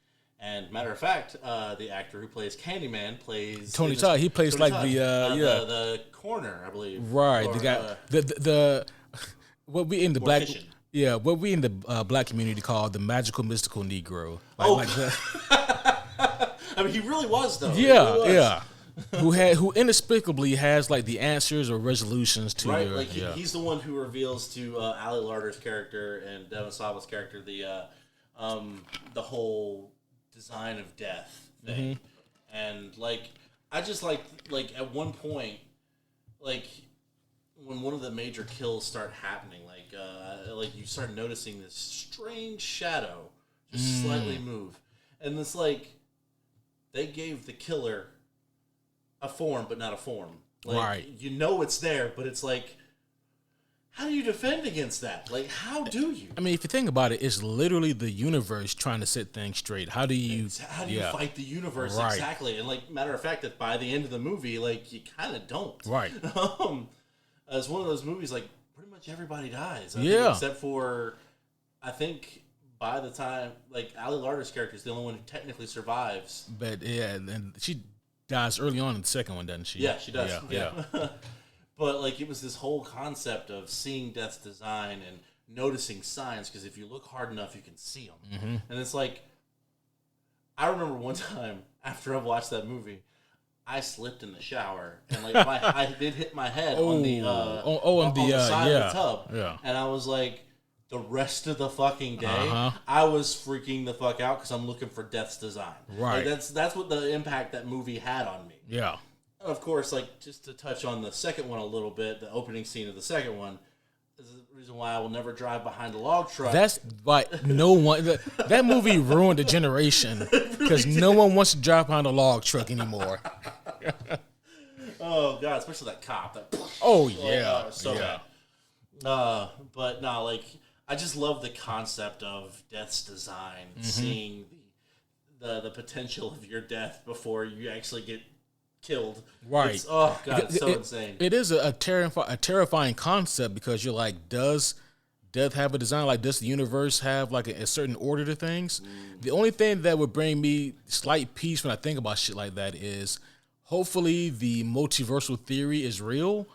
And matter of fact, the actor who plays Candyman plays Tony Todd. He plays Tony like Todd. the the coroner, I believe. right. Or, The guy the what we in the black Mortician. what we in the black community call the magical mystical Negro. Like that. I mean, he really was though. Yeah, He really was. yeah. who inexplicably has like the answers or resolutions to Right, your like he's the one who reveals to Ali Larter's character and Devon Sawa's character the whole design of death thing, and I just like at one point, like when one of the major kills start happening, like you start noticing this strange shadow just slightly move, and it's like they gave the killer a form but not a form. Like, right. You know it's there, but it's like how do you defend against that? Like, how do you? I mean, if you think about it, it's literally the universe trying to set things straight. How do you Fight the universe Right. exactly? And like, matter of fact, that by the end of the movie, like, you kind of don't. Right. It's one of those movies like pretty much everybody dies. I Yeah. think, except for, I think by the time like Ali Larter's character is the only one who technically survives. But yeah, and she dies early on in the second one, doesn't she? Yeah, she does. Yeah. But like, it was this whole concept of seeing death's design and noticing signs, because if you look hard enough, you can see them. Mm-hmm. And it's like, I remember one time after I watched that movie, I slipped in the shower and like I did hit my head on the on the side of the tub. Yeah. And I was like, the rest of the fucking day, Uh-huh. I was freaking the fuck out because I'm looking for death's design. Right. Like, that's what the impact that movie had on me. Yeah. And of course, like, just to touch on the second one a little bit, the opening scene of the second one is the reason why I will never drive behind a log truck. That's why no one that movie ruined a generation because no one wants to drive behind a log truck anymore. Oh god, especially that cop. Oh yeah, it was so yeah. bad. But no, like, I just love the concept of death's design, seeing the potential of your death before you actually get killed. Right. It's, oh god, it's so insane. It is a terrifying concept because you're like, does death have a design? Like, does the universe have like a certain order to things? The only thing that would bring me slight peace when I think about shit like that is hopefully the multiversal theory is real.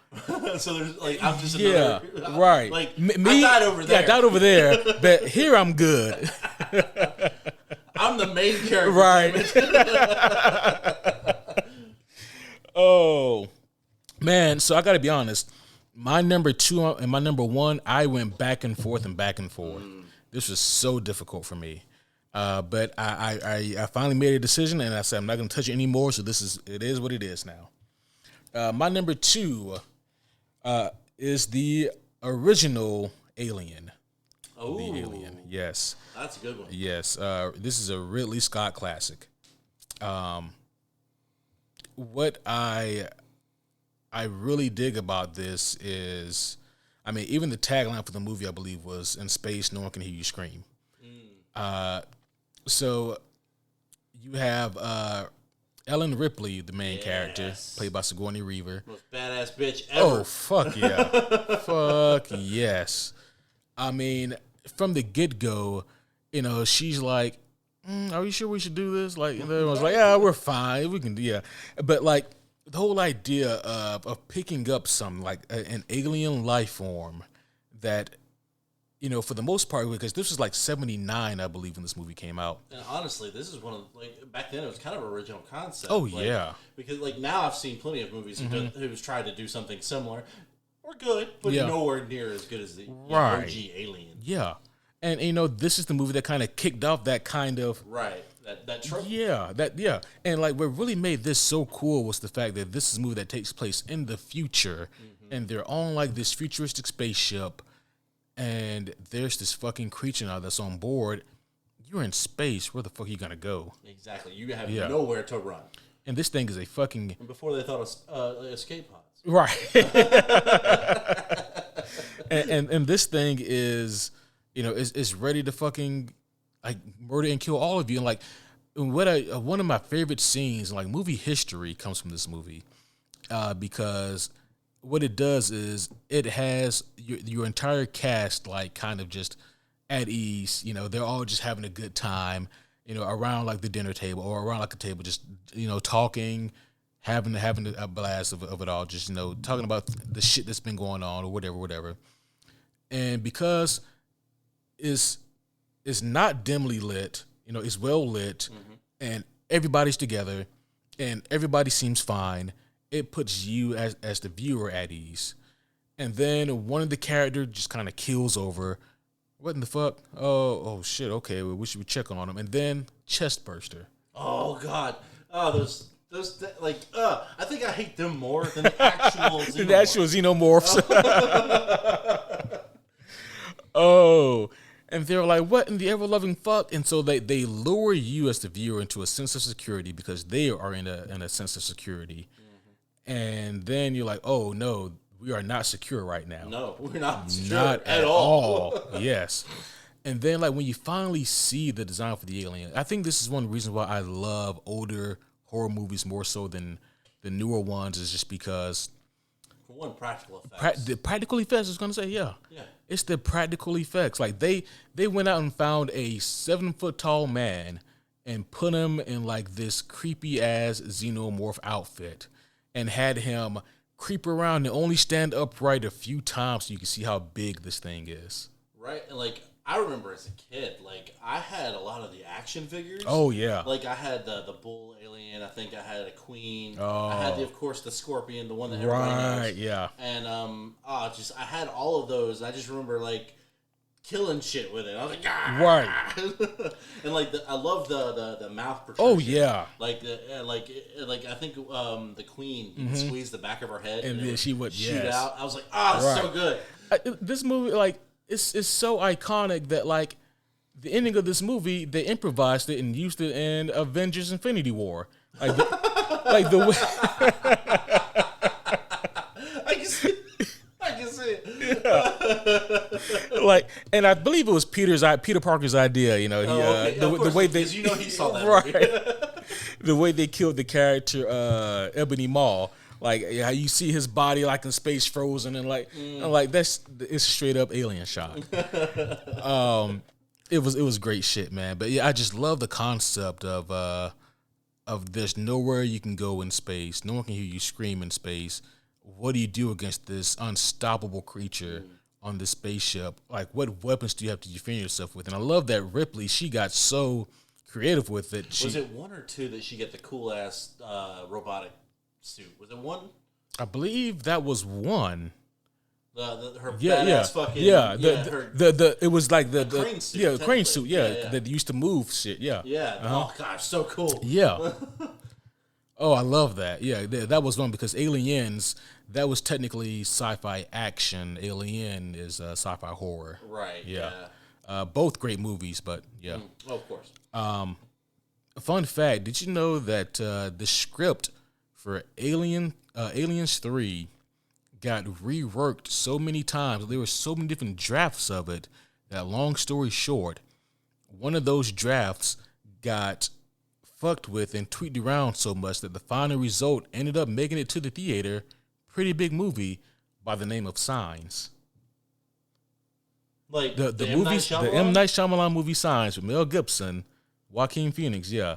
So there's like, I'm just Yeah, another, right. Like, Me, I died over there. Yeah, I died over there, but here I'm good. I'm the main character. Right. Oh, man. So I got to be honest. My number 2 and my number 1, I went back and forth and back and forth. This was so difficult for me. But I finally made a decision, and I said I'm not going to touch it anymore. So it is what it is now. My number 2 is the original Alien. Oh, The Alien, yes. that's a good one. Yes, this is a Ridley Scott classic. What I really dig about this is, I mean, even the tagline for the movie, I believe, was "In space, no one can hear you scream." So you have Ellen Ripley, the main character, played by Sigourney Weaver. Most badass bitch ever. Oh, fuck yeah. Fuck yes. I mean, from the get-go, you know, she's like, are you sure we should do this? Like, and everyone's like, yeah, we're fine. We can, yeah. But, like, the whole idea of picking up something like an alien life form that, you know, for the most part, because this was like 79, I believe, when this movie came out. And honestly, this is one of, like, back then it was kind of an original concept. Oh, like, yeah. Because, like, now I've seen plenty of movies who's tried to do something similar. Or good, but Yeah. nowhere near as good as the Right. OG Alien. Yeah. And, you know, this is the movie that kind of kicked off that kind of, Right. That trope. yeah. And like what really made this so cool was the fact that this is a movie that takes place in the future, and they're on like this futuristic spaceship, and there's this fucking creature now that's on board. You're in space. Where the fuck are you gonna go? Exactly. You have Yeah. nowhere to run. And this thing is a fucking And before they thought of escape pods. right. and this thing is, you know, is ready to fucking like murder and kill all of you. And like, one of my favorite scenes in like movie history comes from this movie, because what it does is it has your entire cast like kind of just at ease. You know, they're all just having a good time. You know, around like the dinner table or around like a table, just, you know, talking, having a blast of it all. Just, you know, talking about the shit that's been going on or whatever. And because it's not dimly lit, you know, it's well lit, and everybody's together, and everybody seems fine. It puts you as the viewer at ease. And then one of the characters just kind of keels over. What in the fuck? Oh shit. Okay, well, we should check on him. And then chest burster. Oh god. Oh, those like I think I hate them more than the actual Xenomorph. The actual xenomorphs. Oh. And they're like, what in the ever-loving fuck? And so they lure you as the viewer into a sense of security because they are in a sense of security. And then you're like, oh no, we are not secure right now. No, we're not secure Not at all. Yes. And then, like, when you finally see the design for the alien, I think this is one of the reasons why I love older horror movies more so than the newer ones, is just because For one, practical effects. the practical effects, I was going to say, yeah. It's the practical effects. Like, they went out and found a 7-foot tall man and put him in, like, this creepy-ass xenomorph outfit and had him creep around and only stand upright a few times so you can see how big this thing is. Right? And, like, I remember as a kid, like, I had a lot of the action figures. Oh, yeah. Like, I had the bull alien. I think I had a queen. Oh. I had, of course, the scorpion, the one that everybody knows. Right, yeah. And, I had all of those. And I just remember, like, killing shit with it. I was like, ah! Right. And, like, I love the mouth protrusion. Oh, yeah. Like, I think the queen, you can squeeze the back of her head. And then she would, shoot yes. out. I was like, oh, so good. This movie, like, it's so iconic that, like, the ending of this movie, they improvised it and used it in Avengers: Infinity War. Like, the way. I can see it. Like, and I believe it was Peter Parker's idea. You know, the way they, you know, he saw that movie. The way they killed the character Ebony Maw. Like, how you see his body like in space frozen and like, it's a straight up alien shot. It was great shit, man. But yeah, I just love the concept of there's nowhere you can go in space. No one can hear you scream in space. What do you do against this unstoppable creature on this spaceship? Like, what weapons do you have to defend yourself with? And I love that Ripley, she got so creative with it. Was it 1 or 2 that she get the cool ass robotic suit? Was it 1? I believe that was 1. Her Yeah, badass fucking it was like the crane suit, crane suit, that used to move shit, yeah. Oh gosh, so cool. Yeah. Oh, I love that. Yeah, that was one because Aliens, that was technically sci-fi action. Alien is sci-fi horror. Right. Yeah. Both great movies, but yeah. Oh, of course. Fun fact: did you know that the script for Aliens 3 got reworked so many times? There were so many different drafts of it that, long story short, one of those drafts got fucked with and tweeted around so much that the final result ended up making it to the theater. Pretty big movie by the name of Signs. Like the movies, the M. Night Shyamalan movie Signs with Mel Gibson, Joaquin Phoenix. Yeah,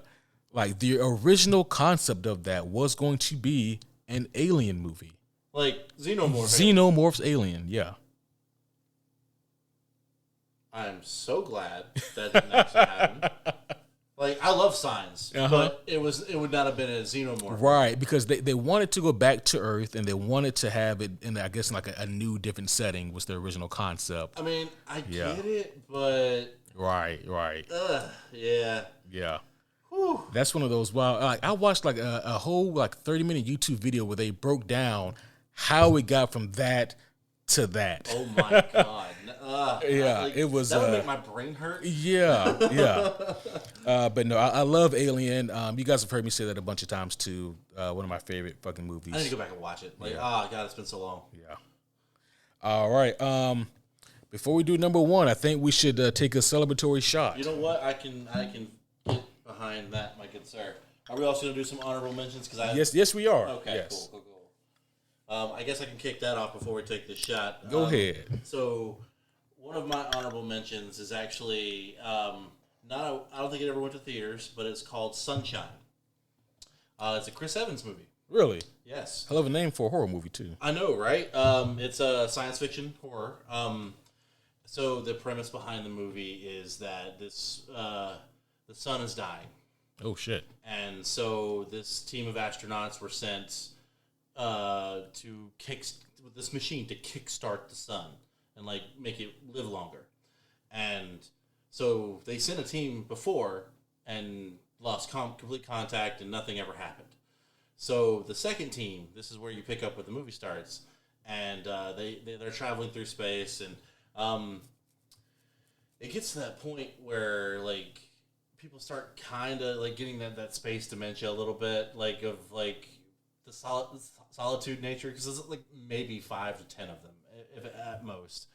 like the original concept of that was going to be an alien movie. Like Xenomorphs Alien. Yeah. I'm so glad that didn't actually happen. Like, I love Signs, but it would not have been a xenomorph. Right, because they wanted to go back to Earth and they wanted to have it in, I guess, like a new, different setting was their original concept. I mean, I get it, but... Right. Yeah. Yeah. Whew. That's one of those wild... Like, I watched like a whole like 30-minute YouTube video where they broke down how it got from that to that. Oh, my God. Yeah, it was. That would make my brain hurt. Yeah. But no, I love Alien. You guys have heard me say that a bunch of times too. One of my favorite fucking movies. I need to go back and watch it. Like, God, it's been so long. Yeah. All right. Before we do number 1, I think we should take a celebratory shot. You know what? I can get behind that, my good sir. Are we also gonna do some honorable mentions? Yes, we are. Okay, yes. Cool. I guess I can kick that off before we take this shot. Go ahead. So, one of my honorable mentions is actually I don't think it ever went to theaters, but it's called Sunshine. It's a Chris Evans movie. Really? Yes. Hell of a name for a horror movie too. I know, right? It's a science fiction horror. So the premise behind the movie is that the sun is dying. Oh shit! And so this team of astronauts were sent with this machine to kickstart the sun and like make it live longer. And so they sent a team before and lost complete contact and nothing ever happened. So the second team, this is where you pick up where the movie starts, and they're traveling through space, and it gets to that point where like people start kind of like getting that space dementia a little bit, like of like the solitude nature, because there's like maybe 5 to 10 of them, if at most.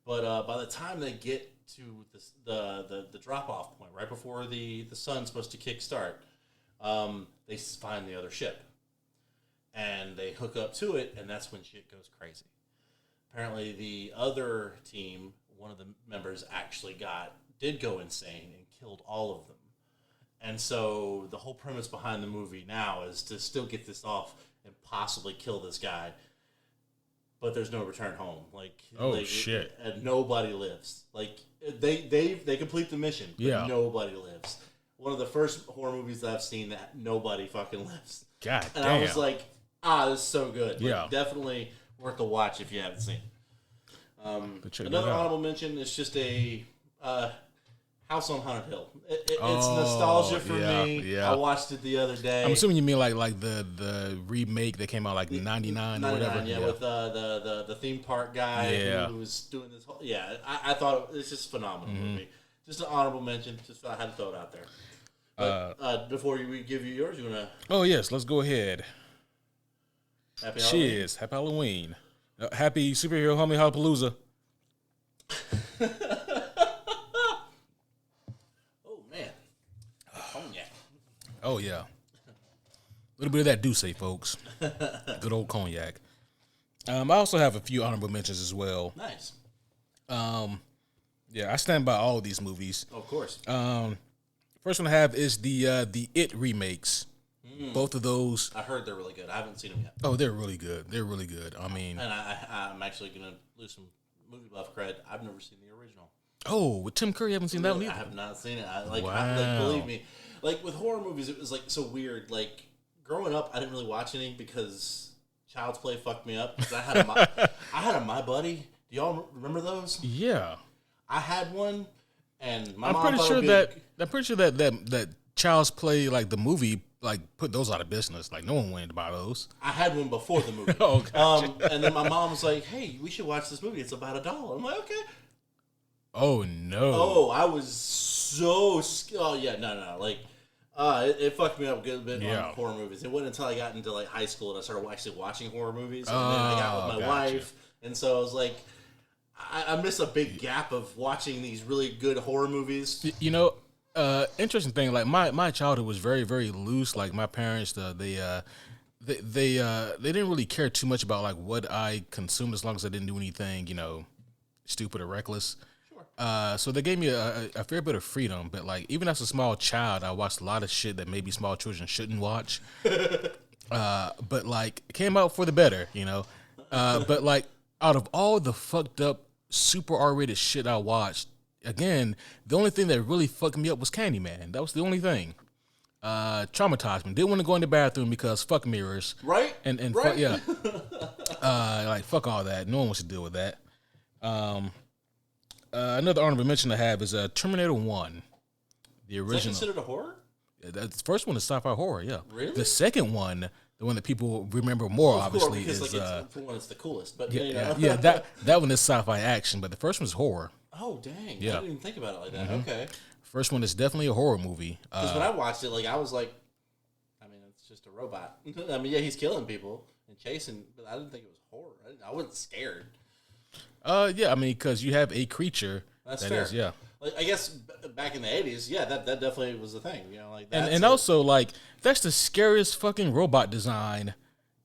But by the time they get to the drop off point, right before the sun's supposed to kick start, they find the other ship, and they hook up to it, and that's when shit goes crazy. Apparently, the other team, one of the members actually did go insane and killed all of them. And so the whole premise behind the movie now is to still get this off and possibly kill this guy, but there's no return home. Shit! And nobody lives. Like they complete the mission, but nobody lives. One of the first horror movies that I've seen that nobody fucking lives. God and damn! I was like, this is so good. Yeah, like, definitely worth a watch if you haven't seen. Another honorable mention is just a. House on Haunted Hill. It's nostalgia for me. Yeah. I watched it the other day. I'm assuming you mean like the remake that came out like 99 or whatever. Yeah, with the theme park guy who was doing this whole. Yeah, I thought it's just a phenomenal movie. Just an honorable mention. Just I had to throw it out there. But before we give you yours, you wanna? Oh yes, let's go ahead. Happy Halloween. Cheers. Happy Halloween. Happy Superhero Homie Hallapalooza. Oh, yeah. A little bit of that Douce, folks. Good old cognac. I also have a few honorable mentions as well. Nice. Yeah, I stand by all of these movies. Of course. First one I have is the It remakes. Both of those. I heard they're really good. I haven't seen them yet. Oh, they're really good. They're really good. I mean. And I'm actually going to lose some movie buff cred. I've never seen the original. Oh, with Tim Curry, you haven't seen that one either? I have not seen it. Wow. Believe me. Like, with horror movies, it was, like, so weird. Like, growing up, I didn't really watch any because Child's Play fucked me up. Because I had a My Buddy. Do y'all remember those? Yeah. I had one, and I'm pretty sure that Child's Play, like, the movie, like, put those out of business. Like, no one went to buy those. I had one before the movie. Oh, gotcha. And then my mom was like, hey, we should watch this movie. It's about $1. I'm like, okay. Oh, no. Oh, I was so scared. Oh, yeah, no. Like, it fucked me up a good bit on horror movies. It wasn't until I got into, like, high school and I started actually watching horror movies. And then I got with my wife. And so I was like, I missed a big gap of watching these really good horror movies. You know, interesting thing, like, my childhood was very, very loose. Like, my parents, they didn't really care too much about, like, what I consumed as long as I didn't do anything, you know, stupid or reckless. So they gave me a fair bit of freedom, but like even as a small child, I watched a lot of shit that maybe small children shouldn't watch. But like it came out for the better, you know. But like out of all the fucked up super R-rated shit I watched, again, the only thing that really fucked me up was Candyman. That was the only thing. Traumatized me. Didn't want to go in the bathroom because fuck mirrors. Right? And right? Like fuck all that. No one wants to deal with that. Another honorable mention I have is Terminator 1, the original. Is that considered a horror? The first one is sci-fi horror, yeah. Really? The second one, the one that people remember more, obviously, because, is... like, for one, it's the coolest. But that one is sci-fi action, but the first one is horror. Oh, dang. Yeah. I didn't even think about it like that. Okay. First one is definitely a horror movie. Because when I watched it, like, I was like, I mean, it's just a robot. I mean, yeah, he's killing people and chasing, but I didn't think it was horror. I wasn't scared. Yeah, I mean, because you have a creature. That's fair. Yeah. Like, I guess back in the 80s, yeah, that definitely was a thing. You know, like that. And also, like, that's the scariest fucking robot design.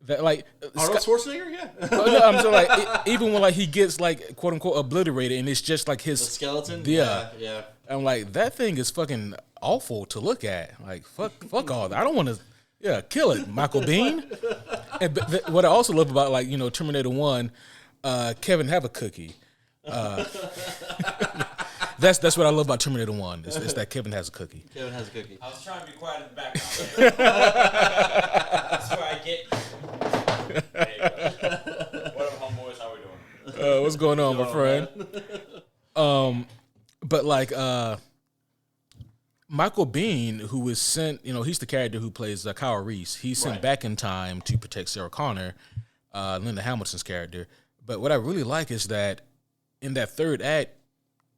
That like Arnold Schwarzenegger, yeah. No, I'm saying like even when like he gets like quote unquote obliterated and it's just like his the skeleton. Yeah. I'm like that thing is fucking awful to look at. Like fuck all that. I don't want to. Yeah, kill it, Michael Biehn. And what I also love about like Terminator 1, Kevin have a cookie. That's what I love about Terminator 1. It's that Kevin has a cookie. Kevin has a cookie. I was trying to be quiet in the background. That's where I get. There you go. What up, homeboys? How we doing? What's going on, my friend? But like Michael Biehn, who was sent, he's the character who plays Kyle Reese. He's sent back in time to protect Sarah Connor, Linda Hamilton's character. But what I really like is that in that third act,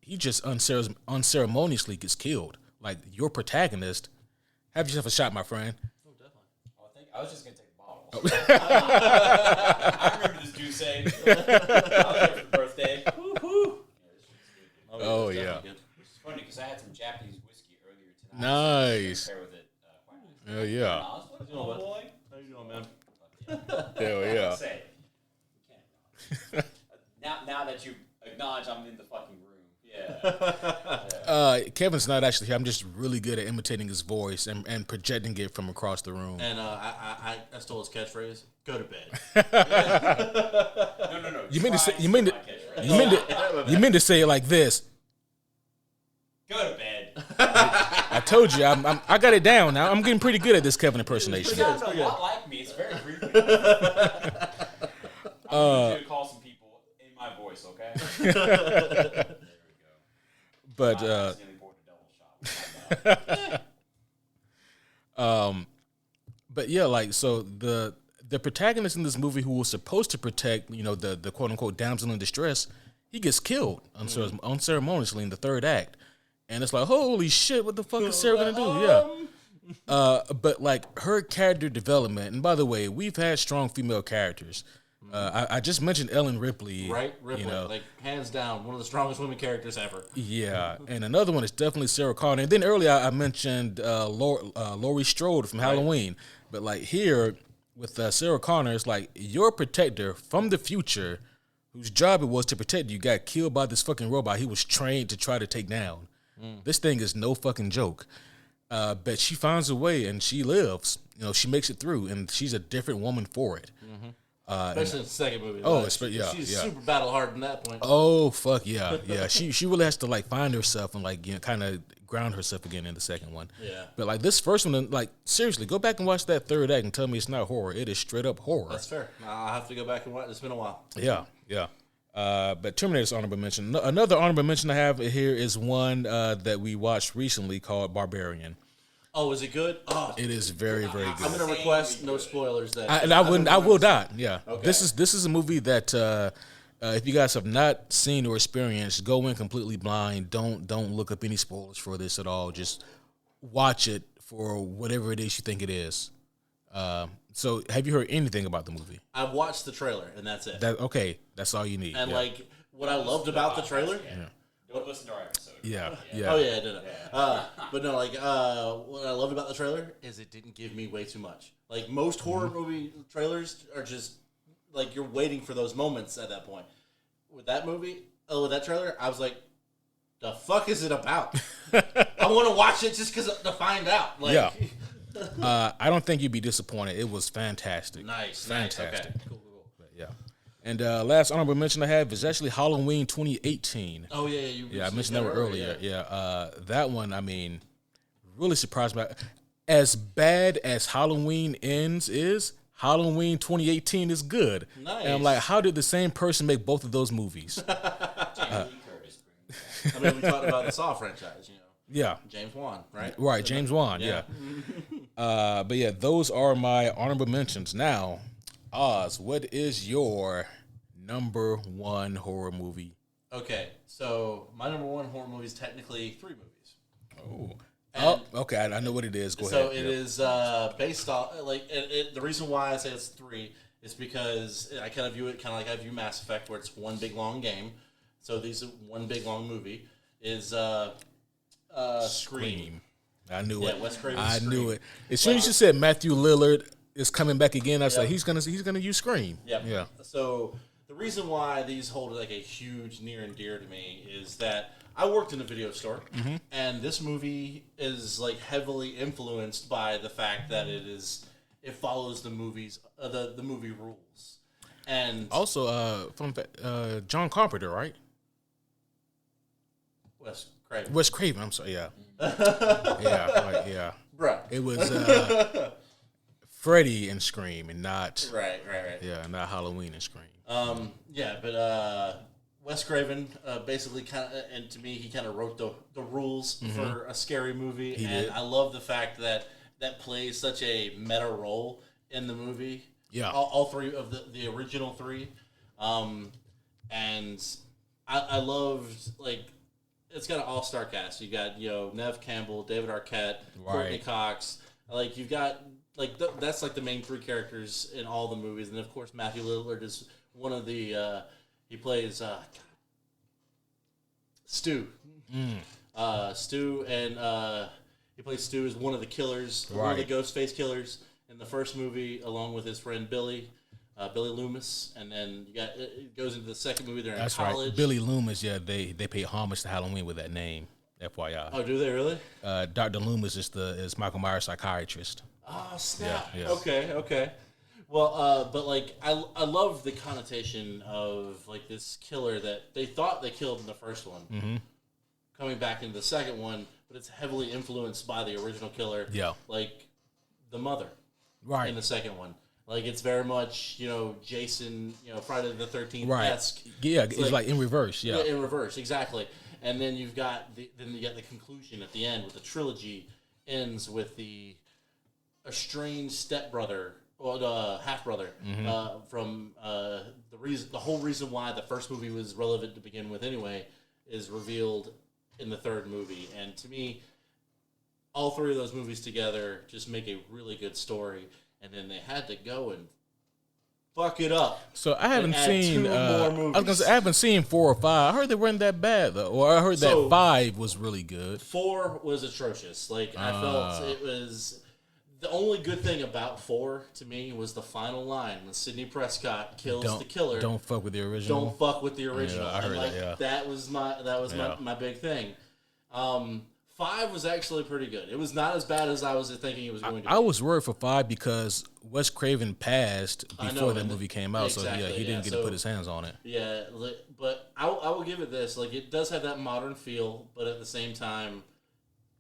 he just unceremoniously gets killed. Like, your protagonist, have yourself a shot, my friend. Oh, definitely. I was just going to take the bottle. I remember this dude saying, I was there for the birthday. Woo-hoo. Oh, it's yeah. definitely good. Which is funny because I had some Japanese whiskey earlier tonight. Nice. So I pair with it quite nicely. Hell yeah. Oz, what is going on, boy? How you doing, man? Hell yeah. Say, we can't acknowledge. now that you acknowledge I'm in the fucking room. Yeah. Kevin's not actually here. I'm just really good at imitating his voice and projecting it from across the room. And I stole his catchphrase. Go to bed. No. You mean to say? Try You mean to? my catchphrase. You mean to say it like this? Go to bed. I told you, I got it down now. I'm getting pretty good at this Kevin impersonation. You sound a lot like me. It's very creepy. I'm going to call some people in my voice, okay? There we go. But I accidentally poured a double shot. but yeah, like so the protagonist in this movie who was supposed to protect, the quote unquote damsel in distress, he gets killed unceremoniously in the third act. And it's like, holy shit, what the fuck is Sarah gonna do? Yeah. But like her character development, and by the way, we've had strong female characters. I just mentioned Ellen Ripley. Right, Ripley. Like, hands down, one of the strongest women characters ever. Yeah, and another one is definitely Sarah Connor. And then earlier I mentioned Laurie Strode from Halloween. But like here with Sarah Connor, it's like your protector from the future, whose job it was to protect you, got killed by this fucking robot he was trained to try to take down. This thing is no fucking joke. But she finds a way and she lives. She makes it through, and she's a different woman for it. Especially in the second movie. She's super battle hardened at that point. Oh fuck yeah. She really has to like find herself and like kind of ground herself again in the second one. Yeah. But like this first one, like seriously, go back and watch that third act and tell me it's not horror. It is straight up horror. That's fair. I'll have to go back and watch. It's been a while. Yeah. But Terminator's honorable mention. Another honorable mention I have here is one that we watched recently called Barbarian. Oh, is it good? Oh, It is very, very good. I'm gonna request no spoilers. I will not. Yeah. Okay. This is a movie that if you guys have not seen or experienced, go in completely blind. Don't look up any spoilers for this at all. Just watch it for whatever it is you think it is. So have you heard anything about the movie? I've watched the trailer and that's it. That's all you need. And yeah. like what I loved about the trailer. Don't listen to our episode. Yeah. Oh yeah, no. But no, like what I loved about the trailer is it didn't give me way too much. Like most horror movie trailers are just like you're waiting for those moments at that point. With that movie, with that trailer, I was like, the fuck is it about? I want to watch it just to find out. Like, yeah. I don't think you'd be disappointed. It was fantastic. Nice. Fantastic. Okay. Cool. But yeah. And last honorable mention I have is actually Halloween 2018. Oh yeah, I mentioned that one earlier. Yeah, that one, I mean, really surprised me. As bad as Halloween Ends is, Halloween 2018 is good. Nice. And I'm like, how did the same person make both of those movies? Jamie Lee Curtis. I mean, we talked about the Saw franchise, Yeah. James Wan, right? Right, James Wan, yeah. But yeah, those are my honorable mentions. Now, Oz, what is your number one horror movie? Okay, so my number one horror movie is technically 3 movies. Okay, I know what it is. Go So ahead. it is based off the reason why I say it's 3 is because I kind of view it kind of like I view Mass Effect, where it's one big long game. So these are one big long movie is Scream. I knew it. Wes Craven's I Scream. knew it. As soon as you said Matthew Lillard is coming back again, I was like, he's gonna use Scream. Yep. Yeah. So the reason why these hold like a huge near and dear to me is that I worked in a video store, and this movie is like heavily influenced by the fact that it follows the movies the movie rules, and Also, from John Carpenter, right? Wes Craven, Wes Craven. I'm sorry. Yeah. Yeah. bruh. It was Freddy and Scream, and not Right. Yeah, not Halloween and Scream. But Wes Craven basically kind of, and to me, he kind of wrote the rules for a scary movie, He and did. I love the fact that plays such a meta role in the movie. Yeah. all 3 of the original 3, and I loved like it's got an all-star cast. You got Neve Campbell, David Arquette, Courtney Right. Cox. Like you've got like that's like the main three characters in all the movies, and of course Matthew Lillard is one of the. He plays Stu. Stu, and he plays Stu as one of the killers, one of the Ghostface killers in the first movie, along with his friend Billy. Billy Loomis, and then you got it goes into the second movie. They're in college. Right. Billy Loomis, yeah, they pay homage to Halloween with that name. FYI. Oh, do they really? Dr. Loomis is Michael Myers' psychiatrist. Oh, snap. Yeah. Okay. Well, but like I love the connotation of like this killer that they thought they killed in the first one, coming back into the second one, but it's heavily influenced by the original killer. Yeah. Like the mother, Right. in the second one. Like it's very much, Jason, Friday the 13th esque. Yeah, it's like in reverse. Yeah, in reverse, exactly. And then you got the conclusion at the end with the trilogy ends with the estranged stepbrother or the half brother from the whole reason why the first movie was relevant to begin with anyway is revealed in the third movie. And to me, all three of those movies together just make a really good story. And then they had to go and fuck it up. So I haven't seen. Two more movies. I was gonna say I haven't seen 4 or 5. I heard they weren't that bad though, or I heard that 5 was really good. 4 was atrocious. Like I felt it was. The only good thing about 4 to me was the final line when Sidney Prescott kills the killer. Don't fuck with the original. Don't fuck with the original. Yeah, I heard that. That was my big thing. 5 was actually pretty good. It was not as bad as I was thinking it was going to be. I was worried for 5 because Wes Craven passed before that movie came out, exactly, so he didn't get to put his hands on it. Yeah, but I will give it this. Like, it does have that modern feel, but at the same time,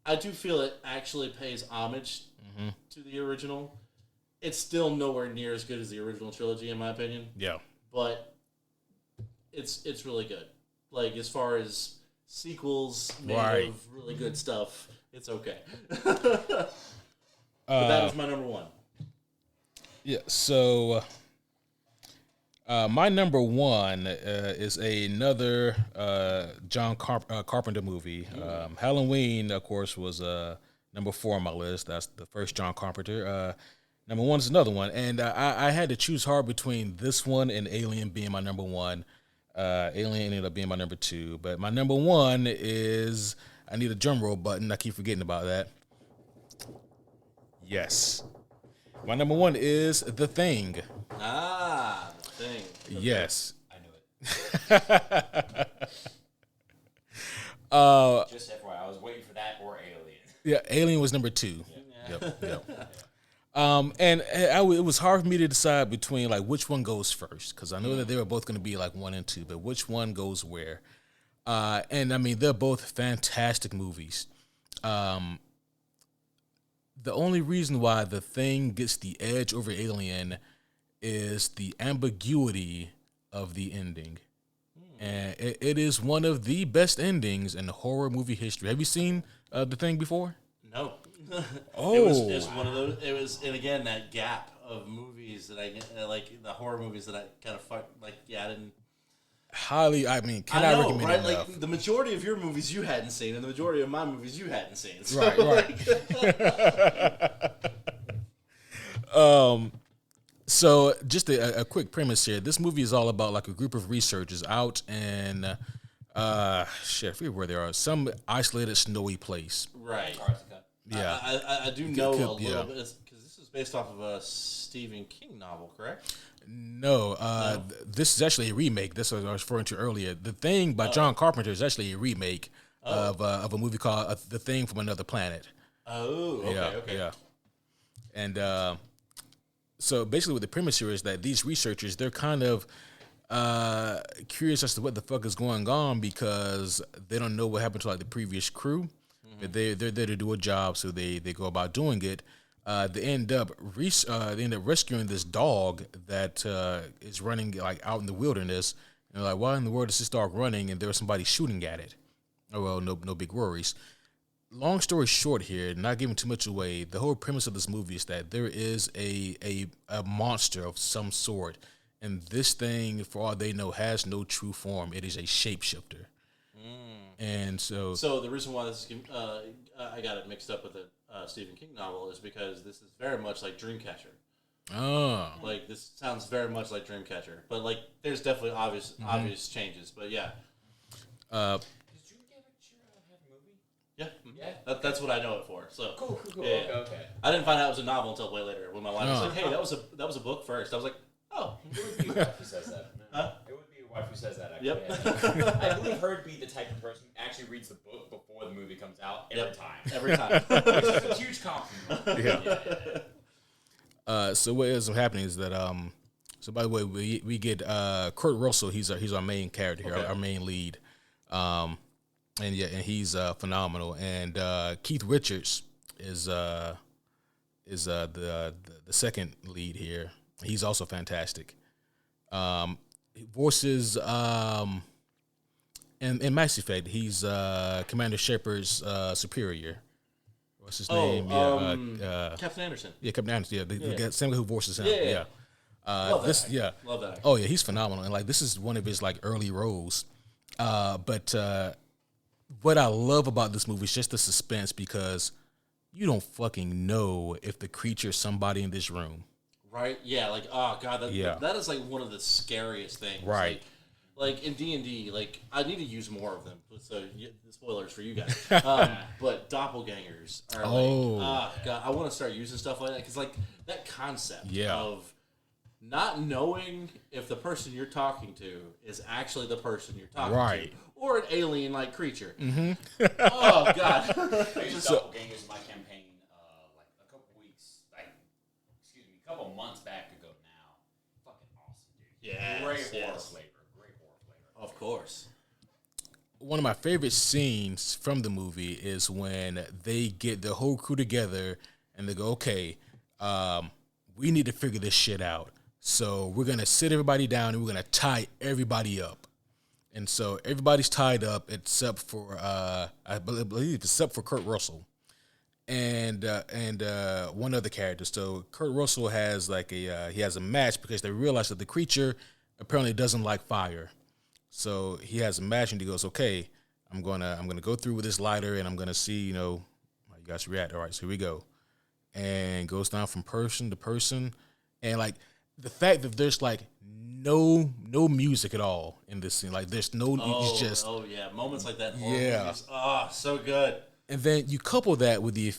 I do feel it actually pays homage to the original. It's still nowhere near as good as the original trilogy, in my opinion. Yeah. But it's really good. Like, as far as sequels made of really good stuff, it's okay. But that is my number 1. Yeah, so my number 1 is another John Carpenter movie. Halloween, of course, was number 4 on my list. That's the first John Carpenter. Number 1 is another one, and I had to choose hard between this one and Alien being my number 1. Alien ended up being my number 2, but my number 1 is, I need a drum roll button. I keep forgetting about that. Yes. My number 1 is The Thing. The Thing. Yes. I knew it. Just FYI, I was waiting for that or Alien. Yeah, Alien was number 2. Yeah. Yep. And it was hard for me to decide between like which one goes first, because I know that they were both going to be like 1 and 2, but which one goes where? And I mean, they're both fantastic movies. The only reason why The Thing gets the edge over Alien is the ambiguity of the ending. And it is one of the best endings in horror movie history. Have you seen The Thing before? No. Oh. It was one of those. It was, and again, that gap of movies that I like, the horror movies that I kind of I didn't. Highly, I mean, cannot recommend right? it enough. Like the majority of your movies you hadn't seen, and the majority of my movies you hadn't seen. So, right. So just a quick premise here. This movie is all about like a group of researchers out in, I forget where they are, some isolated snowy place. Right. Yeah. I do know a little bit, because this is based off of a Stephen King novel, correct? No, this is actually a remake. This was I was referring to earlier. The Thing by John Carpenter is actually a remake of a movie called The Thing from Another Planet. Oh, okay. Yeah. And so basically what the premise here is that these researchers, they're kind of curious as to what the fuck is going on, because they don't know what happened to like the previous crew. But they're there to do a job, so they go about doing it. They end up rescuing this dog that is running like out in the wilderness. And they're like, why in the world is this dog running? And there was somebody shooting at it. Oh well, no big worries. Long story short here, not giving too much away, the whole premise of this movie is that there is a monster of some sort, and this thing, for all they know, has no true form. It is a shapeshifter. And so the reason why this is I got it mixed up with a Stephen King novel is because this is very much like Dreamcatcher. Oh. Like this sounds very much like Dreamcatcher, but like there's definitely obvious changes. But yeah. Does Dreamcatcher have a movie? Yeah, Yeah. That's what I know it for. So Cool. Yeah. Okay. I didn't find out it was a novel until way later when my wife was Oh. like, "Hey, that was a book first." I was like, "Oh, It would be your wife who says that. Huh? It would be your wife who says that, actually. Yep. I believe her to be the type of person who actually reads the book before the movie comes out every Yep. time. every time." Which is a huge compliment. Yeah. So what ends up happening is that so by the way we get Kurt Russell. He's our main character here, Okay. our main lead, and he's phenomenal. And Keith Richards is the second lead here. He's also fantastic. He voices in Mass Effect. He's Commander Shepard's superior. What's his name? Captain Anderson. Yeah, Captain Anderson. Yeah, the same guy who voices him. Yeah. Love that This, actor. yeah. Love that actor. Oh yeah, he's phenomenal, and like this is one of his like early roles. But what I love about this movie is just the suspense because you don't fucking know if the creature is somebody in this room. Right? Yeah. Like, oh god, Yeah. that is like one of the scariest things. Right. Like in D&D, like I need to use more of them. So spoilers for you guys. But doppelgangers are Oh. god, I want to start using stuff like that because like that concept Yeah. of not knowing if the person you're talking to is actually the person you're talking Right. to or an alien-like creature. Mm-hmm. Oh god. I used doppelgangers in my campaign like a couple weeks, a couple months back ago now. Fucking awesome, dude. Yes, Great horror yes. flavor. Of course. One of my favorite scenes from the movie is when they get the whole crew together and they go, okay, we need to figure this shit out. So we're going to sit everybody down and we're going to tie everybody up. And so everybody's tied up except for, I believe, except for Kurt Russell and one other character. So Kurt Russell has he has a match because they realize that the creature apparently doesn't like fire. So he has a match and he goes, okay, I'm gonna go through with this lighter and I'm gonna see, how you guys react. All right, so here we go. And goes down from person to person. And like the fact that there's like no music at all in this scene. Like there's no it's just yeah, moments like that. in horror Yeah. movies. Oh, so good. and then you couple that with the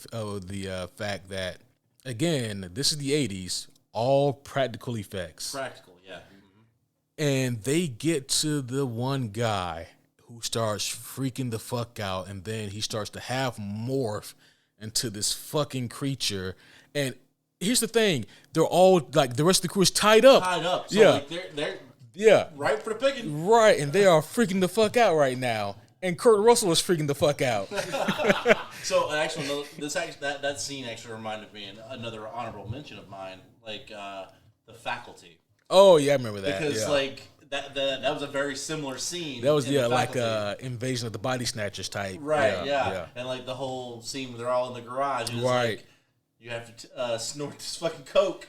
fact that again, this is the 80s, all practical effects. Practical, yeah. And they get to the one guy who starts freaking the fuck out, and then he starts to half morph into this fucking creature. And here's the thing: they're all like the rest of the crew is tied up. Tied up. So Yeah. like they're Yeah, right for the picking. right. And they are freaking the fuck out right now. And Kurt Russell is freaking the fuck out. So actually, that scene actually reminded me of another honorable mention of mine, like The Faculty, Oh yeah, I remember that. because yeah. like that was a very similar scene. That was in The like Faculty. Invasion of the Body Snatchers type. Right, yeah. And like the whole scene where they're all in the garage. And it's Right. like, you have to snort this fucking coke.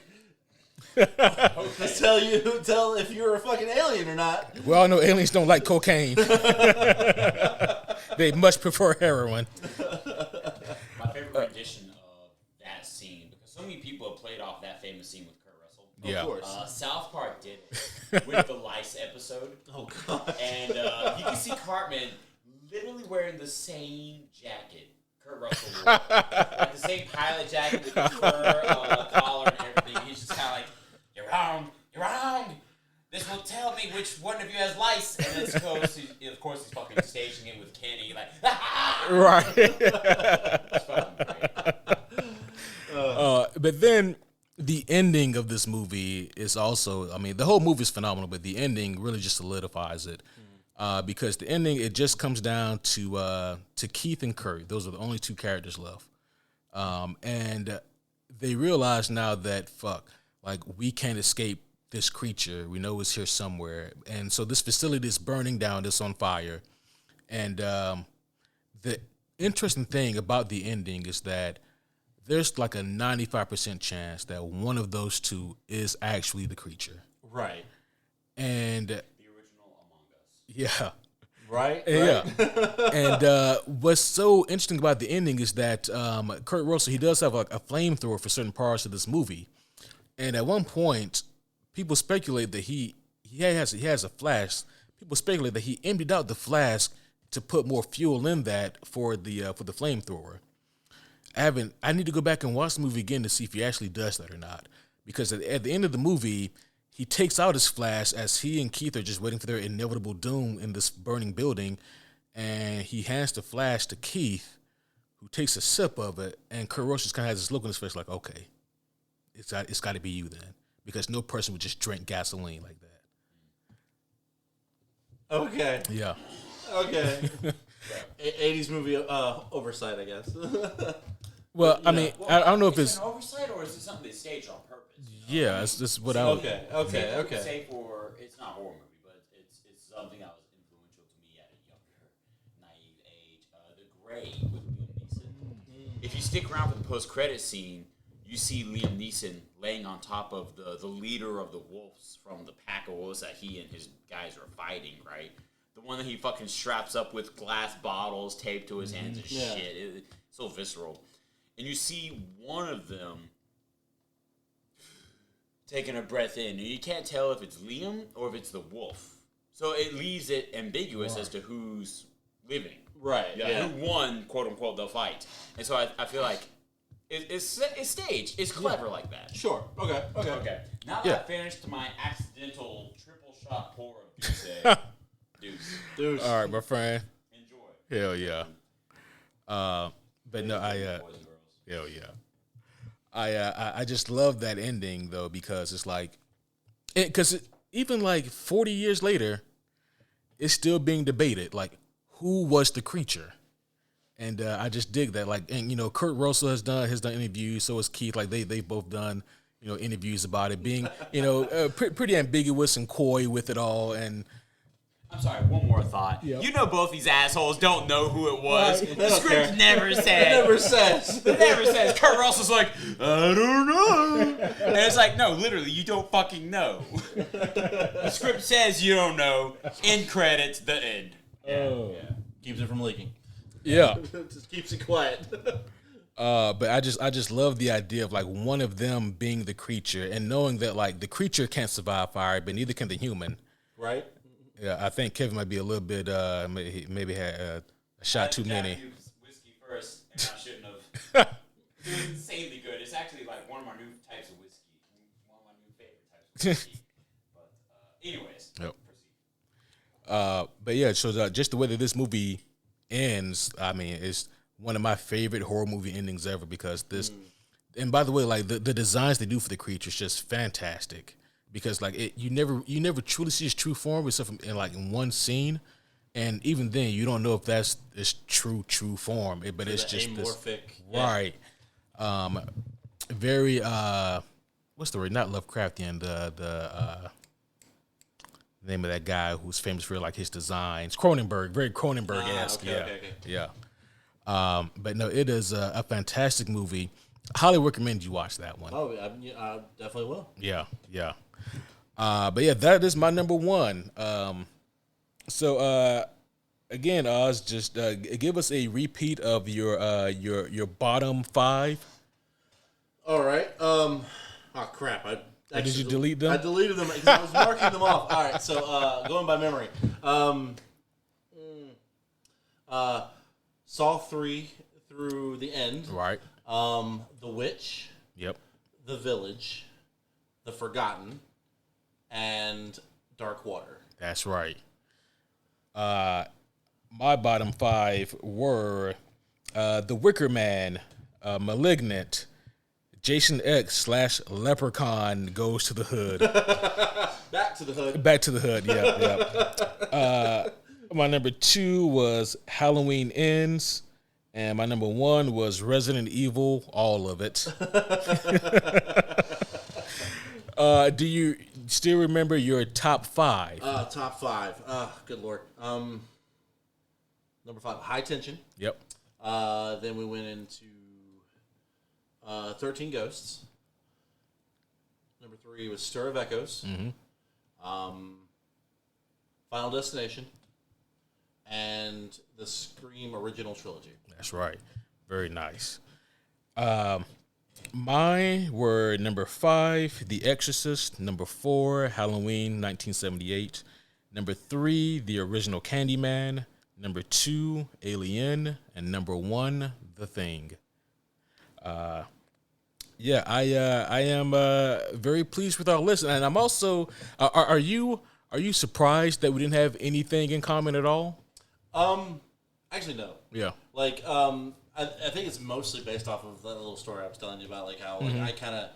Tell if you're a fucking alien or not. We all know aliens don't like cocaine. They much prefer heroin. My favorite rendition of that scene, because so many people have played off that famous scene with Kurt Russell. Yeah. Of course. South Park did it with the Lice episode. Oh god. And you can see Cartman literally wearing the same jacket Kurt Russell wore. Like the same pilot jacket with the fur collar and everything. He's just kind of like, you're wrong. This will tell me which one of you has lice. And then of course, he's fucking staging it with Kenny. Like, Right. it's fucking great. But then the ending of this movie is also, I mean, the whole movie is phenomenal, but the ending really just solidifies it. Because the ending, it just comes down to Keith and Kurt. Those are the only two characters left. And they realize now that, we can't escape this creature. We know it's here somewhere. And so this facility is burning down, it's on fire. And the interesting thing about the ending is that there's like a 95% chance that one of those two is actually the creature. Right. And The original Among Us. yeah. Right? Yeah. And what's so interesting about the ending is that Kurt Russell, he does have like a flamethrower for certain parts of this movie. And at one point, people speculate that he has a flask. People speculate that he emptied out the flask to put more fuel in that for the flamethrower. I need to go back and watch the movie again to see if he actually does that or not. Because at the end of the movie, he takes out his flask as he and Keith are just waiting for their inevitable doom in this burning building, and he hands the flask to Keith, who takes a sip of it, and Kurt Russell just kind of has this look on his face like, okay, it's got to be you then, because no person would just drink gasoline like that. Okay. Yeah. Okay. 80s movie oversight, I guess. Well, I mean, I don't know if is it's it an oversight or is it something they staged on purpose? yeah. It's just what I would. Okay. Say for it's not a horror movie, but it's something that was influential to me at a younger, naive age. The Gray with Liam Neeson. If you stick around for the post-credit scene, you see Liam Neeson laying on top of the leader of the wolves from the pack of wolves that he and his guys are fighting. Right, the one that he fucking straps up with glass bottles taped to his hands and shit. It's so visceral. And you see one of them taking a breath in, and you can't tell if it's Liam or if it's the wolf. So it leaves it ambiguous as to who's living. Right. Yeah. Who won, quote unquote, the fight. And so I feel like it's staged. It's clever like that. Sure. Okay. Okay. Now that I finished my accidental triple shot pour of Deuce. All right, my friend. Enjoy. Hell yeah. But no, Boys and girls. hell yeah. I just love that ending though, because it's like, even like 40 years later, it's still being debated. Like, who was the creature? And I just dig that. Like, and Kurt Russell has done interviews. So has Keith. Like they've both done interviews about it being pretty ambiguous and coy with it all. And I'm sorry, one more thought. Yep. You know both these assholes don't know who it was. Right. The script never said. It never says. Kurt Russell's like, I don't know. And it's like, no, literally, you don't fucking know. The script says you don't know. End credits, the end. Oh. Yeah. Keeps it from leaking. yeah. Just keeps it quiet. But I just love the idea of like one of them being the creature and knowing that like the creature can't survive fire, but neither can the human. Right. Yeah, I think Kevin might be a little bit maybe had a shot too many. I used whiskey first, and I shouldn't have. It was insanely good. It's actually like one of my new types of whiskey. One of my new favorite types of whiskey. But anyways, Yep. proceed. But yeah, so just the way that this movie ends, I mean, it's one of my favorite horror movie endings ever because this. And by the way, like the designs they do for the creature is just fantastic. Because like you never truly see its true form except in one scene, and even then you don't know if that's its true form. But it's just amorphic. This, right? Very what's the word? Not Lovecraftian. The name of that guy who's famous for like his designs. Cronenberg, very Cronenberg-esque. Yeah. But no, it is a fantastic movie. Highly recommend you watch that one. Oh, I definitely will. Yeah. But yeah, that is my number one. So again, Oz, just give us a repeat of your bottom five. All right. Oh crap! Did you delete them? I deleted them because I was marking them off. All right. So going by memory, Saw 3 through the end. Right. The Witch. Yep. The Village. The Forgotten. And Dark Water. That's right. My bottom five were The Wicker Man, Malignant, Jason X / Leprechaun Goes to the Hood. Back to the Hood. Back to the Hood, yeah. My number 2 was Halloween Ends. And my number 1 was Resident Evil, all of it. Do you still remember your top 5? Top 5. Good Lord. Number 5, High Tension. Yep. Then we went into 13 Ghosts. Number 3 was Stir of Echoes. Mm-hmm. Final Destination. and the Scream original trilogy. That's right. Very nice. Mine were number 5, The Exorcist. Number 4, Halloween 1978. Number 3, the original Candyman. Number 2, Alien. And number 1, The Thing. Yeah, I am very pleased with our list, and I'm also. Are you surprised that we didn't have anything in common at all? Actually, no. Yeah. Like, I think it's mostly based off of that little story I was telling you about, like how like, I kind of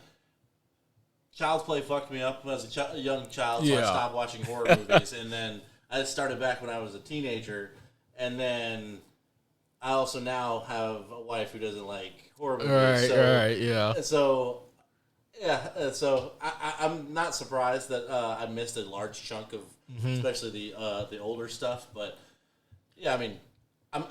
Child's Play fucked me up as a young child, so I stopped watching horror movies, and then I started back when I was a teenager, and then I also now have a wife who doesn't like horror movies. So I'm not surprised that I missed a large chunk of, especially the older stuff. But yeah, I mean, I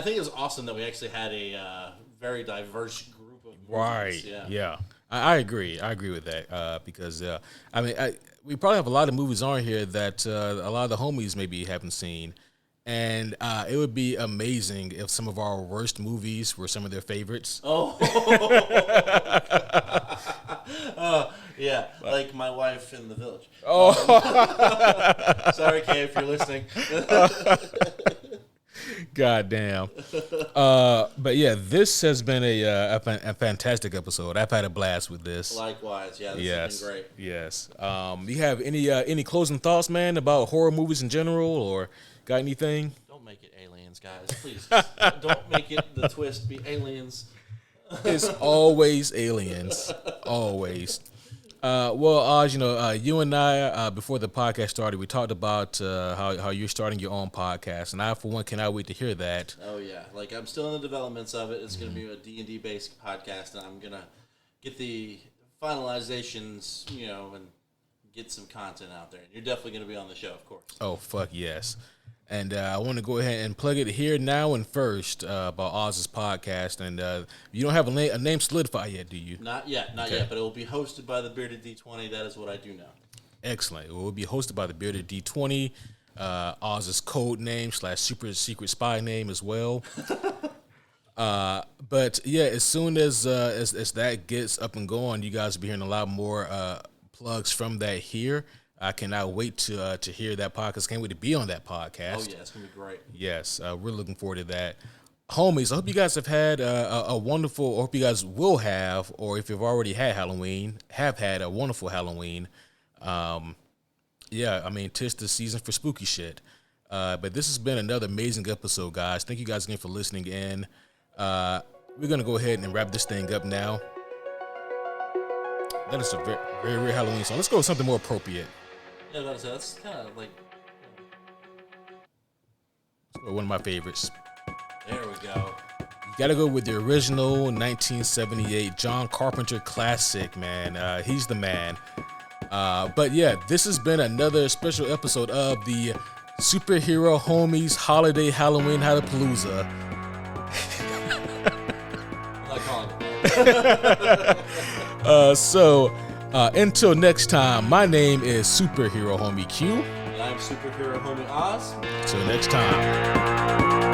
think it was awesome that we actually had a very diverse group of movies. Right. Yeah. I agree. I agree with that because I mean, we probably have a lot of movies on here that a lot of the homies maybe haven't seen. And it would be amazing if some of our worst movies were some of their favorites. Yeah, like My Wife in the Village. Sorry, Kay, if you're listening. God damn. But yeah, this has been a fantastic episode. I've had a blast with this. Likewise, yeah, this has been great. Yes. You have any closing thoughts, man, about horror movies in general, or got anything? Don't make it aliens, guys. Please. Don't make it the twist be aliens. It's always aliens. Always. Well, Oz, you and I, before the podcast started, we talked about how you're starting your own podcast, and I, for one, cannot wait to hear that. Oh, yeah. Like, I'm still in the developments of it. It's going to be a D&D-based podcast, and I'm going to get the finalizations, and get some content out there. And you're definitely going to be on the show, of course. Oh, fuck yes. And I want to go ahead and plug it here now and first about Oz's podcast. And you don't have a name solidified yet, do you? Not yet, but it will be hosted by the Bearded D20. That is what I do know. Excellent. It will be hosted by the Bearded D20, Oz's code name / super secret spy name as well. But yeah, as soon as that gets up and going, you guys will be hearing a lot more plugs from that here. I cannot wait to hear that podcast. Can't wait to be on that podcast. Oh, yeah, it's going to be great. Yes, we're looking forward to that. Homies, I hope you guys have had a wonderful, or hope you guys will have, or if you've already had Halloween, have had a wonderful Halloween. Yeah, I mean, 'tis the season for spooky shit. But this has been another amazing episode, guys. Thank you guys again for listening in. We're going to go ahead and wrap this thing up now. That is a very, very rare Halloween song. Let's go with something more appropriate. Yeah, that's kind of like one of my favorites. There we go. You gotta go with the original 1978 John Carpenter classic, man. He's the man. But yeah, this has been another special episode of the Superhero Homies Holiday Halloween Hallapalooza. I'm not calling it that. Until next time, my name is Superhero Homie Q. And I'm Superhero Homie Oz. Till next time.